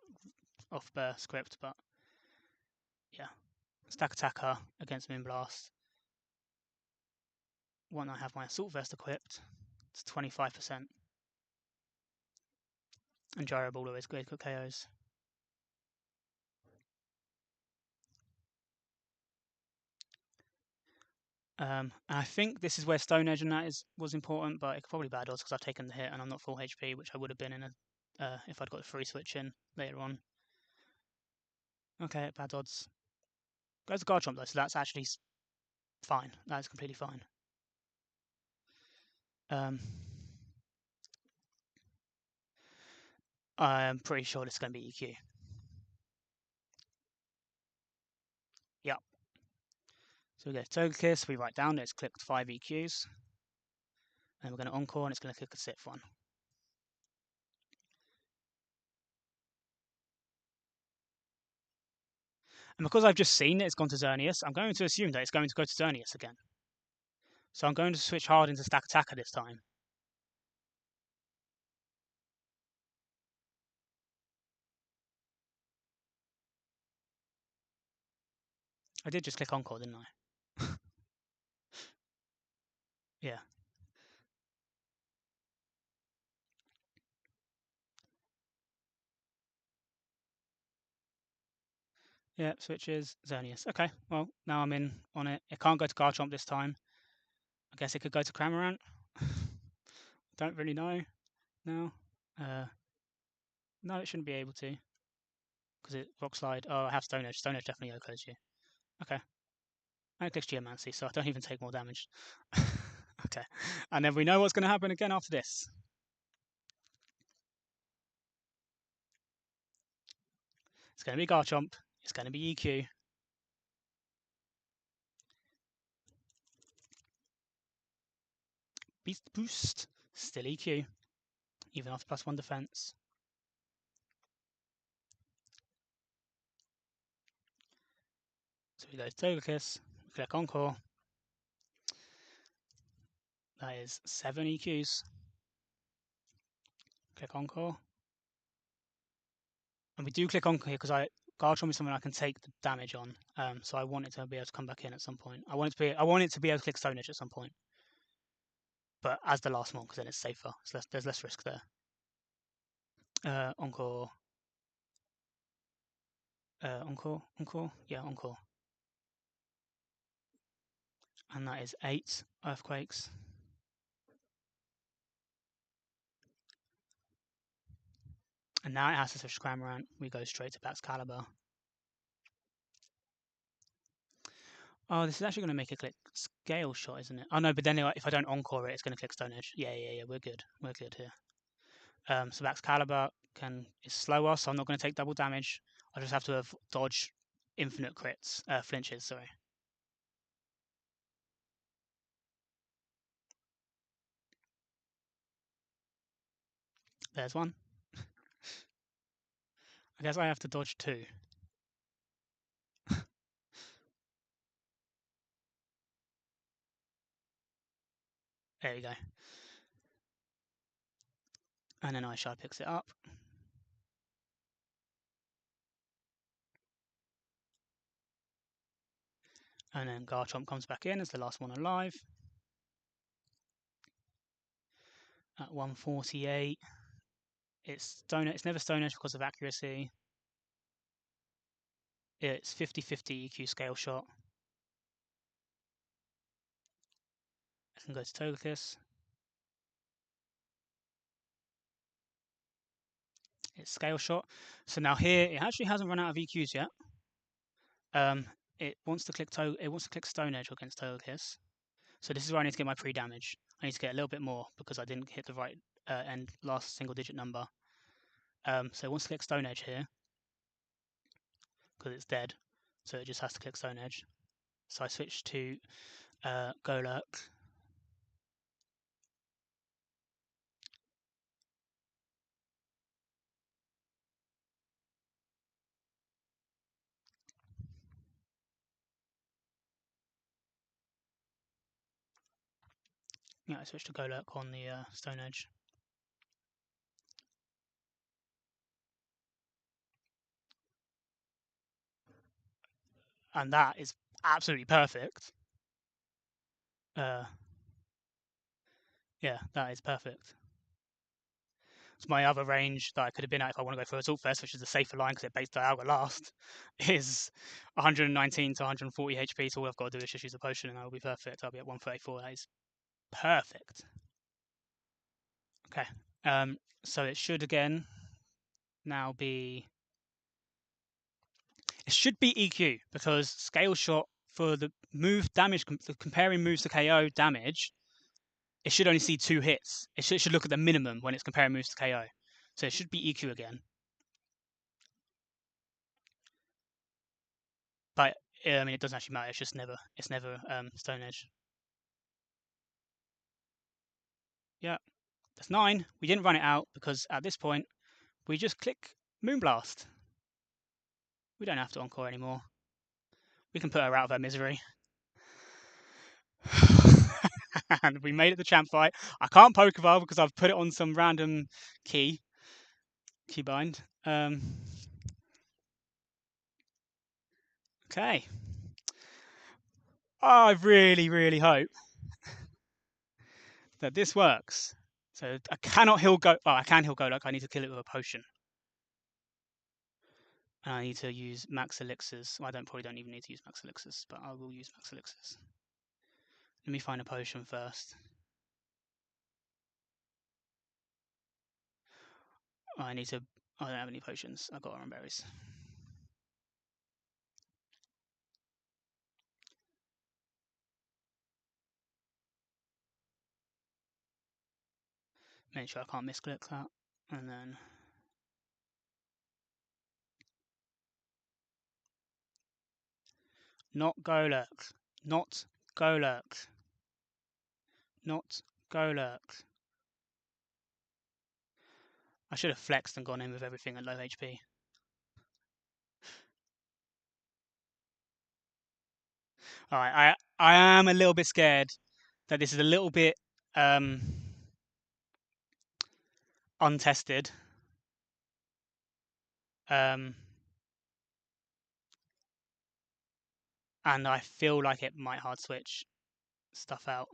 script, but yeah, Stack Attacker against Moonblast. When I have my Assault Vest equipped, it's 25%. And Gyro Ball always good KOs. And I think this is where Stone Edge and that was important, but it could probably bad odds because I've taken the hit and I'm not full HP, which I would have been in if I'd got the free switch in later on. Okay, bad odds. Goes to Garchomp though, so that's actually fine. That's completely fine. I'm pretty sure this is going to be EQ. Yep. So we go to Togekiss, we write down that it's clicked 5 EQs. And we're going to Encore and it's going to click a Sith one. And because I've just seen that it's gone to Xerneas, I'm going to assume that it's going to go to Xerneas again. So I'm going to switch hard into Stack Attacker this time. I did just click Encore, didn't I? Yeah. Yeah, switches, Xerneas. Okay, well, now I'm in on it. It can't go to Garchomp this time. I guess it could go to Cramorant. Don't really know now. No, it shouldn't be able to. Because it Rock Slide. Oh, I have Stone Edge. Stone Edge definitely OHKOs you. Okay. And it clicks Geomancy, so I don't even take more damage. Okay. And then we know what's going to happen again after this. It's going to be Garchomp. It's going to be EQ. Beast Boost. Still EQ. Even after +1 defense. So we go to Togekiss. Click Encore. That is 7 EQs. Click Encore. And we do click Encore here because Garchomp is something I can take the damage on. So I want it to be able to come back in at some point. I want it to be able to click Stone Edge at some point. But as the last one, because then it's safer. So there's less risk there. Encore. Encore. Yeah, Encore. And that is 8 Earthquakes. And now it has to switch Cramorant. We go straight to Baxcalibur. Oh, this is actually going to make it click Scale Shot, isn't it? Oh no, but then if I don't Encore it, it's going to click Stone Edge. Yeah, we're good. We're good here. So Baxcalibur is slower, so I'm not going to take double damage. I just have to dodge infinite crits, flinches, sorry. There's one. I guess I have to dodge 2. There you go. And then Eyeshard picks it up. And then Garchomp comes back in as the last one alive. At 148. It's never Stone Edge because of accuracy. it's 50-50 EQ scale shot. I can go to Togekiss. It's scale shot. So now here it actually hasn't run out of EQs yet. It wants to click Stone Edge against Togekiss. So this is where I need to get my pre-damage. I need to get a little bit more because I didn't hit the right end last single digit number. So it wants to click Stone Edge here because it's dead. So it just has to click Stone Edge. So I switch to Golurk. Yeah, I switched to Golurk on the Stone Edge. And that is absolutely perfect. Yeah, that is perfect. So my other range that I could have been at if I want to go for Assault Vest, which is a safer line because it baits Dialga last, is 119 to 140 HP. So all I've got to do is just use a potion and I'll be perfect. I'll be at 134. That is perfect. Okay. So it should again now be. It should be EQ because Scale Shot for the move damage, comparing moves to KO damage, it should only see 2 hits. It should look at the minimum when it's comparing moves to KO. So it should be EQ again. But I mean, it doesn't actually matter. It's never Stone Edge. Yeah, that's 9. We didn't run it out because at this point we just click Moonblast. We don't have to encore anymore. We can put her out of her misery. And we made it the champ fight. I can't Pokeball because I've put it on some random keybind. Okay. I really, really hope that this works. So I cannot heal Go. Oh, I can heal Golurk. I need to kill it with a potion. And I need to use max elixirs. Well, probably don't even need to use max elixirs, but I will use max elixirs. Let me find a potion first. I need to. I don't have any potions. I've got orange berries. Make sure I can't misclick that, and then. Not Golurk. Not Golurk. Not Golurk. I should have flexed and gone in with everything at low HP. Alright, I am a little bit scared that this is a little bit untested. And I feel like it might hard switch stuff out.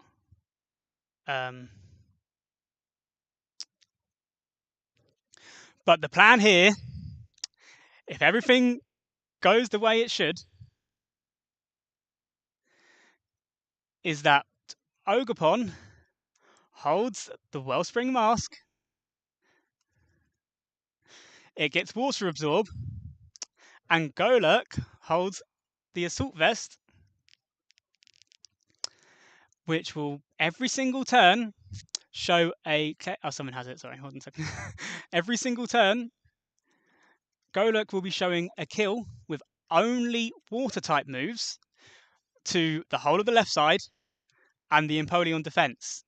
But the plan here, if everything goes the way it should, is that Ogerpon holds the Wellspring Mask, it gets Water Absorb, and Golurk holds the Assault Vest, which will every single turn show a. Oh, someone has it. Sorry, hold on a second. Every single turn, Golurk will be showing a kill with only water type moves to the whole of the left side and the Empoleon defense.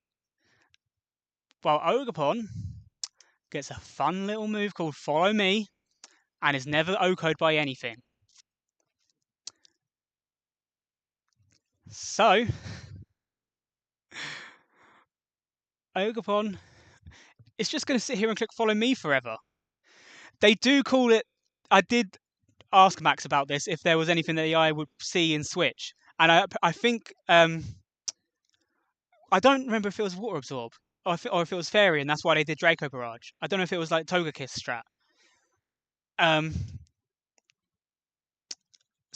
While Ogerpon gets a fun little move called Follow Me and is never OHKO'd by anything. So, Ogerpon is just going to sit here and click Follow Me forever. They do call it. I did ask Max about this if there was anything that the AI would see in Switch, and I think I don't remember if it was Water Absorb or if it was Fairy, and that's why they did Draco Barrage. I don't know if it was like Togekiss strat.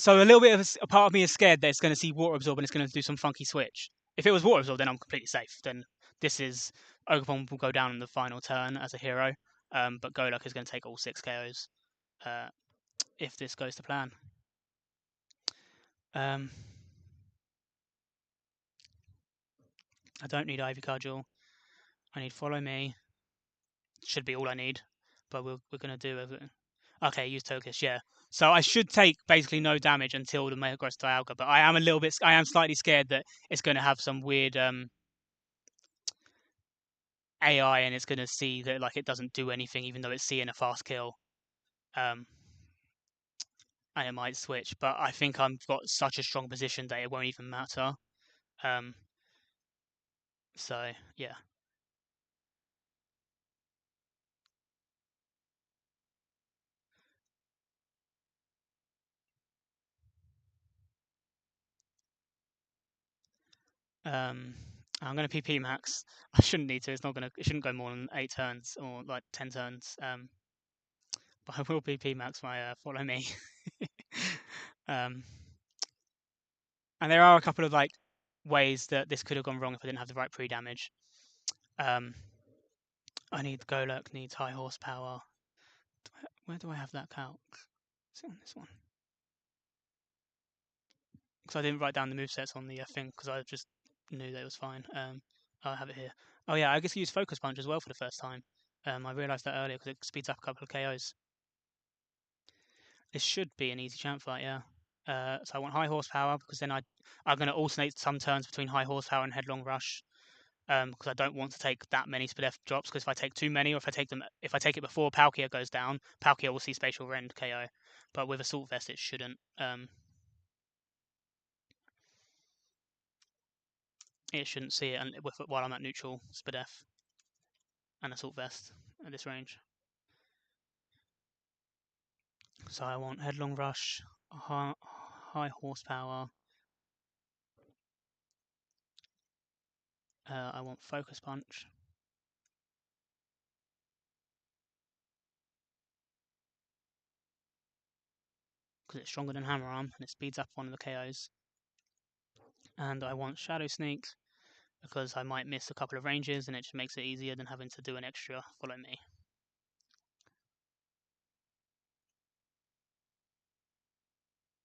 So a little bit of a part of me is scared that it's going to see water absorb and it's going to do some funky switch. If it was water absorb, then I'm completely safe. Then this is Ogerpon will go down in the final turn as a hero, but Golok is going to take all 6 KOs uh, if this goes to plan. I don't need Ivy Cudgel. I need Follow Me. Should be all I need, but we're going to do everything. Okay, use Togekiss, yeah. So I should take basically no damage until the Mega Gross Dialga, but I am slightly scared that it's going to have some weird AI and it's going to see that like it doesn't do anything even though it's seeing a fast kill. Um, and it might switch, but I think I've got such a strong position that it won't even matter. Um, so yeah. Um, I'm going to PP max. I shouldn't need to. It's not going to. It shouldn't go more than 8 turns or like 10 turns. But I will PP max my Follow Me. um, and there are a couple of like ways that this could have gone wrong if I didn't have the right pre-damage. Um, I need Golurk needs high horsepower. Where do I have that calc? Is it on this one? Because I didn't write down the movesets on the thing because I just knew that it was fine. I have it here. Oh yeah, I guess I use Focus Punch as well for the first time. I realised that earlier because it speeds up a couple of KOs. This should be an easy champ fight, yeah. So I want high horsepower because then I'm going to alternate some turns between high horsepower and headlong rush. Because I don't want to take that many Spadef drops. Because if I take too many, or if I take it before Palkia goes down, Palkia will see Spatial Rend KO. But with Assault Vest, it shouldn't. It shouldn't see it while I'm at neutral Spadef and Assault Vest at this range. So I want Headlong Rush, high horsepower. I want Focus Punch. Because it's stronger than Hammer Arm and it speeds up one of the KOs. And I want Shadow Sneak because I might miss a couple of ranges and it just makes it easier than having to do an extra Follow Me.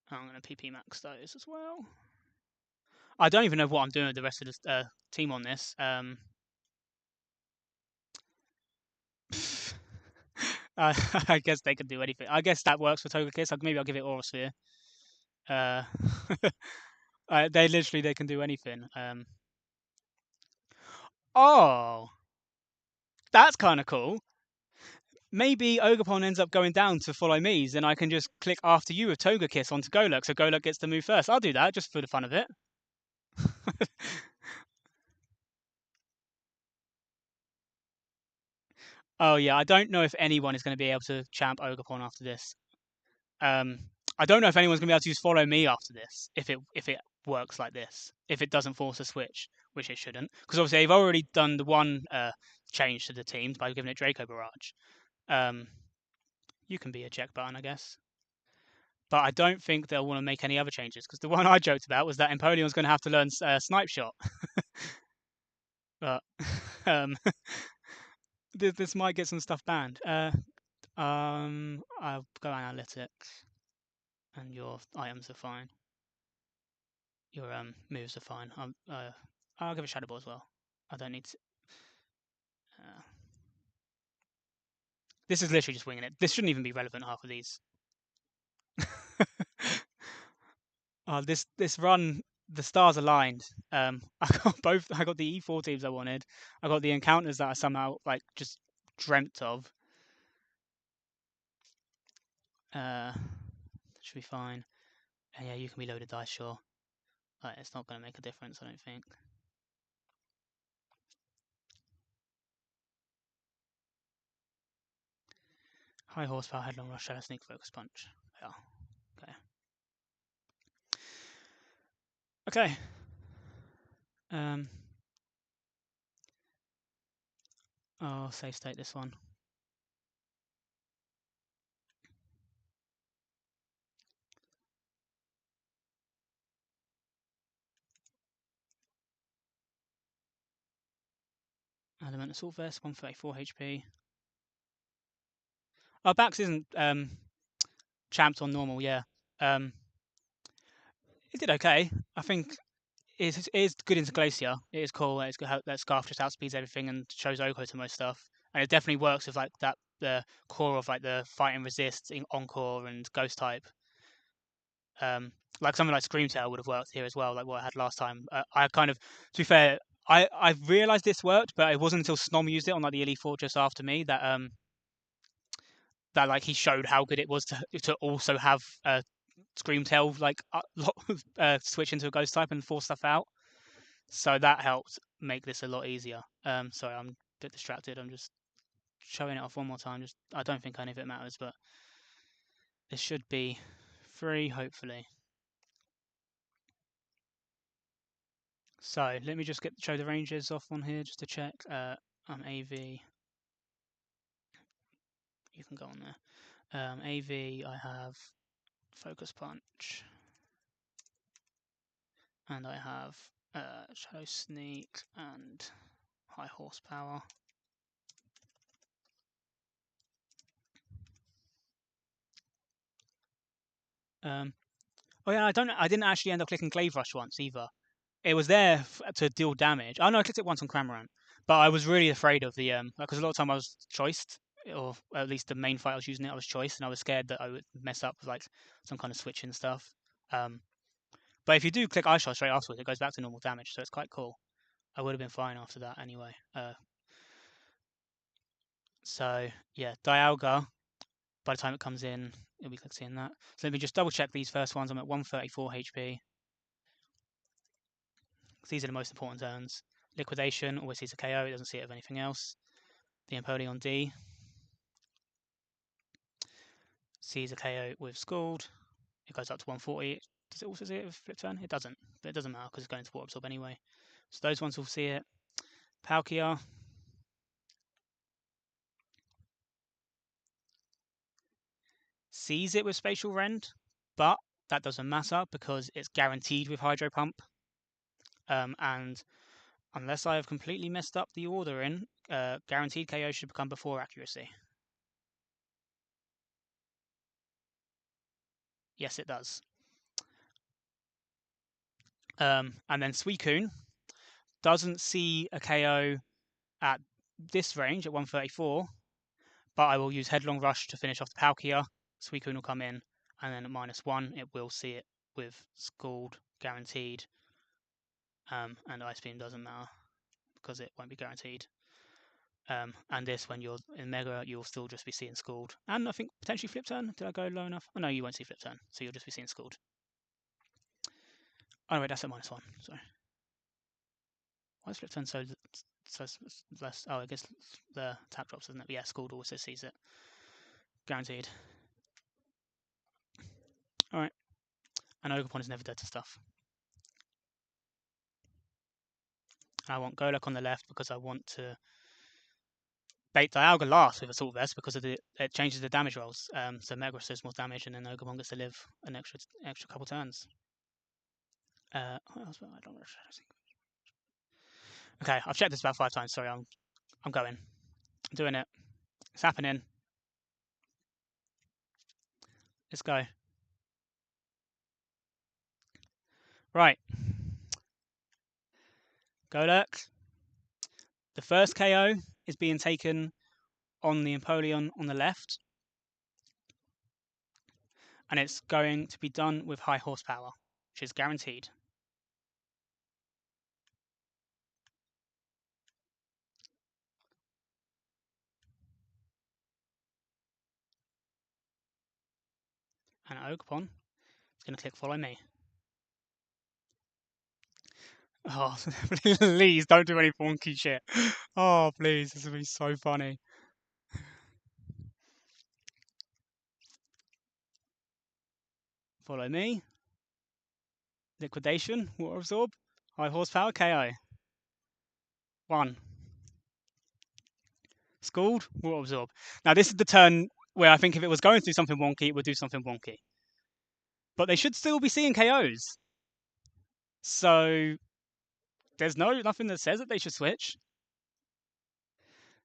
I'm going to PP max those as well. I don't even know what I'm doing with the rest of the team on this. I guess they could do anything. I guess that works for Togekiss. Maybe I'll give it Aura Sphere. Uh, they can do anything. Oh, that's kind of cool. Maybe Ogerpon ends up going down to Follow Me's, and I can just click after you with Togekiss onto Golurk, so Golurk gets to move first. I'll do that just for the fun of it. Oh yeah, I don't know if anyone is going to be able to champ Ogerpon after this. Um, I don't know if anyone's going to be able to use Follow Me after this. If it works like this, if it doesn't force a switch, which it shouldn't, because obviously they've already done the one change to the team by giving it Draco Barrage. You can be a check button, I guess. But I don't think they'll want to make any other changes because the one I joked about was that Empoleon's going to have to learn Snipe Shot. But this might get some stuff banned. I'll go analytics, and your items are fine. Your moves are fine. I'll give it Shadow Ball as well. I don't need to. Uh, this is literally just winging it. This shouldn't even be relevant. Half of these. This run, the stars aligned. I got both. I got the E4 teams I wanted. I got the encounters that I somehow like just dreamt of. Should be fine. And yeah, you can be loaded dice, sure. It's not going to make a difference, I don't think. High horsepower, headlong rush, shadow sneak, focus punch. Yeah. Okay. Okay. I'll save state this one. Adamant Assault Vest, 134 HP. Oh, Bax isn't champed on normal, yeah. Um, it did okay. I think it is good into Glacier. It is cool. It's good how that Scarf just outspeeds everything and shows Oko to most stuff. And it definitely works with like that the core of like the fight and resist in Encore and Ghost type. Like something like Screamtail would have worked here as well, like what I had last time. I kind of, to be fair, I realised this worked, but it wasn't until Snom used it on like the Elite Four just after me that like he showed how good it was to also have Screamtail like switch into a Ghost type and force stuff out. So that helped make this a lot easier. Sorry, I'm a bit distracted. I'm just showing it off one more time. Just I don't think any of it matters, but this should be free, hopefully. So let me just show the ranges off on here just to check. I'm AV. You can go on there. AV, I have Focus Punch, and I have Shadow Sneak and High Horsepower. Oh yeah, I didn't actually end up clicking Glaive Rush once either. It was there to deal damage. Oh no, I clicked it once on Cramorant, but I was really afraid of the because a lot of time I was choiced, or at least the main fight I was using it, I was choiced, and I was scared that I would mess up with like some kind of switching stuff. But if you do click Ice Shot straight afterwards, it goes back to normal damage, so it's quite cool. I would have been fine after that anyway. So yeah, Dialga. By the time it comes in, it'll be seeing that. So let me just double check these first ones. I'm at 134 HP. These are the most important turns. Liquidation always sees a KO, it doesn't see it of anything else. The Empoleon D sees a KO with Scald. It goes up to 140. Does it also see it with Flip Turn? It doesn't, but it doesn't matter because it's going to Water Absorb anyway. So those ones will see it. Palkia sees it with Spatial Rend, but that doesn't matter because it's guaranteed with Hydro Pump. And unless I have completely messed up the ordering, guaranteed KO should become before accuracy. Yes, it does. And then Suicune doesn't see a KO at this range at 134, but I will use Headlong Rush to finish off the Palkia. Suicune will come in, and then at -1, it will see it with Scald guaranteed. And Ice Beam doesn't matter because it won't be guaranteed. And this, when you're in Mega, you'll still just be seeing Scald. And I think potentially Flip Turn. Did I go low enough? Oh no, you won't see Flip Turn, so you'll just be seeing Scald. Oh wait, that's at -1. Sorry. Why is Flip Turn so less? Oh, I guess the attack drops, doesn't it? But yeah, Scald also sees it. Guaranteed. Alright. And Ogerpon is never dead to stuff. I want Golok on the left because I want to bait Dialga last with Assault Vest because it changes the damage rolls. So Metagross does more damage and then Ogerpon gets to live an extra couple turns. Okay, I've checked this about 5 times. Sorry, I'm going. I'm doing it. It's happening. Let's go. Right. Golurk. The first KO is being taken on the Empoleon on the left. And it's going to be done with High Horsepower, which is guaranteed. And Ogerpon is going to click Follow Me. Oh, please don't do any wonky shit. Oh, please, this will be so funny. Follow Me. Liquidation, Water Absorb, High Horsepower, KO. 1. Scald, Water Absorb. Now, this is the turn where I think if it was going to do something wonky, it would do something wonky. But they should still be seeing KOs. So, there's nothing that says that they should switch.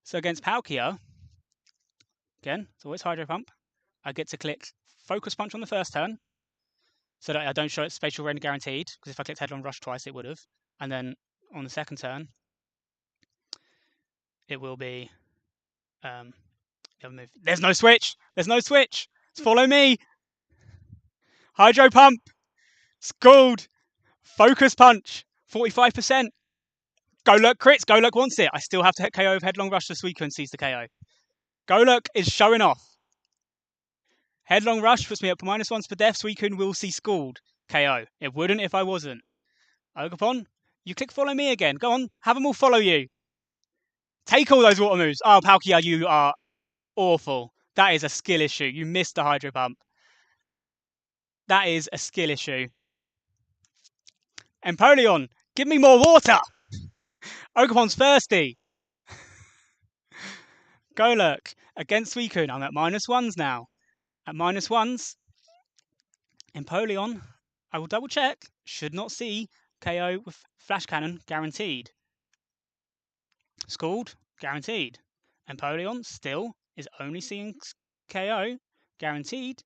So against Palkia, again, it's always Hydro Pump. I get to click Focus Punch on the first turn, so that I don't show it Spatial Rend guaranteed, because if I clicked Headlong Rush twice, it would have. And then on the second turn, it will be the other move. There's no switch! There's no switch! Follow me! Hydro Pump! Scald! Focus Punch! 45%! Golurk crits! Golurk wants it! I still have to hit KO with Headlong Rush so Suicune sees the KO. Golurk is showing off. Headlong Rush puts me up -1 for death. Suicune will see Scald. KO. It wouldn't if I wasn't. Ogerpon, you click follow me again. Go on, have them all follow you. Take all those water moves. Oh, Palkia, you are awful. That is a skill issue. You missed the Hydro Pump. That is a skill issue. Empoleon, give me more water. Ogerpon's thirsty. Golurk against Suicune. I'm at -1s now. At -1s, Empoleon, I will double check, should not see KO with Flash Cannon guaranteed. Scald, guaranteed. Empoleon still is only seeing KO guaranteed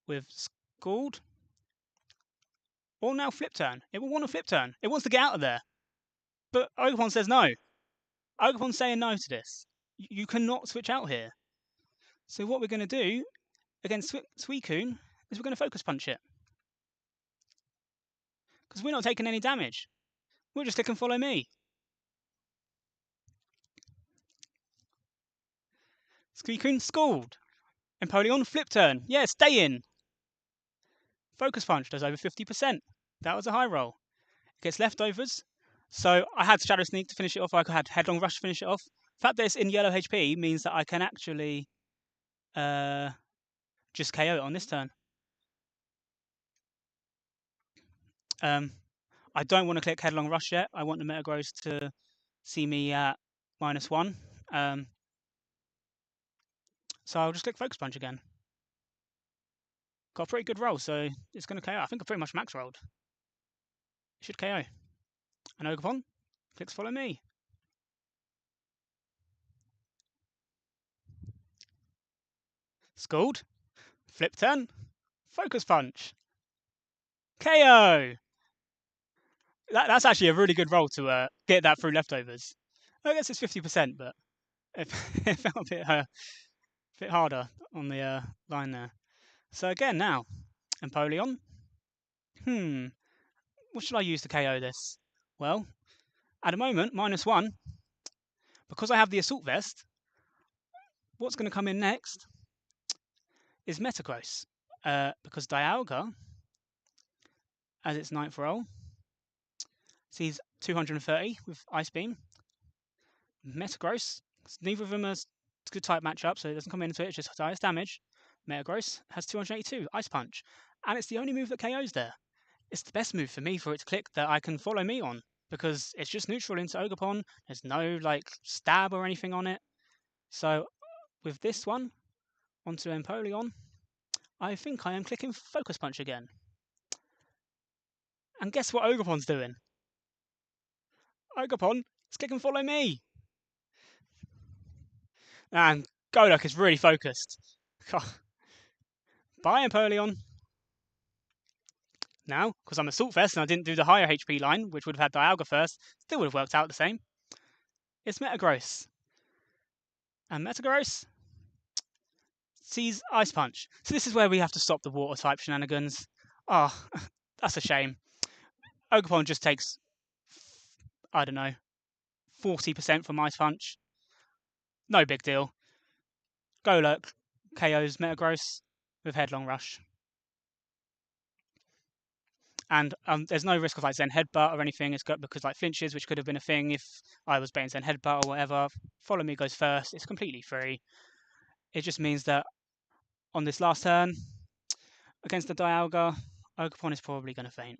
with Scald. Or now Flip Turn. It will want a Flip Turn. It wants to get out of there. But Ogerpon says no. Ogerpon's saying no to this. You cannot switch out here. So what we're going to do against Suicune is we're going to Focus Punch it. Because we're not taking any damage. We'll just click and follow me. Suicune Scald. Empoleon Flip Turn. Yeah, stay in. Focus Punch does over 50%. That was a high roll. It gets leftovers. So I had Shadow Sneak to finish it off. I had Headlong Rush to finish it off. The fact that it's in yellow HP means that I can actually just KO it on this turn. I don't want to click Headlong Rush yet. I want the Metagross to see me at -1. So I'll just click Focus Punch again. Got a pretty good roll, so it's going to KO. I think I pretty much max rolled. It should KO. And Ogerpon clicks follow me. Scald. Flip Turn. Focus Punch. KO! That's actually a really good roll to get that through leftovers. I guess it's 50%, but it felt a bit harder on the line there. So again now, Empoleon. What should I use to KO this? Well, at the moment, -1. Because I have the Assault Vest, what's going to come in next is Metagross. Because Dialga, as its 9th roll, sees 230 with Ice Beam. Metagross, neither of them are good type matchup, so it doesn't come into it, it's just highest damage. Metagross has 282 Ice Punch, and it's the only move that KOs there. It's the best move for me for it to click that I can follow me on, because it's just neutral into Ogerpon. There's no like stab or anything on it. So with this one onto Empoleon, I think I am clicking Focus Punch again. And guess what Ogerpon's doing? Ogerpon is click and follow me. And Golurk is really focused. Bye, Empoleon. Now, because I'm Assault Vest and I didn't do the higher HP line, which would have had Dialga first, still would have worked out the same. It's Metagross. And Metagross sees Ice Punch. So this is where we have to stop the water type shenanigans. Oh, that's a shame. Ogerpon just takes, I don't know, 40% from Ice Punch. No big deal. Golurk KOs Metagross with Headlong Rush. And there's no risk of like Zen Headbutt or anything. It's got because like flinches, which could have been a thing if I was baiting Zen Headbutt or whatever. Follow me goes first. It's completely free. It just means that on this last turn against the Dialga, Ogerpon is probably going to faint.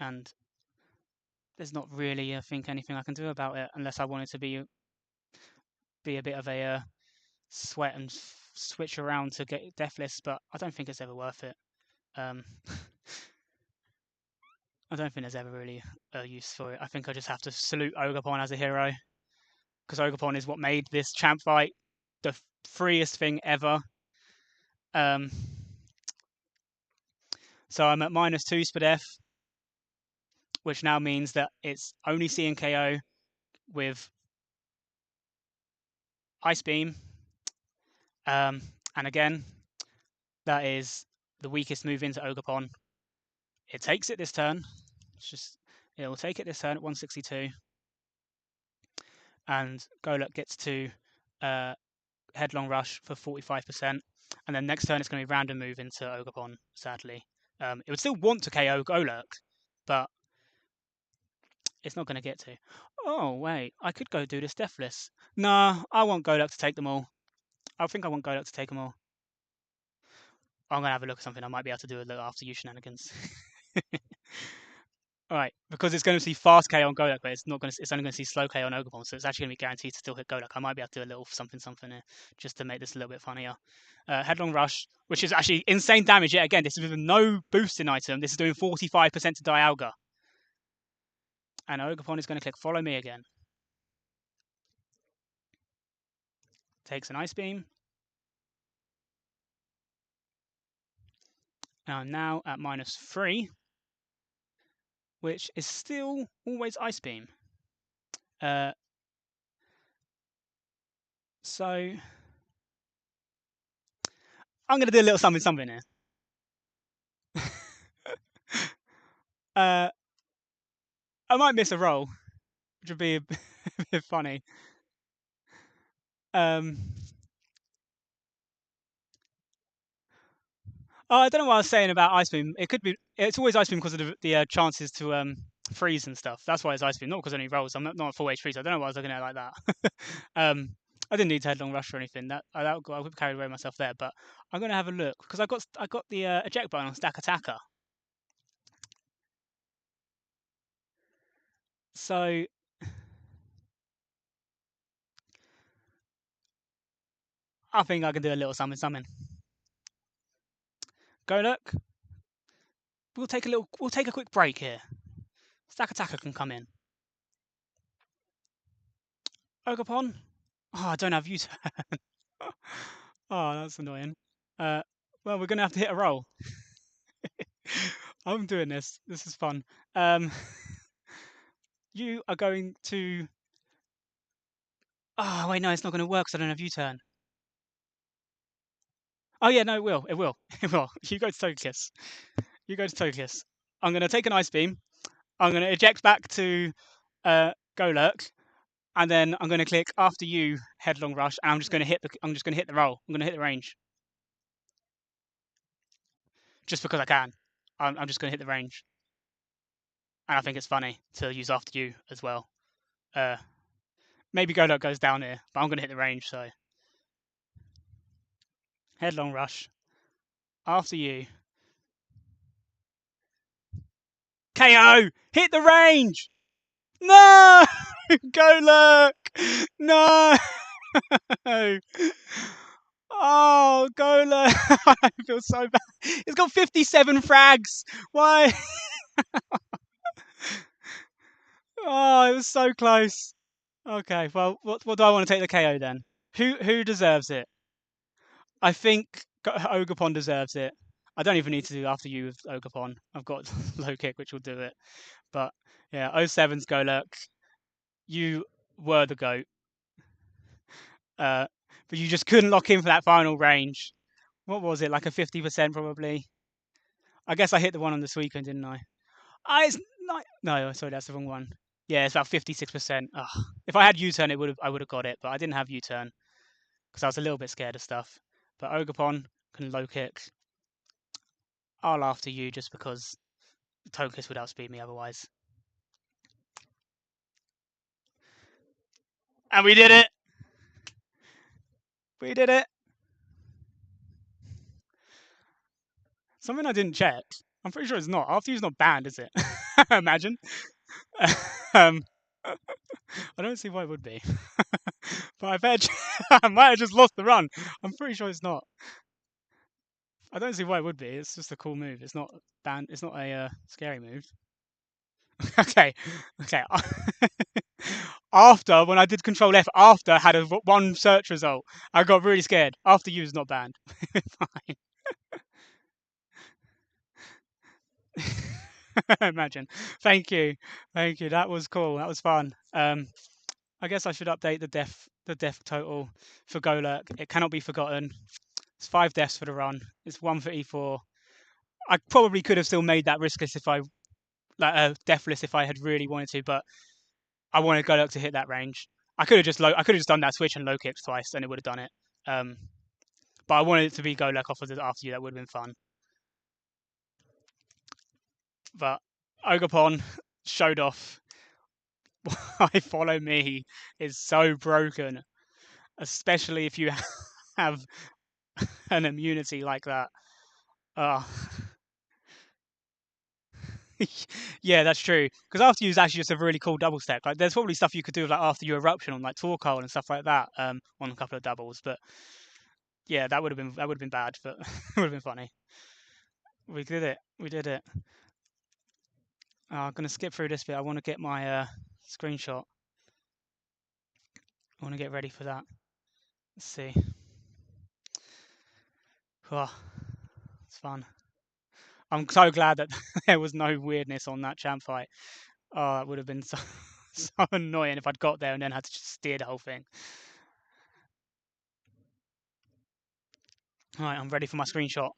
And there's not really, I think, anything I can do about it unless I wanted to be a bit of a sweat and switch around to get Deathless, but I don't think it's ever worth it. I don't think there's ever really a use for it. I think I just have to salute Ogerpon as a hero. because Ogerpon is what made this champ fight the freest thing ever. Um, so I'm at -2 SPDF, which now means that it's only C and KO with Ice Beam. And again, that is the weakest move into Ogerpon. It takes it this turn. It will take it this turn at 162. And Goluk gets to Headlong Rush for 45%. And then next turn it's going to be random move into Ogerpon, sadly. It would still want to KO Goluk, but it's not going to get to. Oh, wait, I could go do this Deathless. Nah, I want Goluk to take them all. I think I want Goluk to take them all. I'm going to have a look at something. I might be able to do a little after you shenanigans. Alright, because it's going to see fast KO on Goluk, but it's not going to. It's only going to see slow KO on Ogerpon, so it's actually going to be guaranteed to still hit Goluk. I might be able to do a little something here, just to make this a little bit funnier. Headlong Rush, which is actually insane damage yet again. This is with no boosting item. This is doing 45% to Dialga. And Ogerpon is going to click Follow Me again. Takes an Ice Beam. And I'm now at -3, which is still always Ice Beam. So I'm going to do a little something here. I might miss a roll, which would be a bit funny. Oh, I don't know what I was saying about Ice Beam. It could be. It's always Ice Beam because of the chances to freeze and stuff. That's why it's Ice Beam, not because of any rolls. I'm not at full HP, so I don't know why I was looking at it like that. I didn't need to Headlong Rush or anything. I would have carried away myself there. But I'm going to have a look because I got the eject button on Stack Attacker. So I think I can do a little something. Goluk. We'll take a quick break here. Stack Attacker can come in. Ogerpon. Oh, I don't have U-turn. Oh, that's annoying. Well, we're gonna have to hit a roll. I'm doing this. This is fun. You are going to. Oh wait, no, it's not going to work because I don't have U-turn. Oh yeah, no, it will. It will. It will. You go to Togekiss. You go to Togekiss. I'm going to take an Ice Beam. I'm going to eject back to Golurk, and then I'm going to click after you Headlong Rush, and I'm just going to hit the. I'm just going to hit the roll. I'm going to hit the range. Just because I can. I'm just going to hit the range. And I think it's funny to use after you as well. Maybe Golurk goes down here, but I'm going to hit the range, so. Headlong Rush. After you. KO! Hit the range! No! Golurk! No! Oh, Golurk! I feel so bad. It's got 57 frags! Why? Oh, it was so close. Okay, well, what do I want to take the KO then? Who deserves it? I think Ogerpon deserves it. I don't even need to do after you with Ogerpon. I've got low kick, which will do it. But yeah, 07's Golurk. You were the GOAT. But you just couldn't lock in for that final range. What was it, like a 50% probably? I guess I hit the one on the Suicune, didn't I? It's not. No, sorry, that's the wrong one. Yeah, it's about 56%. Ugh. If I had U-turn, I would have got it, but I didn't have U-turn because I was a little bit scared of stuff. But Ogerpon can low kick. I'll after you just because Togekiss would outspeed me otherwise. And we did it! We did it! Something I didn't check. I'm pretty sure it's not. After you's not banned, is it? Imagine. I don't see why it would be. But I bet I might have just lost the run. I'm pretty sure it's not. I don't see why it would be. It's just a cool move. It's not banned. It's not a scary move. Okay. After, when I did Control F, after I had one search result, I got really scared. After you was not banned. Fine. Imagine. Thank you. That was cool. That was fun. I guess I should update the death total for Golurk. It cannot be forgotten. It's 5 deaths for the run. It's 1 for E4. I probably could have still made that riskless if I deathless if I had really wanted to, but I wanted Golurk to hit that range. I could have just done that switch and low kicked twice, and it would have done it. But I wanted it to be Golurk off of the after you. That would have been fun. But Ogapon showed off why Follow Me is so broken, especially if you have an immunity like that. Uh, yeah, that's true. Because after you is actually just a really cool double stack. Like, there's probably stuff you could do like after your eruption on like Torkoal and stuff like that. On a couple of doubles, but yeah, that would have been bad, but it would have been funny. We did it. We did it. I'm gonna skip through this bit. I want to get my screenshot. I want to get ready for that. Let's see. Oh, it's fun. I'm so glad that there was no weirdness on that champ fight. Oh, that would have been so, so annoying if I'd got there and then had to just steer the whole thing. All right, I'm ready for my screenshot.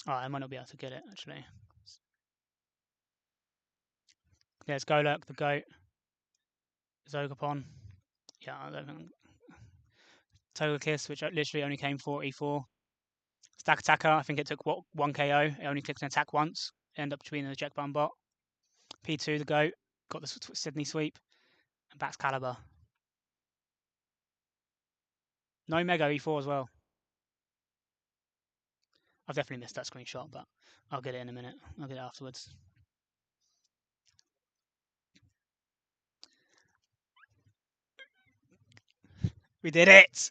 All right, I might not be able to get it actually. There's Golurk, the goat. Zogapon. Yeah, I don't think. Togekiss, which literally only came 44. Stack Attacker, I think it took 1 KO. It only clicked an attack once. End up between the Jack Bun bot. P2, the goat, got the Sydney sweep. And Bax Caliber. No Mega E4 as well. I've definitely missed that screenshot, but I'll get it in a minute. I'll get it afterwards. We did it!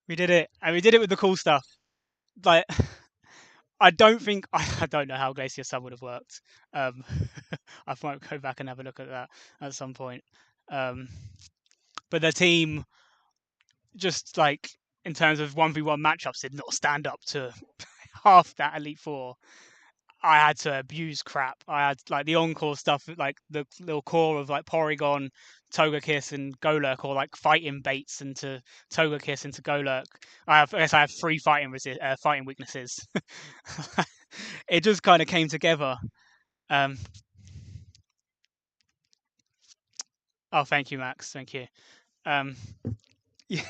We did it! And we did it with the cool stuff. Like, I don't think I don't know how Glacier Sub would have worked. Um, I might go back and have a look at that at some point. But the team, just like in terms of 1v1 matchups, did not stand up to half that Elite Four. I had to abuse crap. I had like the encore stuff, like the little core of like Porygon, Togekiss, and Golurk, or like fighting baits into Togekiss into Golurk. I guess I have 3 fighting weaknesses. It just kind of came together. Oh, thank you, Max. Thank you. Yeah,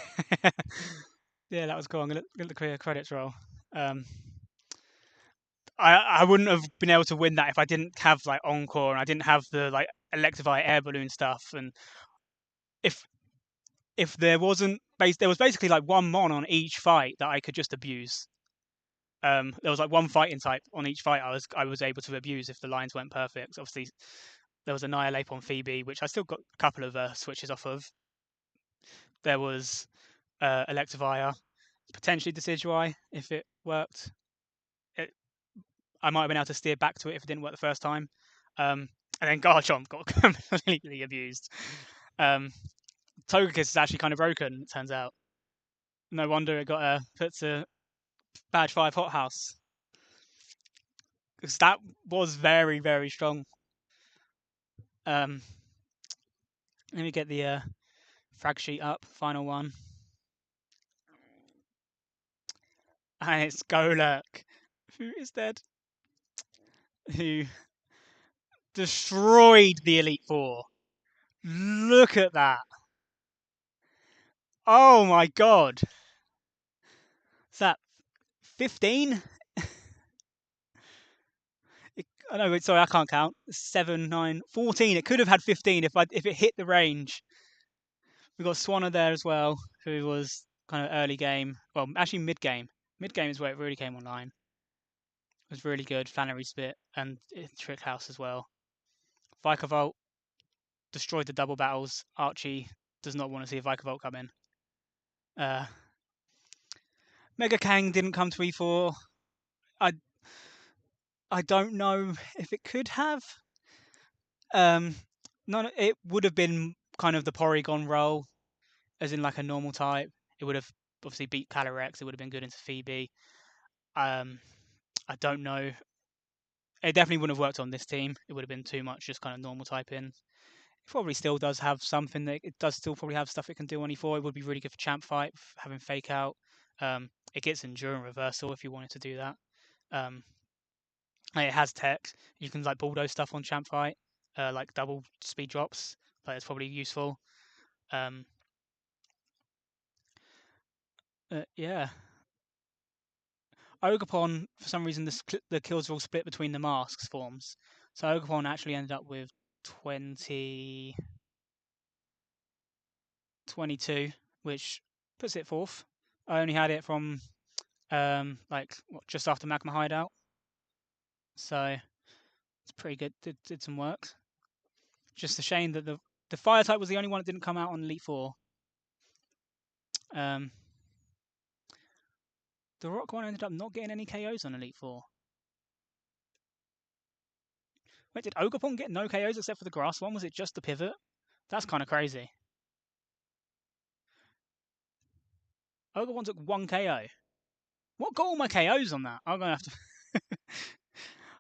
yeah, that was cool. I'm gonna get the credits roll. Um, I wouldn't have been able to win that if I didn't have like encore and I didn't have the like Electivire air balloon stuff. And if there wasn't there was basically like one mon on each fight that I could just abuse. There was like one fighting type on each fight I was able to abuse if the lines weren't perfect. Obviously, there was Annihilate on Phoebe, which I still got a couple of switches off of. There was Electivire, potentially Decidueye if it worked. I might have been able to steer back to it if it didn't work the first time. And then Garchomp got completely abused. Togekiss is actually kind of broken, it turns out. No wonder it got put to Badge 5 Hothouse. Because that was very, very strong. Let me get the frag sheet up, final one. And it's Golurk, who is dead. Who destroyed the Elite Four. Look at that. Oh my god. Is that 15? I know, sorry, I can't count. 7, 9, 14. It could have had 15 if it hit the range. We've got Swanner there as well, who was kind of early game. Well, actually mid game. Mid game is where it really came online. It was really good. Flannery Spit and Trick House as well. Vikavolt destroyed the double battles. Archie does not want to see a Vikavolt come in. Mega Kang didn't come to E4. I I don't know if it could have. Um, none. It would have been kind of the Porygon role, as in like a normal type. It would have obviously beat Calyrex. It would have been good into Phoebe. Um, I don't know. It definitely wouldn't have worked on this team. It would have been too much just kind of normal type in. It probably still does have something that it does still probably have stuff it can do on E4. It would be really good for champ fight, having fake out. It gets endurance reversal if you wanted to do that. Um, it has tech. You can like bulldoze stuff on champ fight, like double speed drops. Like it's probably useful. Um, yeah. Ogapon, for some reason, the kills are all split between the masks forms. So Ogapon actually ended up with 20, 22, which puts it fourth. I only had it from like just after Magma Hideout, so it's pretty good. Did some work. Just a shame that the fire type was the only one that didn't come out on Elite Four. Um, the rock one ended up not getting any KOs on Elite Four. Wait, did Ogapon get no KOs except for the grass one? Was it just the pivot? That's kind of crazy. Ogapon took one KO. What got all my KOs on that? I'm gonna have to.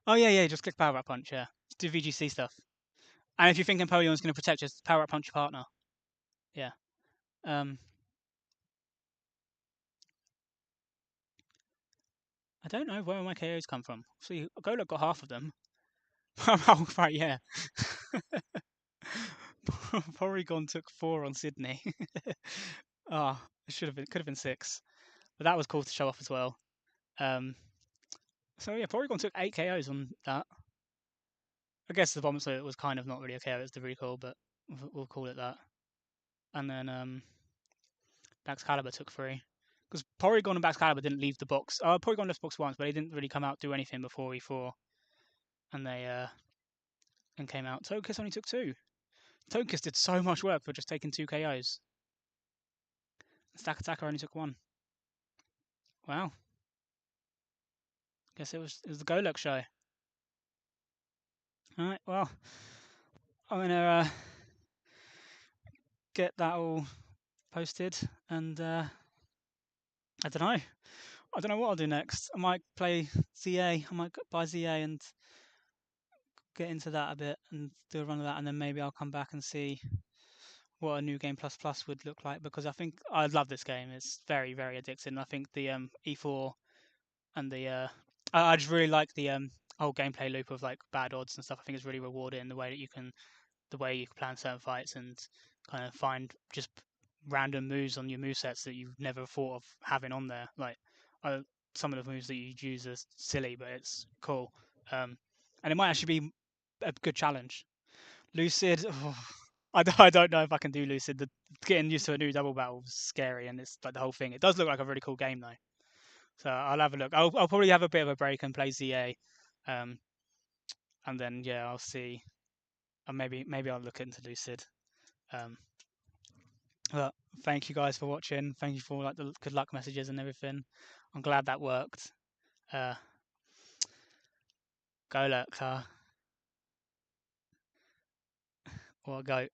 Oh yeah, just click Power Up Punch. Yeah, do VGC stuff. And if you think Empoleon's going to protect, just Power Up Punch your partner. Yeah. Um, I don't know where my KOs come from. See, Golok got half of them. Oh, right, yeah. Porygon took 4 on Sydney. Ah, it could have been 6, but that was cool to show off as well. So yeah, Porygon took 8 KOs on that. I guess the bomb it was kind of not really a KO, it's the recall, but we'll call it that. And then Baxcalibur took 3. Because Porygon and Baxcalibur didn't leave the box. Porygon left the box once, but they didn't really come out do anything before E4. And they and came out. Togekiss only took 2. Togekiss did so much work for just taking 2 KOs. Stack Attacker only took 1. Wow. Guess it was the Golok show. Alright, well, I'm gonna get that all posted, and I don't know. I don't know what I'll do next. I might play ZA. I might buy ZA and get into that a bit and do a run of that, and then maybe I'll come back and see what a new game plus plus would look like, because I think I love this game. It's very very addicting. I think the E4 and the I just really like the whole gameplay loop of like bad odds and stuff. I think it's really rewarding the way you can plan certain fights and kind of find just random moves on your movesets that you've never thought of having on there. Like some of the moves that you use are silly, but it's cool. And it might actually be a good challenge. Lucid, I don't know if I can do Lucid. Getting used to a new double battle is scary, and it's like the whole thing. It does look like a really cool game though, so I'll have a look. I'll probably have a bit of a break and play ZA, and then yeah, I'll see. And maybe I'll look into Lucid. Um, but thank you guys for watching. Thank you for like the good luck messages and everything. I'm glad that worked. Go look, or go.